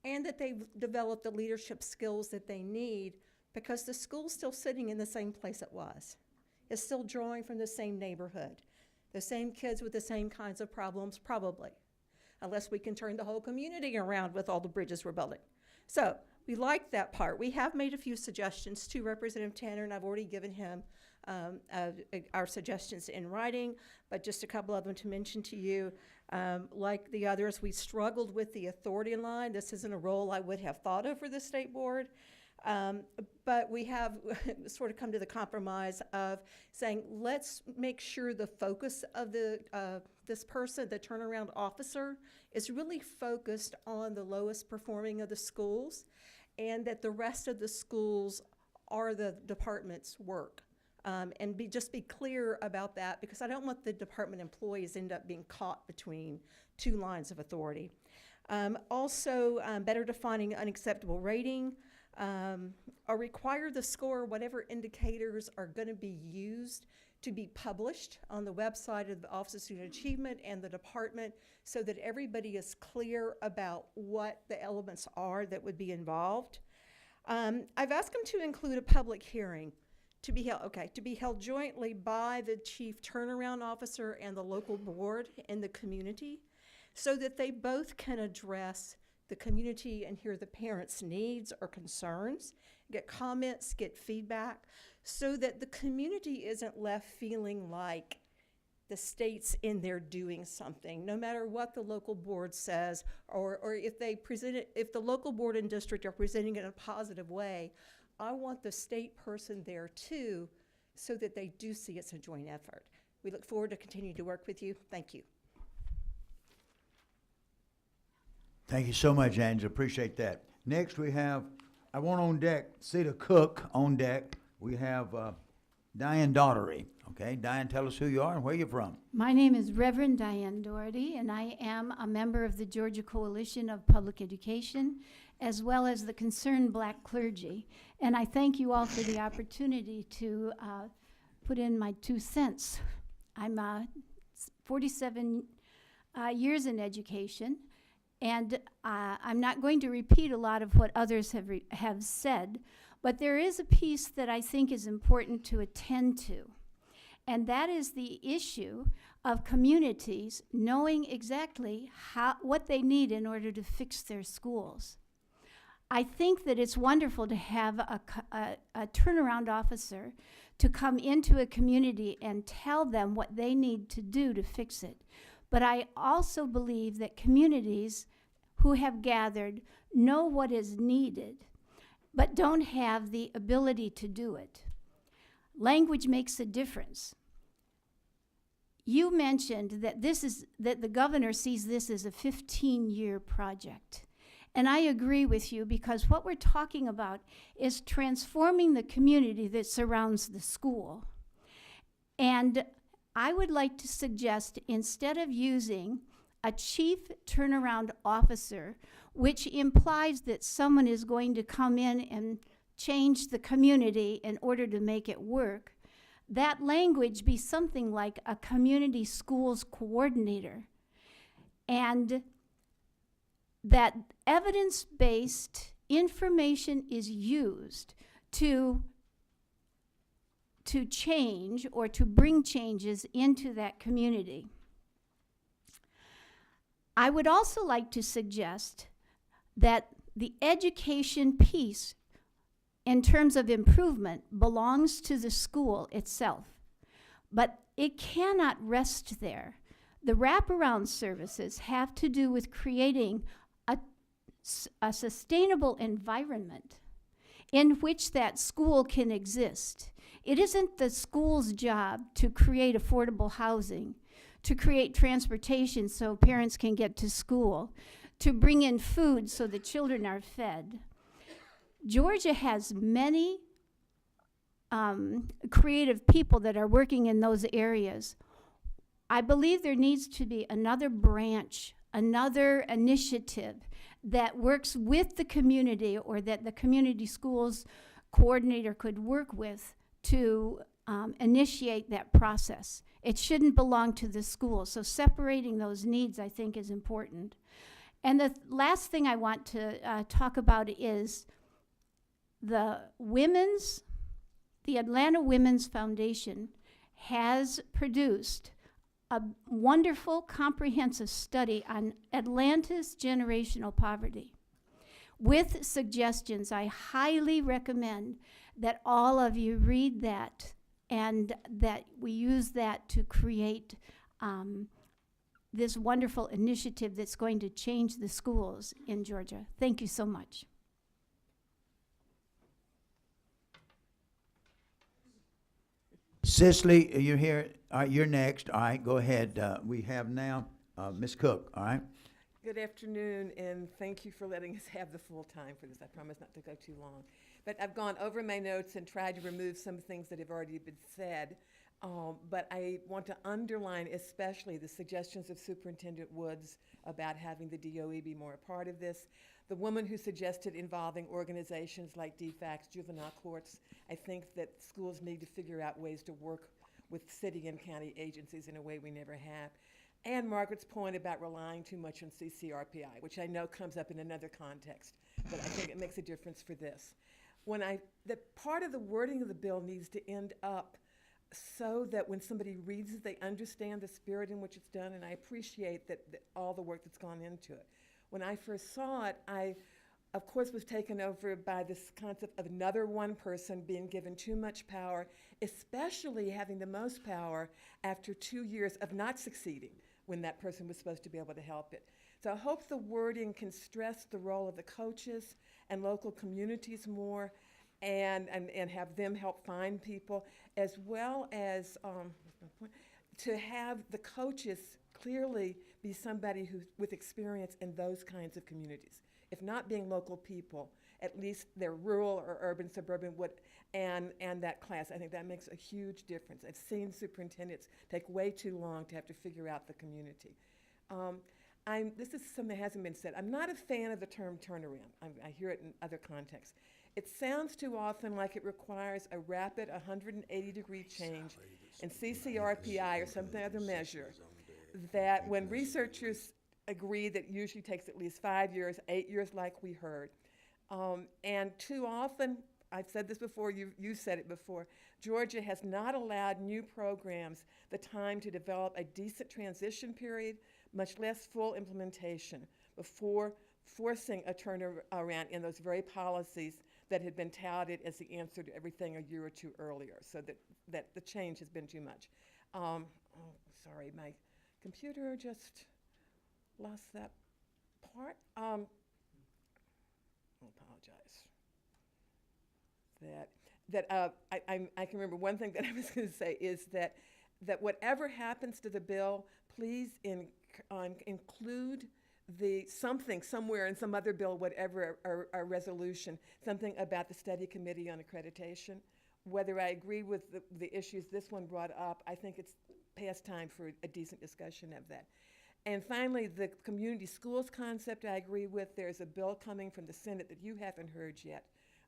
and that they've developed the leadership skills that they need, because the school's still sitting in the same place it was. It's still drawing from the same neighborhood, the same kids with the same kinds of problems, probably, unless we can turn the whole community around with all the bridges we're building. So we like that part. We have made a few suggestions to Representative Tanner, and I've already given him our suggestions in writing, but just a couple of them to mention to you. Like the others, we struggled with the authority line. This isn't a role I would have thought of for the state board, but we have sort of come to the compromise of saying, let's make sure the focus of this person, the turnaround officer, is really focused on the lowest performing of the schools, and that the rest of the schools are the department's work. And just be clear about that, because I don't want the department employees end up being caught between two lines of authority. Also, better defining unacceptable rating, or require the score, whatever indicators are going to be used, to be published on the website of the Office of Student Achievement and the department, so that everybody is clear about what the elements are that would be involved. I've asked them to include a public hearing to be held jointly by the chief turnaround officer and the local board in the community, so that they both can address the community and hear the parents' needs or concerns, get comments, get feedback, so that the community isn't left feeling like the state's in there doing something, no matter what the local board says, or if they present it, if the local board and district are presenting it in a positive way. I want the state person there too, so that they do see it's a joint effort. We look forward to continuing to work with you. Thank you. Thank you so much, Angela. Appreciate that. Next, we have, I want on deck, Cedar Cook on deck. We have Diane Daugherty. Okay, Diane, tell us who you are and where you're from. My name is Reverend Diane Doherty, and I am a member of the Georgia Coalition of Public Education, as well as the Concerned Black Clergy. And I thank you all for the opportunity to put in my 2 cents. I'm 47 years in education, and I'm not going to repeat a lot of what others have said, but there is a piece that I think is important to attend to. And that is the issue of communities knowing exactly what they need in order to fix their schools. I think that it's wonderful to have a turnaround officer to come into a community and tell them what they need to do to fix it. But I also believe that communities who have gathered know what is needed, but don't have the ability to do it. Language makes a difference. You mentioned that that the governor sees this as a 15-year project. And I agree with you, because what we're talking about is transforming the community that surrounds the school. And I would like to suggest, instead of using a chief turnaround officer, which implies that someone is going to come in and change the community in order to make it work, that language be something like a community schools coordinator. And that evidence-based information is used to change or to bring changes into that community. I would also like to suggest that the education piece in terms of improvement belongs to the school itself, but it cannot rest there. The wraparound services have to do with creating a sustainable environment in which that school can exist. It isn't the school's job to create affordable housing, to create transportation so parents can get to school, to bring in food so the children are fed. Georgia has many creative people that are working in those areas. I believe there needs to be another branch, another initiative that works with the community, or that the community schools coordinator could work with to initiate that process. It shouldn't belong to the school. So separating those needs, I think, is important. And the last thing I want to talk about is the Atlanta Women's Foundation has produced a wonderful comprehensive study on Atlanta's generational poverty with suggestions. I highly recommend that all of you read that, and that we use that to create this wonderful initiative that's going to change the schools in Georgia. Thank you so much. Cicely, you're here. All right, you're next. All right, go ahead. We have now Ms. Cook. All right. Good afternoon, and thank you for letting us have the full time for this. I promise not to go too long. But I've gone over my notes and tried to remove some things that have already been said. But I want to underline especially the suggestions of Superintendent Woods about having the DOE be more a part of this. The woman who suggested involving organizations like DFACS, juvenile courts. I think that schools need to figure out ways to work with city and county agencies in a way we never have. And Margaret's point about relying too much on CCRPI, which I know comes up in another context, but I think it makes a difference for this. The part of the wording of the bill needs to end up so that when somebody reads it, they understand the spirit in which it's done, and I appreciate that all the work that's gone into it. When I first saw it, I, of course, was taken over by this concept of another one person being given too much power, especially having the most power after 2 years of not succeeding when that person was supposed to be able to help it. So I hope the wording can stress the role of the coaches and local communities more, and have them help find people, as well as to have the coaches clearly be somebody who, with experience in those kinds of communities. If not being local people, at least they're rural or urban, suburban, and that class. I think that makes a huge difference. I've seen superintendents take way too long to have to figure out the community. This is something that hasn't been said. I'm not a fan of the term turnaround. I hear it in other contexts. It sounds too often like it requires a rapid 180-degree change in CCRPI or some other measure, that when researchers agree that it usually takes at least 5 years, 8 years like we heard. And too often, I've said this before, you said it before, Georgia has not allowed new programs the time to develop a decent transition period, much less full implementation, before forcing a turnaround in those very policies that had been touted as the answer to everything a year or two earlier, so that the change has been too much. Sorry, my computer just lost that part. I apologize. I can remember one thing that I was going to say is that whatever happens to the bill, please include something somewhere in some other bill, whatever, a resolution, something about the study committee on accreditation. Whether I agree with the issues this one brought up, I think it's past time for a decent discussion of that. And finally, the community schools concept I agree with. There's a bill coming from the Senate that you haven't heard yet,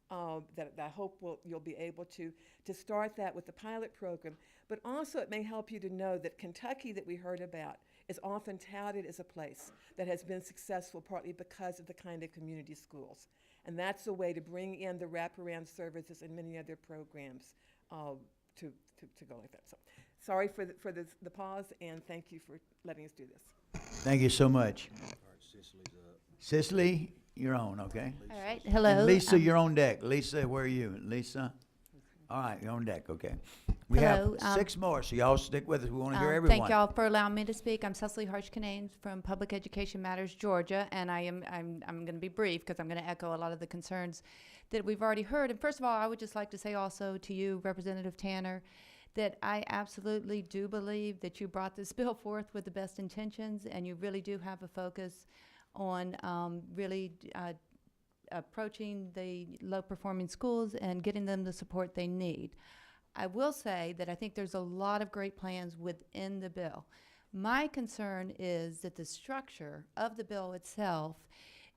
that I hope you'll be able to start that with the pilot program. But also it may help you to know that Kentucky that we heard about is often touted as a place that has been successful partly because of the kind of community schools. And that's a way to bring in the wraparound services and many other programs to go like that. So sorry for the pause, and thank you for letting us do this. Thank you so much. Cicely, you're on, okay? All right, hello. And Lisa, you're on deck. Lisa, where are you? Lisa? All right, you're on deck, okay. We Hello, have 6 more, so y'all stick with us. We want to hear everyone. Thank y'all for allowing me to speak. I'm Cecily Harsh-Canane from Public Education Matters, Georgia, and I'm going to be brief because I'm going to echo a lot of the concerns that we've already heard. And first of all, I would just like to say also to you, Representative Tanner, that I absolutely do believe that you brought this bill forth with the best intentions, and you really do have a focus on approaching the low-performing schools and getting them the support they need. I will say that I think there's a lot of great plans within the bill. My concern is that the structure of the bill itself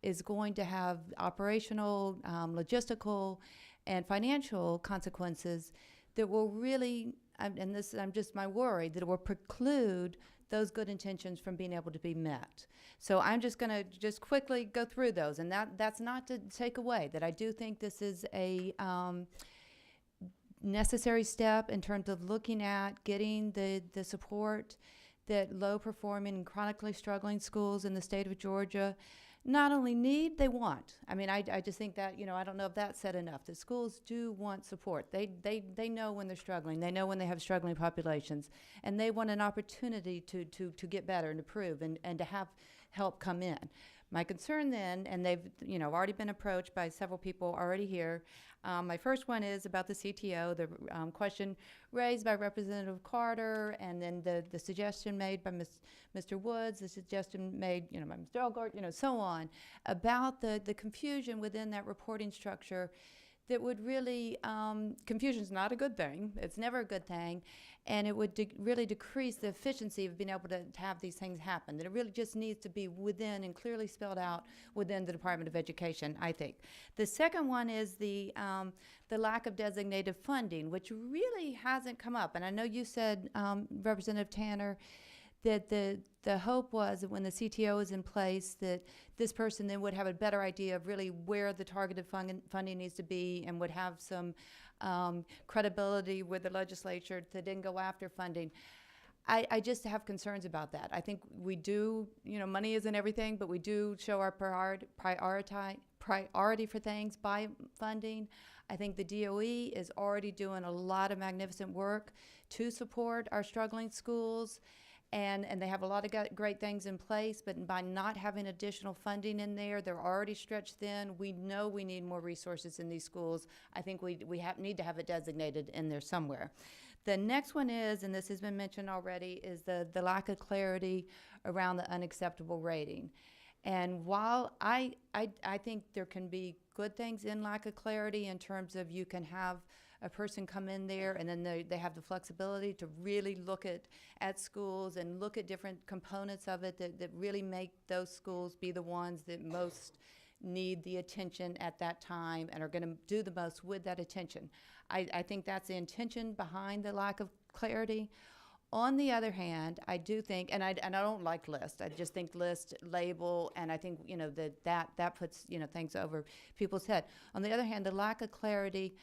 is going to have operational, logistical, and financial consequences that will really, and this I'm just my worry, that it will preclude those good intentions from being able to be met. So I'm just going to just quickly go through those, and that's not to take away that I do think this is a necessary step in terms of looking at getting the support that low-performing and chronically struggling schools in the state of Georgia not only need, they want. I mean, I just think that, I don't know if that's said enough, that schools do want support. They know when they're struggling. They know when they have struggling populations. And they want an opportunity to get better and improve and to have help come in. My concern then, and they've already been approached by several people already here, my first one is about the CTO, the question raised by Representative Carter, and then the suggestion made by Mr. Woods, the suggestion made by Mr. Elgart, so on, about the confusion within that reporting structure that would really, confusion's not a good thing. It's never a good thing. And it would really decrease the efficiency of being able to have these things happen. That it really just needs to be within and clearly spelled out within the Department of Education, I think. The second one is the lack of designated funding, which really hasn't come up. And I know you said, Representative Tanner, that the hope was that when the CTO is in place, that this person then would have a better idea of really where the targeted funding needs to be and would have some credibility with the legislature to then go after funding. I just have concerns about that. I think we do, money isn't everything, but we do show our priority for things by funding. I think the DOE is already doing a lot of magnificent work to support our struggling schools. And they have a lot of great things in place, but by not having additional funding in there, they're already stretched thin. We know we need more resources in these schools. I think we need to have it designated in there somewhere. The next one is, and this has been mentioned already, is the lack of clarity around the unacceptable rating. And while I think there can be good things in lack of clarity in terms of you can have a person come in there and then they have the flexibility to really look at schools and look at different components of it that really make those schools be the ones that most need the attention at that time and are going to do the most with that attention. I think that's the intention behind the lack of clarity. On the other hand, I do think, and I don't like list. I just think list, label, and I think, you know, that puts, you know, things over people's head. On the other hand, the lack of clarity,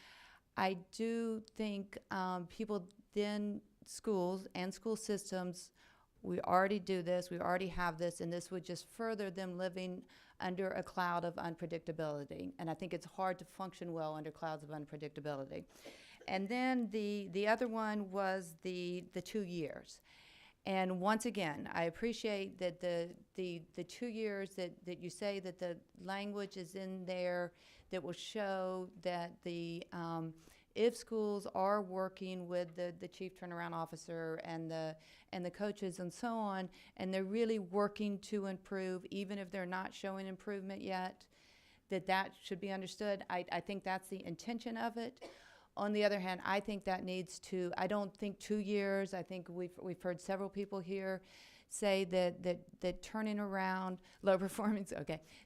I do think people then, schools and school systems, we already do this, we already have this, and this would just further them living under a cloud of unpredictability. And I think it's hard to function well under clouds of unpredictability. And then the other one was the 2 years. And once again, I appreciate that the 2 years that you say that the language is in there that will show that if schools are working with the chief turnaround officer and the coaches and so on, and they're really working to improve, even if they're not showing improvement yet, that should be understood. I think that's the intention of it. On the other hand, I think that needs to, I don't think 2 years. I think we've heard several people here say that turning around low performance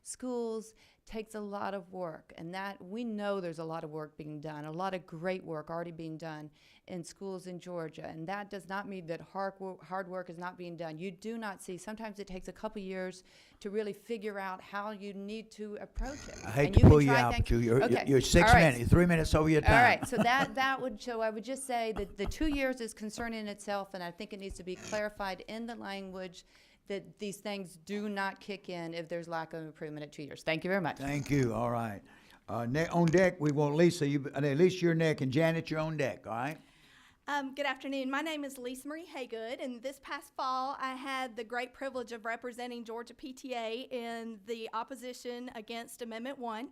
schools takes a lot of work, and that we know there's a lot of work being done, a lot of great work already being done in schools in Georgia, and that does not mean that hard work is not being done. You do not see, sometimes it takes a couple years to really figure out how you need to approach it. I hate And to can pull you try out, but you're Okay. 6 All right. minutes, 3 minutes over your time. All right, so that would show, I would just say that the 2 years is concerning in itself, and I think it needs to be clarified in the language that these things do not kick in if there's lack of improvement at 2 years. Thank you very much. Thank you, all right. On deck, we want Lisa, at least your neck, and Janet, you're on deck, all right? Good afternoon. My name is Lisa Marie Haygood, and this past fall I had the great privilege of representing Georgia PTA in the opposition against Amendment 1.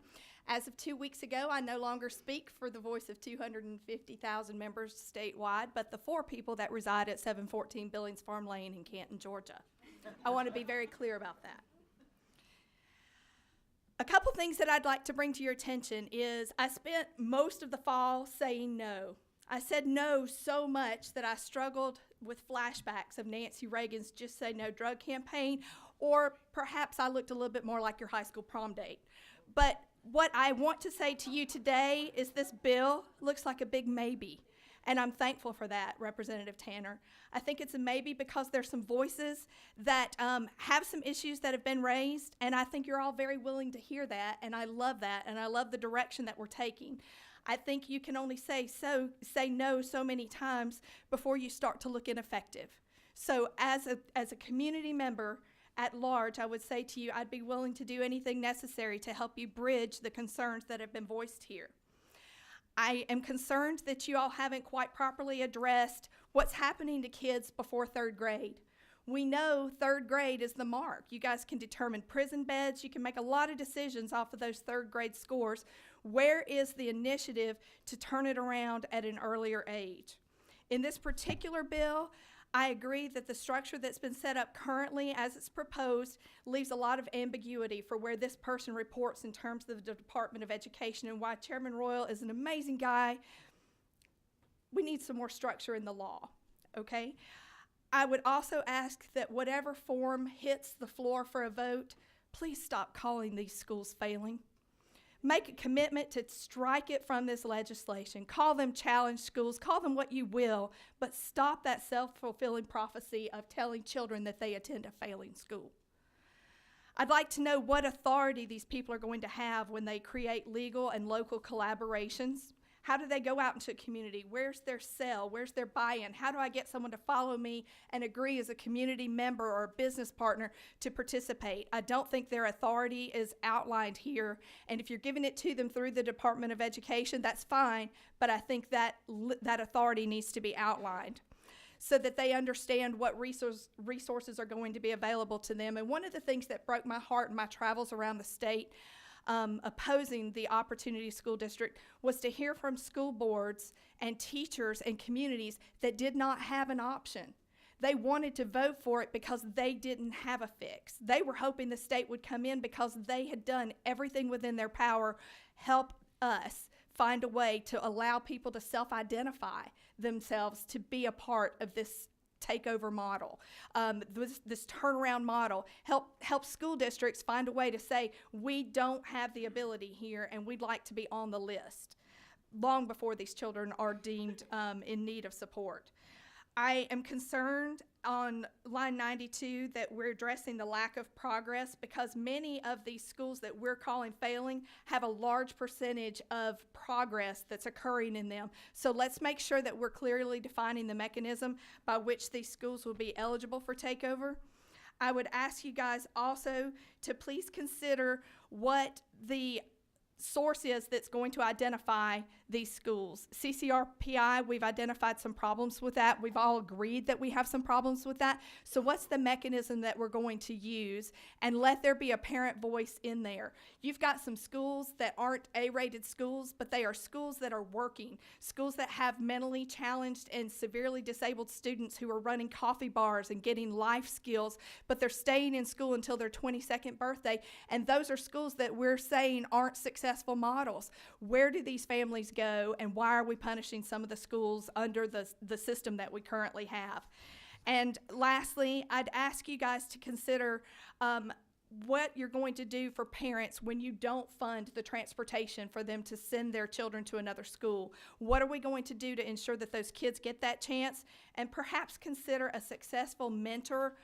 As of 2 weeks ago, I no longer speak for the voice of 250,000 members statewide, but the 4 people that reside at 714 Billings Farm Lane in Canton, Georgia. I want to be very clear about that. A couple things that I'd like to bring to your attention is I spent most of the fall saying no. I said no so much that I struggled with flashbacks of Nancy Reagan's Just Say No drug campaign, or perhaps I looked a little bit more like your high school prom date. But what I want to say to you today is this bill looks like a big maybe. And I'm thankful for that, Representative Tanner. I think it's a maybe because there's some voices that have some issues that have been raised, and I think you're all very willing to hear that, and I love that, and I love the direction that we're taking. I think you can only say no so many times before you start to look ineffective. So as a community member at large, I would say to you, I'd be willing to do anything necessary to help you bridge the concerns that have been voiced here. I am concerned that you all haven't quite properly addressed what's happening to kids before 3rd grade. We know 3rd grade is the mark. You guys can determine prison beds. You can make a lot of decisions off of those 3rd grade scores. Where is the initiative to turn it around at an earlier age? In this particular bill, I agree that the structure that's been set up currently as it's proposed leaves a lot of ambiguity for where this person reports in terms of the Department of Education, and why Chairman Royal is an amazing guy. We need some more structure in the law, okay? I would also ask that whatever form hits the floor for a vote, please stop calling these schools failing. Make a commitment to strike it from this legislation. Call them challenge schools, call them what you will, but stop that self-fulfilling prophecy of telling children that they attend a failing school. I'd like to know what authority these people are going to have when they create legal and local collaborations. How do they go out into a community? Where's their cell? Where's their buy-in? How do I get someone to follow me and agree as a community member or a business partner to participate? I don't think their authority is outlined here, and if you're giving it to them through the Department of Education, that's fine, but I think that authority needs to be outlined so that they understand what resources are going to be available to them. And one of the things that broke my heart in my travels around the state, opposing the Opportunity School District was to hear from school boards and teachers and communities that did not have an option. They wanted to vote for it because they didn't have a fix. They were hoping the state would come in because they had done everything within their power, help us find a way to allow people to self-identify themselves to be a part of this takeover model, this turnaround model, help school districts find a way to say, we don't have the ability here and we'd like to be on the list long before these children are deemed in need of support. I am concerned on line 92 that we're addressing the lack of progress because many of these schools that we're calling failing have a large percentage of progress that's occurring in them. So let's make sure that we're clearly defining the mechanism by which these schools will be eligible for takeover. I would ask you guys also to please consider what the source is that's going to identify these schools. CCRPI, we've identified some problems with that. We've all agreed that we have some problems with that. So what's the mechanism that we're going to use? And let there be a parent voice in there. You've got some schools that aren't A-rated schools, but they are schools that are working, schools that have mentally challenged and severely disabled students who are running coffee bars and getting life skills, but they're staying in school until their 22nd birthday. And those are schools that we're saying aren't successful models. Where do these families go, and why are we punishing some of the schools under the system that we currently have? And lastly, I'd ask you guys to consider what you're going to do for parents when you don't fund the transportation for them to send their children to another school. What are we going to do to ensure that those kids get that chance? And perhaps consider a successful mentor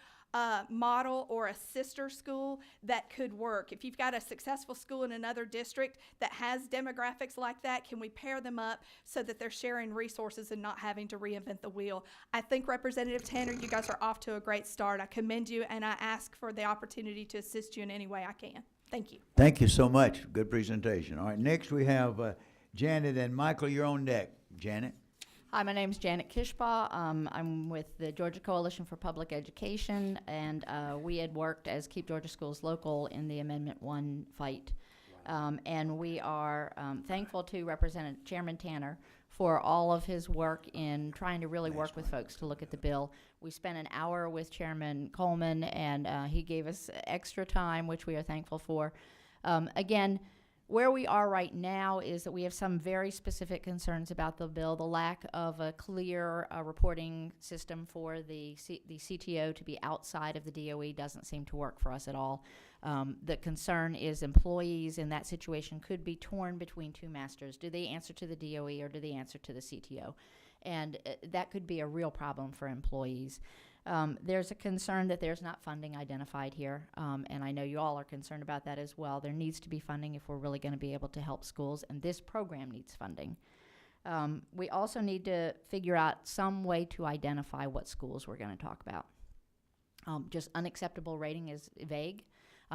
model or a sister school that could work. If you've got a successful school in another district that has demographics like that, can we pair them up so that they're sharing resources and not having to reinvent the wheel? I think Representative Tanner, you guys are off to a great start. I commend you, and I ask for the opportunity to assist you in any way I can. Thank you. Thank you so much. Good presentation. All right, next we have Janet and Michael. You're on deck. Janet. Hi, my name is Janet Kishbaugh. I'm with the Georgia Coalition for Public Education, and we had worked as Keep Georgia Schools Local in the Amendment 1 fight. And we are thankful to Representative Chairman Tanner for all of his work in trying to really work with folks to look at the bill. We spent an hour with Chairman Coleman, and he gave us extra time, which we are thankful for. Again, where we are right now is that we have some very specific concerns about the bill. The lack of a clear reporting system for the CTO to be outside of the DOE doesn't seem to work for us at all. The concern is employees in that situation could be torn between two masters. Do they answer to the DOE or do they answer to the CTO? And that could be a real problem for employees. There's a concern that there's not funding identified here, and I know you all are concerned about that as well. There needs to be funding if we're really going to be able to help schools, and this program needs funding. We also need to figure out some way to identify what schools we're going to talk about. Just unacceptable rating is vague.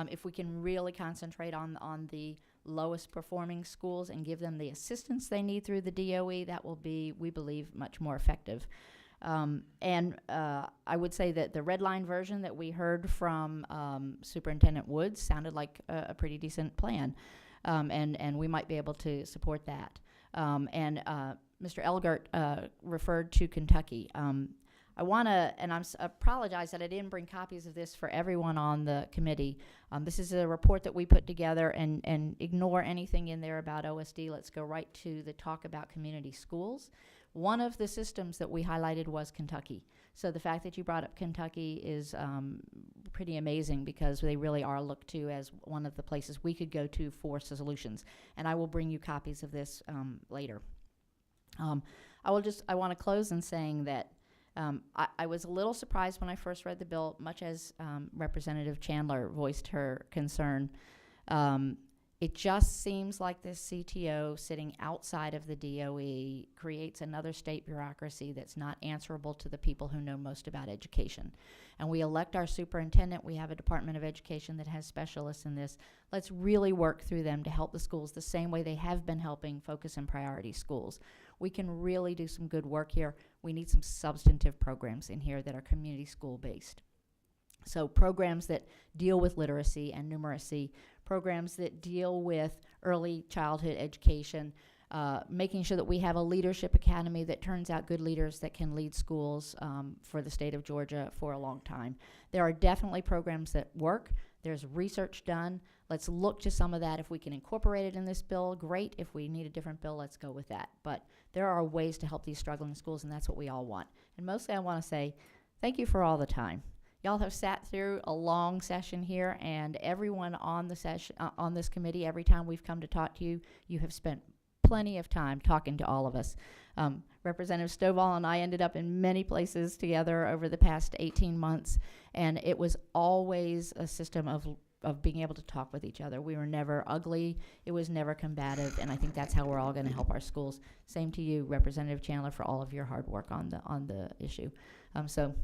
If we can really concentrate on the lowest performing schools and give them the assistance they need through the DOE, that will be, we believe, much more effective. I would say that the red line version that we heard from Superintendent Woods sounded like a pretty decent plan, and we might be able to support that. Mr. Elgert referred to Kentucky. I want to, and I apologize that I didn't bring copies of this for everyone on the committee. This is a report that we put together, and ignore anything in there about OSD. Let's go right to the talk about community schools. One of the systems that we highlighted was Kentucky. So the fact that you brought up Kentucky is pretty amazing, because they really are looked to as one of the places we could go to for solutions. And I will bring you copies of this later. I want to close in saying that I was a little surprised when I first read the bill, much as Representative Chandler voiced her concern. It just seems like this CTO sitting outside of the DOE creates another state bureaucracy that's not answerable to the people who know most about education. And we elect our superintendent. We have a Department of Education that has specialists in this. Let's really work through them to help the schools the same way they have been helping focus and priority schools. We can really do some good work here. We need some substantive programs in here that are community school based. So programs that deal with literacy and numeracy, programs that deal with early childhood education, making sure that we have a leadership academy that turns out good leaders that can lead schools for the state of Georgia for a long time. There are definitely programs that work. There's research done. Let's look to some of that. If we can incorporate it in this bill, great. If we need a different bill, let's go with that. But there are ways to help these struggling schools, and that's what we all want. And mostly I want to say thank you for all the time. Y'all have sat through a long session here, and everyone on the session, on this committee, every time we've come to talk to you, you have spent plenty of time talking to all of us. Representative Stovall and I ended up in many places together over the past 18 months, and it was always a system of being able to talk with each other. We were never ugly. It was never combative, and I think that's how we're all going to help our schools. Same to you, Representative Chandler, for all of your hard work on the issue. So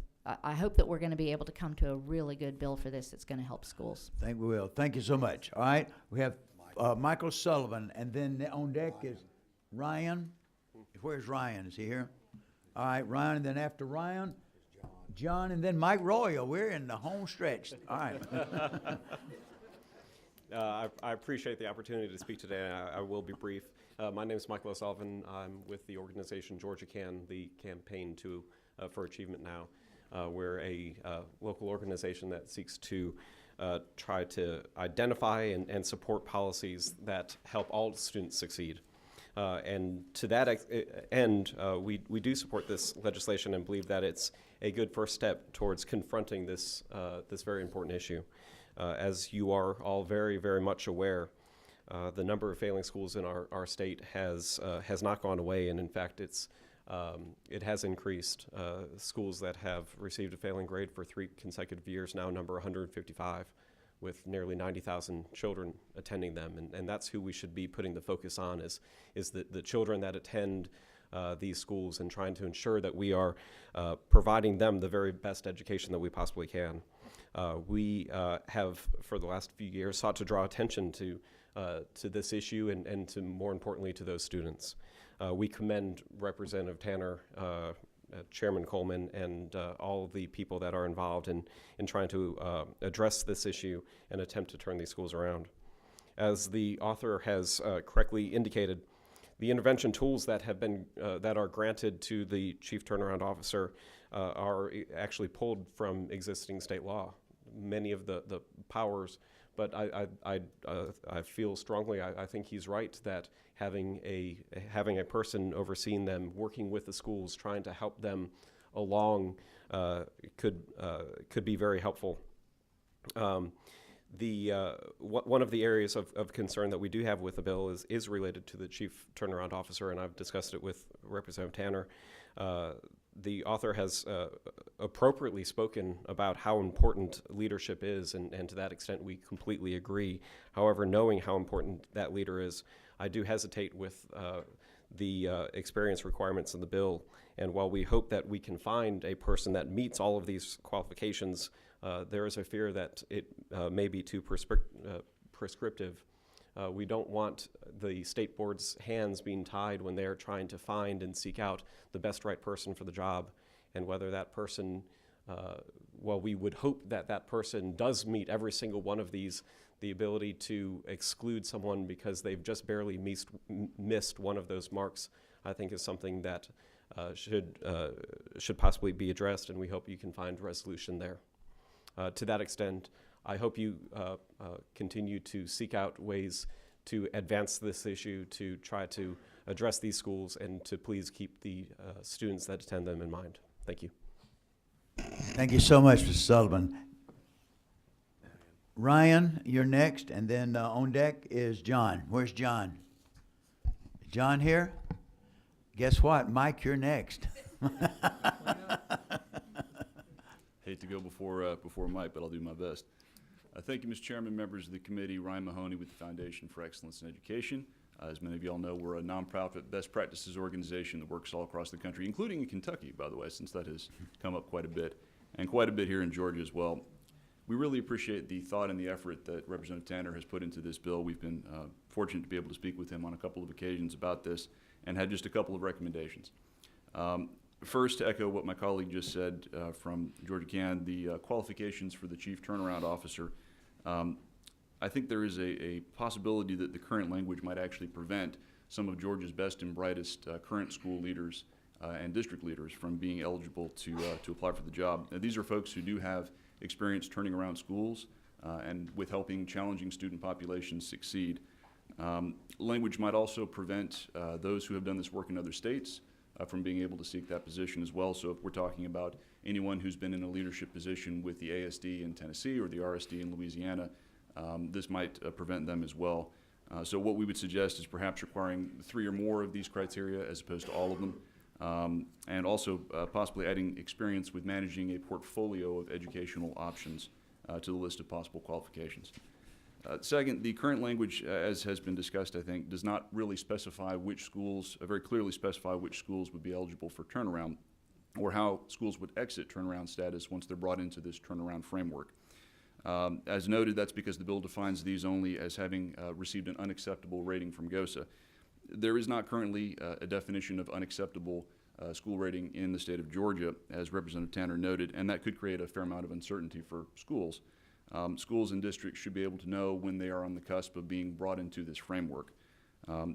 I hope that we're going to be able to come to a really good bill for this that's going to help schools. I think we will. Thank you so much. All right, we have Michael Sullivan, and then on deck is Ryan. Where's Ryan? Is he here? All right, Ryan, and then after Ryan, John, and then Mike Royal. We're in the home stretch. All right. I appreciate the opportunity to speak today. I will be brief. My name is Michael O'Sullivan. I'm with the organization Georgia Can, the campaign for Achievement Now. We're a local organization that seeks to try to identify and support policies that help all students succeed. And to that end, we do support this legislation and believe that it's a good first step towards confronting this very important issue. As you are all very, very much aware, the number of failing schools in our state has not gone away, and in fact, it has increased. Schools that have received a failing grade for 3 consecutive years now number 155, with nearly 90,000 children attending them, and that's who we should be putting the focus on is the children that attend these schools, and trying to ensure that we are providing them the very best education that we possibly can. We have, for the last few years, sought to draw attention to this issue and to, more importantly, to those students. We commend Representative Tanner, Chairman Coleman, and all of the people that are involved in trying to address this issue and attempt to turn these schools around. As the author has correctly indicated, the intervention tools that have been that are granted to the Chief Turnaround Officer are actually pulled from existing state law. Many of the powers, but I feel strongly. I think he's right that having a person overseeing them, working with the schools, trying to help them along, could be very helpful. One of the areas of concern that we do have with the bill is related to the Chief Turnaround Officer, and I've discussed it with Representative Tanner. The author has appropriately spoken about how important leadership is, and to that extent we completely agree. However, knowing how important that leader is, I do hesitate with the experience requirements in the bill. And while we hope that we can find a person that meets all of these qualifications, there is a fear that it may be too prescriptive. We don't want the state board's hands being tied when they are trying to find and seek out the best right person for the job. And whether that person, well, we would hope that that person does meet every single one of these. The ability to exclude someone because they've just barely missed one of those marks, I think, is something that should possibly be addressed, and we hope you can find resolution there. To that extent, I hope you continue to seek out ways to advance this issue, to try to address these schools, and to please keep the students that attend them in mind. Thank you. Thank you so much, Mr. Sullivan. Ryan, you're next, and then on deck is John. Where's John? Is John here? Guess what? Mike, you're next. Hate to go before Mike, but I'll do my best. Thank you, Mr. Chairman, members of the committee. Ryan Mahoney with the Foundation for Excellence in Education. As many of you all know, we're a nonprofit best practices organization that works all across the country, including in Kentucky, by the way, since that has come up quite a bit, and quite a bit here in Georgia as well. We really appreciate the thought and the effort that Representative Tanner has put into this bill. We've been fortunate to be able to speak with him on a couple of occasions about this and had just a couple of recommendations. First, to echo what my colleague just said from Georgia Can, the qualifications for the Chief Turnaround Officer, I think there is a possibility that the current language might actually prevent some of Georgia's best and brightest current school leaders and district leaders from being eligible to apply for the job. Now, these are folks who do have experience turning around schools and with helping challenging student populations succeed. Language might also prevent those who have done this work in other states from being able to seek that position as well. So if we're talking about anyone who's been in a leadership position with the ASD in Tennessee or the RSD in Louisiana, this might prevent them as well. So what we would suggest is perhaps requiring 3 or more of these criteria as opposed to all of them, and also possibly adding experience with managing a portfolio of educational options to the list of possible qualifications. Second, the current language, as has been discussed, I think, does not really specify which schools, very clearly specify which schools would be eligible for turnaround or how schools would exit turnaround status once they're brought into this turnaround framework. As noted, that's because the bill defines these only as having received an unacceptable rating from GOSA. There is not currently a definition of unacceptable school rating in the state of Georgia, as Representative Tanner noted, and that could create a fair amount of uncertainty for schools. Schools and districts should be able to know when they are on the cusp of being brought into this framework.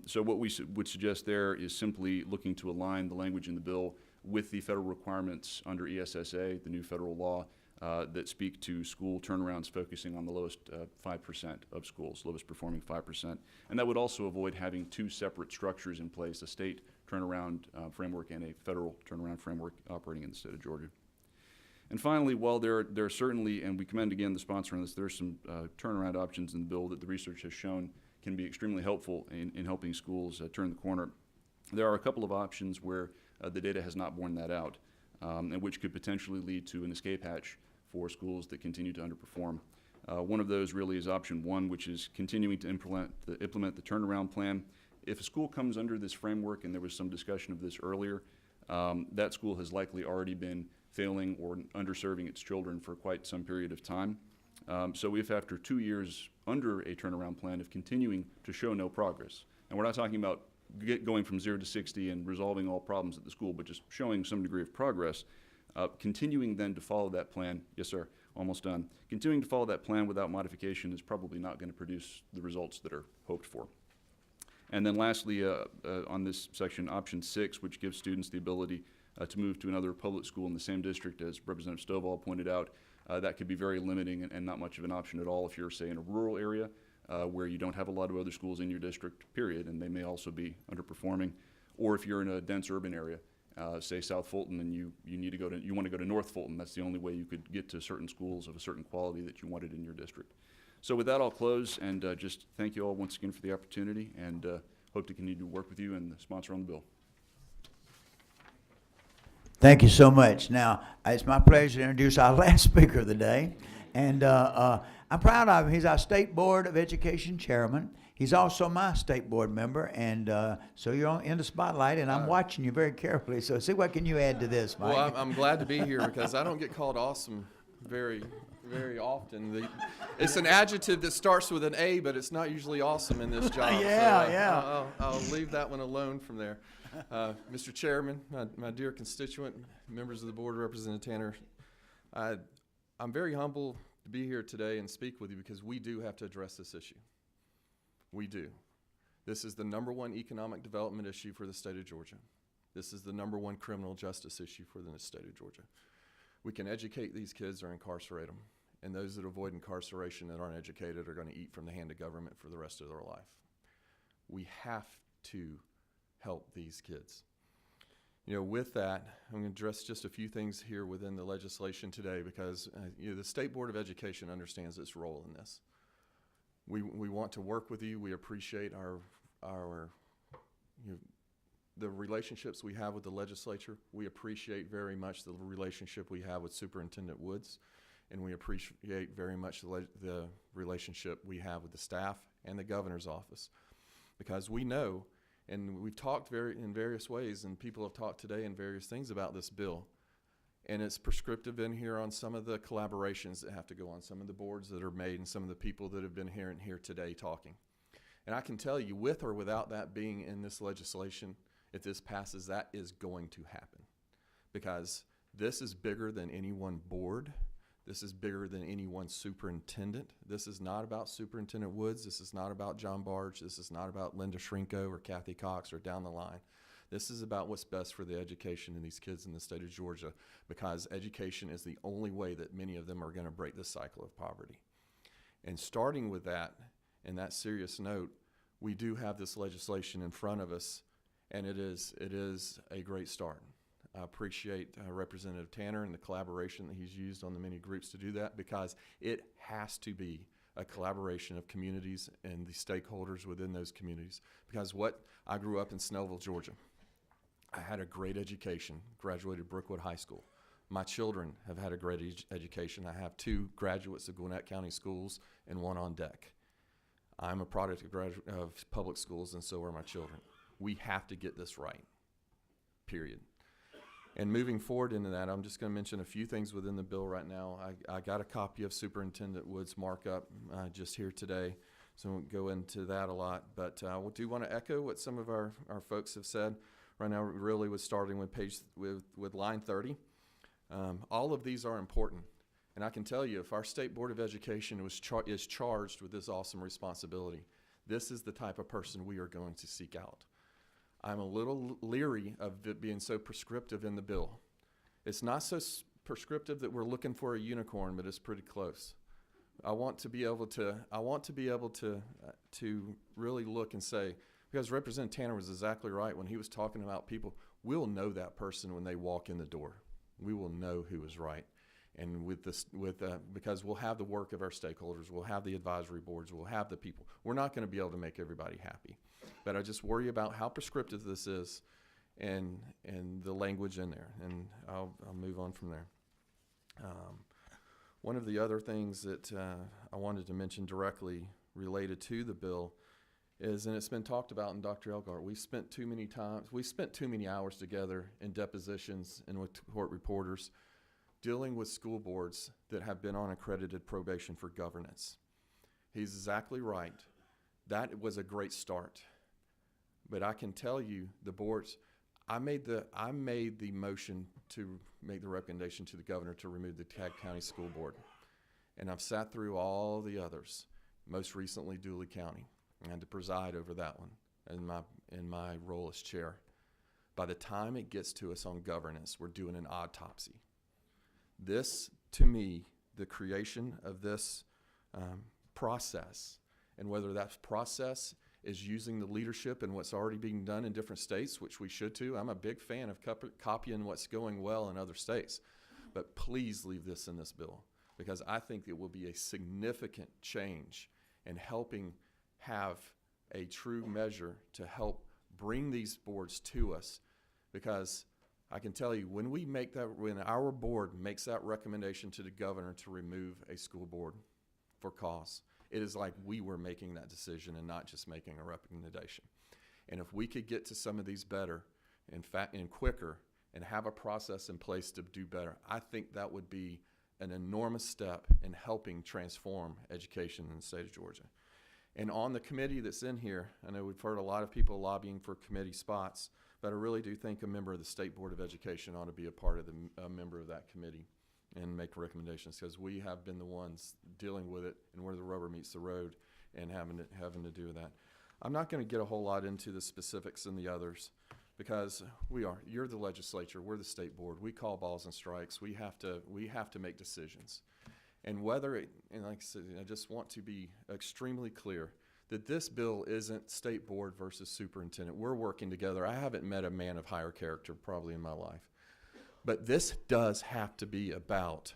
So what we would suggest there is simply looking to align the language in the bill with the federal requirements under ESSA, the new federal law, that speak to school turnarounds focusing on the lowest 5% of schools, lowest performing 5%. And that would also avoid having 2 separate structures in place, a state turnaround framework and a federal turnaround framework operating in the state of Georgia. And finally, while there are certainly, and we commend again the sponsor on this, there are some turnaround options in the bill that the research has shown can be extremely helpful in helping schools turn the corner. There are a couple of options where the data has not borne that out, and which could potentially lead to an escape hatch for schools that continue to underperform. One of those really is option 1, which is continuing to implement the turnaround plan. If a school comes under this framework, and there was some discussion of this earlier, that school has likely already been failing or underserving its children for quite some period of time. So if after 2 years under a turnaround plan of continuing to show no progress, and we're not talking about going from 0 to 60 and resolving all problems at the school, but just showing some degree of progress, continuing then to follow that plan, yes sir, almost done, continuing to follow that plan without modification is probably not going to produce the results that are hoped for. And then lastly, on this section, option 6, which gives students the ability to move to another public school in the same district, as Representative Stovall pointed out, that could be very limiting and not much of an option at all if you're, say, in a rural area where you don't have a lot of other schools in your district, period, and they may also be underperforming, or if you're in a dense urban area, say South Fulton, and you want to go to North Fulton. That's the only way you could get to certain schools of a certain quality that you wanted in your district. So with that, I'll close and just thank you all once again for the opportunity, and hope to continue to work with you and the sponsor on the bill. Thank you so much. Now, it's my pleasure to introduce our last speaker of the day. And I'm proud of him. He's our State Board of Education chairman. He's also my state board member. And so you're in the spotlight, and I'm watching you very carefully. So see, what can you add to this, Mike? Well, I'm glad to be here because I don't get called awesome very often. It's an adjective that starts with an A, but it's not usually awesome in this job. Yeah. I'll leave that one alone from there. Mr. Chairman, my dear constituent, members of the board, Representative Tanner, I'm very humble to be here today and speak with you because we do have to address this issue. We do. This is the #1 economic development issue for the state of Georgia. This is the #1 criminal justice issue for the state of Georgia. We can educate these kids or incarcerate them, and those that avoid incarceration that aren't educated are going to eat from the hand of government for the rest of their life. We have to help these kids. You know, with that, I'm going to address just a few things here within the legislation today because the State Board of Education understands its role in this. We want to work with you. We appreciate the relationships we have with the legislature. We appreciate very much the relationship we have with Superintendent Woods, and we appreciate very much the relationship we have with the staff and the governor's office, because we know, and we've talked in various ways, and people have talked today in various things about this bill, and it's prescriptive in here on some of the collaborations that have to go on, some of the boards that are made, and some of the people that have been here today talking. And I can tell you, with or without that being in this legislation, if this passes, that is going to happen, because this is bigger than any one board. This is bigger than any one superintendent. This is not about Superintendent Woods. This is not about John Barge. This is not about Linda Shrinko or Kathy Cox or down the line. This is about what's best for the education in these kids in the state of Georgia, because education is the only way that many of them are going to break the cycle of poverty. And starting with that, and that serious note, we do have this legislation in front of us, and it is a great start. I appreciate Representative Tanner and the collaboration that he's used on the many groups to do that, because it has to be a collaboration of communities and the stakeholders within those communities. Because I grew up in Snellville, Georgia. I had a great education, graduated Brookwood High School. My children have had a great education. I have 2 graduates of Gwinnett County Schools and 1 on deck. I'm a product of public schools, and so are my children. We have to get this right, period. And moving forward into that, I'm just going to mention a few things within the bill right now. I got a copy of Superintendent Wood's markup just here today, so I won't go into that a lot. But I do want to echo what some of our folks have said. Right now, really was starting with with line 30. All of these are important. And I can tell you, if our State Board of Education is charged with this awesome responsibility, this is the type of person we are going to seek out. I'm a little leery of it being so prescriptive in the bill. It's not so prescriptive that we're looking for a unicorn, but it's pretty close. I want to be able to really look and say, because Representative Tanner was exactly right when he was talking about people, we'll know that person when they walk in the door. We will know who is right. And because we'll have the work of our stakeholders, we'll have the advisory boards, we'll have the people. We're not going to be able to make everybody happy. But I just worry about how prescriptive this is and the language in there. And I'll move on from there. One of the other things that I wanted to mention directly related to the bill is, and it's been talked about in Dr. Elgart, we spent too many hours together in depositions and with court reporters dealing with school boards that have been on accredited probation for governance. He's exactly right. That was a great start. But I can tell you, the boards, I made the motion to make the recommendation to the governor to remove the Cobb County School Board. And I've sat through all the others, most recently Dooley County, and to preside over that one in my role as chair. By the time it gets to us on governance, we're doing an autopsy. This, to me, the creation of this process, and whether that process is using the leadership and what's already being done in different states, which we should too. I'm a big fan of copying what's going well in other states. But please leave this in this bill, because I think it will be a significant change in helping have a true measure to help bring these boards to us. Because I can tell you, when our board makes that recommendation to the governor to remove a school board for cause, it is like we were making that decision and not just making a recommendation. And if we could get to some of these better and quicker and have a process in place to do better, I think that would be an enormous step in helping transform education in the state of Georgia. And on the committee that's in here, I know we've heard a lot of people lobbying for committee spots, but I really do think a member of the State Board of Education ought to be a member of that committee and make recommendations, because we have been the ones dealing with it and where the rubber meets the road and having to do with that. I'm not going to get a whole lot into the specifics and the others, because you're the legislature, we're the state board, we call balls and strikes, we have to make decisions. And like I said, I just want to be extremely clear that this bill isn't state board versus superintendent. We're working together. I haven't met a man of higher character probably in my life. But this does have to be about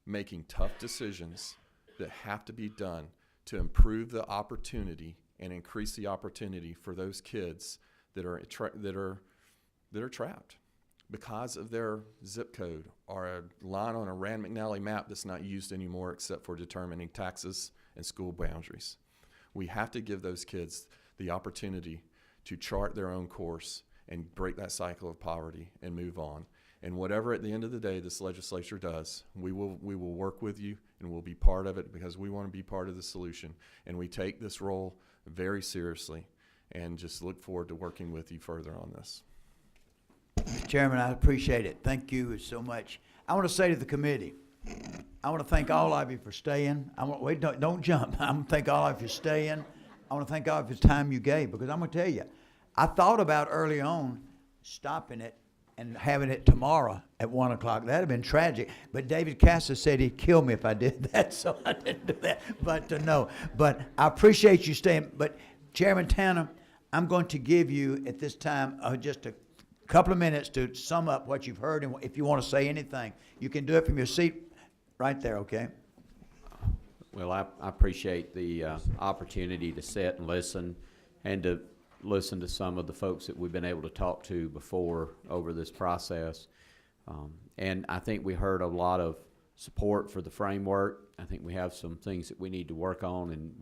making tough decisions that have to be done to improve the opportunity and increase the opportunity for those kids that are trapped because of their zip code or a line on a Rand McNally map that's not used anymore except for determining taxes and school boundaries. We have to give those kids the opportunity to chart their own course and break that cycle of poverty and move on. And whatever at the end of the day this legislature does, we will work with you and we'll be part of it, because we want to be part of the solution. And we take this role very seriously and just look forward to working with you further on this. Mr. Chairman, I appreciate it. Thank you so much. I want to say to the committee, I want to thank all of you for staying. Wait, don't jump. I want to thank all of you for staying. I want to thank all of you for the time you gave, because I'm going to tell you, I thought about early on stopping it and having it tomorrow at 1 o'clock. That'd have been tragic. But David Cassis said he'd kill me if I did that, so I didn't do that. But no. But I appreciate you staying. But Chairman Tanner, I'm going to give you at this time just a couple of minutes to sum up what you've heard, and if you want to say anything, you can do it from your seat right there, okay? Well, I appreciate the opportunity to sit and listen to some of the folks that we've been able to talk to before over this process. And I think we heard a lot of support for the framework. I think we have some things that we need to work on, and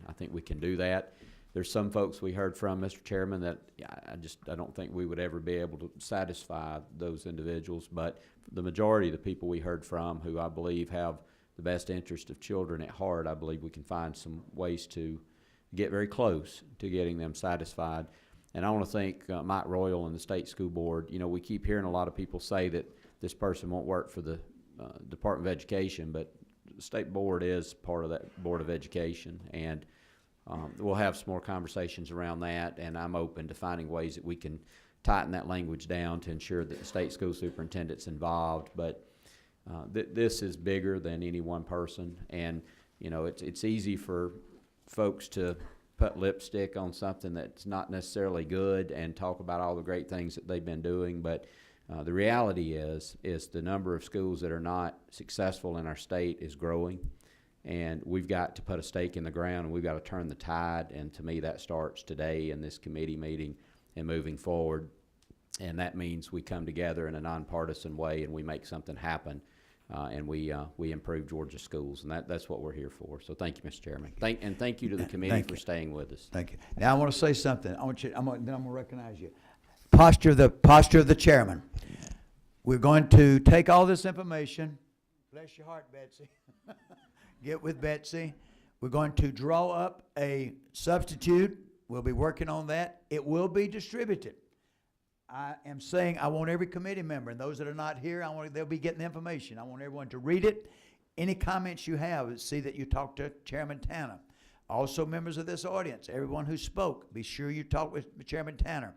I think we can do that. There's some folks we heard from, Mr. Chairman, that I don't think we would ever be able to satisfy those individuals, but the majority of the people we heard from, who I believe have the best interest of children at heart, I believe we can find some ways to get very close to getting them satisfied. And I want to thank Mike Royal and the State School Board. You know, we keep hearing a lot of people say that this person won't work for the Department of Education, but the State Board is part of that Board of Education, and we'll have some more conversations around that, and I'm open to finding ways that we can tighten that language down to ensure that the state school superintendent's involved. But this is bigger than any one person, and you know, it's easy for folks to put lipstick on something that's not necessarily good and talk about all the great things that they've been doing, but the reality is the number of schools that are not successful in our state is growing, and we've got to put a stake in the ground, and we've got to turn the tide, and to me that starts today in this committee meeting and moving forward, and that means we come together in a nonpartisan way and we make something happen. And we improve Georgia schools, and that's what we're here for. So thank you, Mr. Chairman. Thank you to the committee for staying with us. Thank you. Now I want to say something. Then I'm going to recognize you. Posture of the chairman. We're going to take all this information. Bless your heart, Betsy. Get with Betsy. We're going to draw up a substitute. We'll be working on that. It will be distributed. I am saying I want every committee member, and those that are not here, they'll be getting the information. I want everyone to read it. Any comments you have, see that you talk to Chairman Tanner. Also, members of this audience, everyone who spoke, be sure you talk with Chairman Tanner.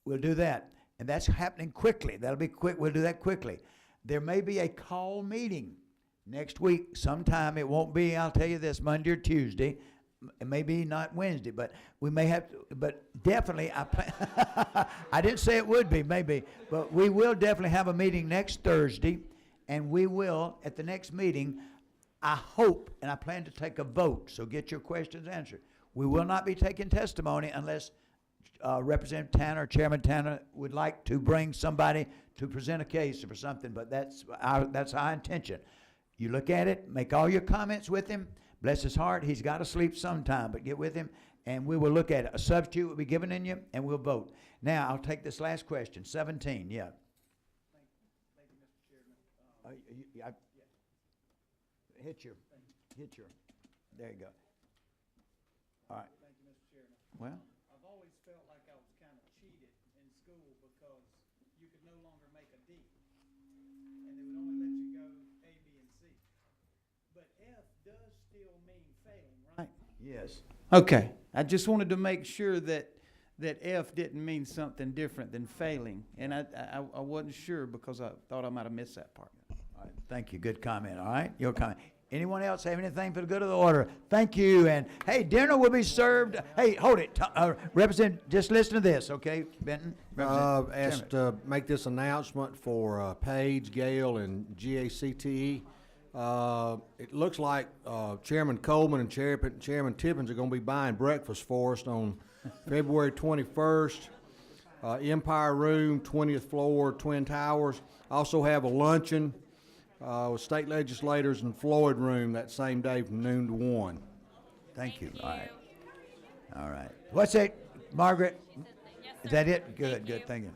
We'll do that, and that's happening quickly. That'll be quick. We'll do that quickly. There may be a call meeting next week sometime. It won't be, I'll tell you this, Monday or Tuesday. It may be not Wednesday, but we may have to, but definitely I didn't say it would be, maybe, but we will definitely have a meeting next Thursday, and we will, at the next meeting, I hope, and I plan to take a vote, so get your questions answered. We will not be taking testimony unless Representative Tanner, or Chairman Tanner would like to bring somebody to present a case for something, but that's our intention. You look at it, make all your comments with him. Bless his heart, he's got to sleep sometime, but get with him, and we will look at it. A substitute will be given in you, and we'll vote. Now, I'll take this last question, 17, yeah. Thank you, Mr. Chairman. Hit your, there you go. All right. Thank you, Mr. Chairman. Well? I've always felt like I was kind of cheated in school because you could no longer make a D, and they would only let you go A, B, and C. But F does still mean failing, right? Yes. Okay, I just wanted to make sure that F didn't mean something different than failing, and I wasn't sure because I thought I might have missed that part. All right, thank you, good comment, all right? Your comment. Anyone else have anything for the good of the order? Thank you, and hey, dinner will be served. Hey, hold it, just listen to this, okay, Benton? Asked to make this announcement for Page, Gale, and GACTE. It looks like Chairman Coleman and Chairman Tippins are going to be buying breakfast for us on February 21st. Empire Room, 20th floor, Twin Towers. Also have a luncheon with state legislators in Floyd Room that same day from noon to 1. Thank you. All right. All right. What's that, Margaret? Is that it? Good, good. Thank you.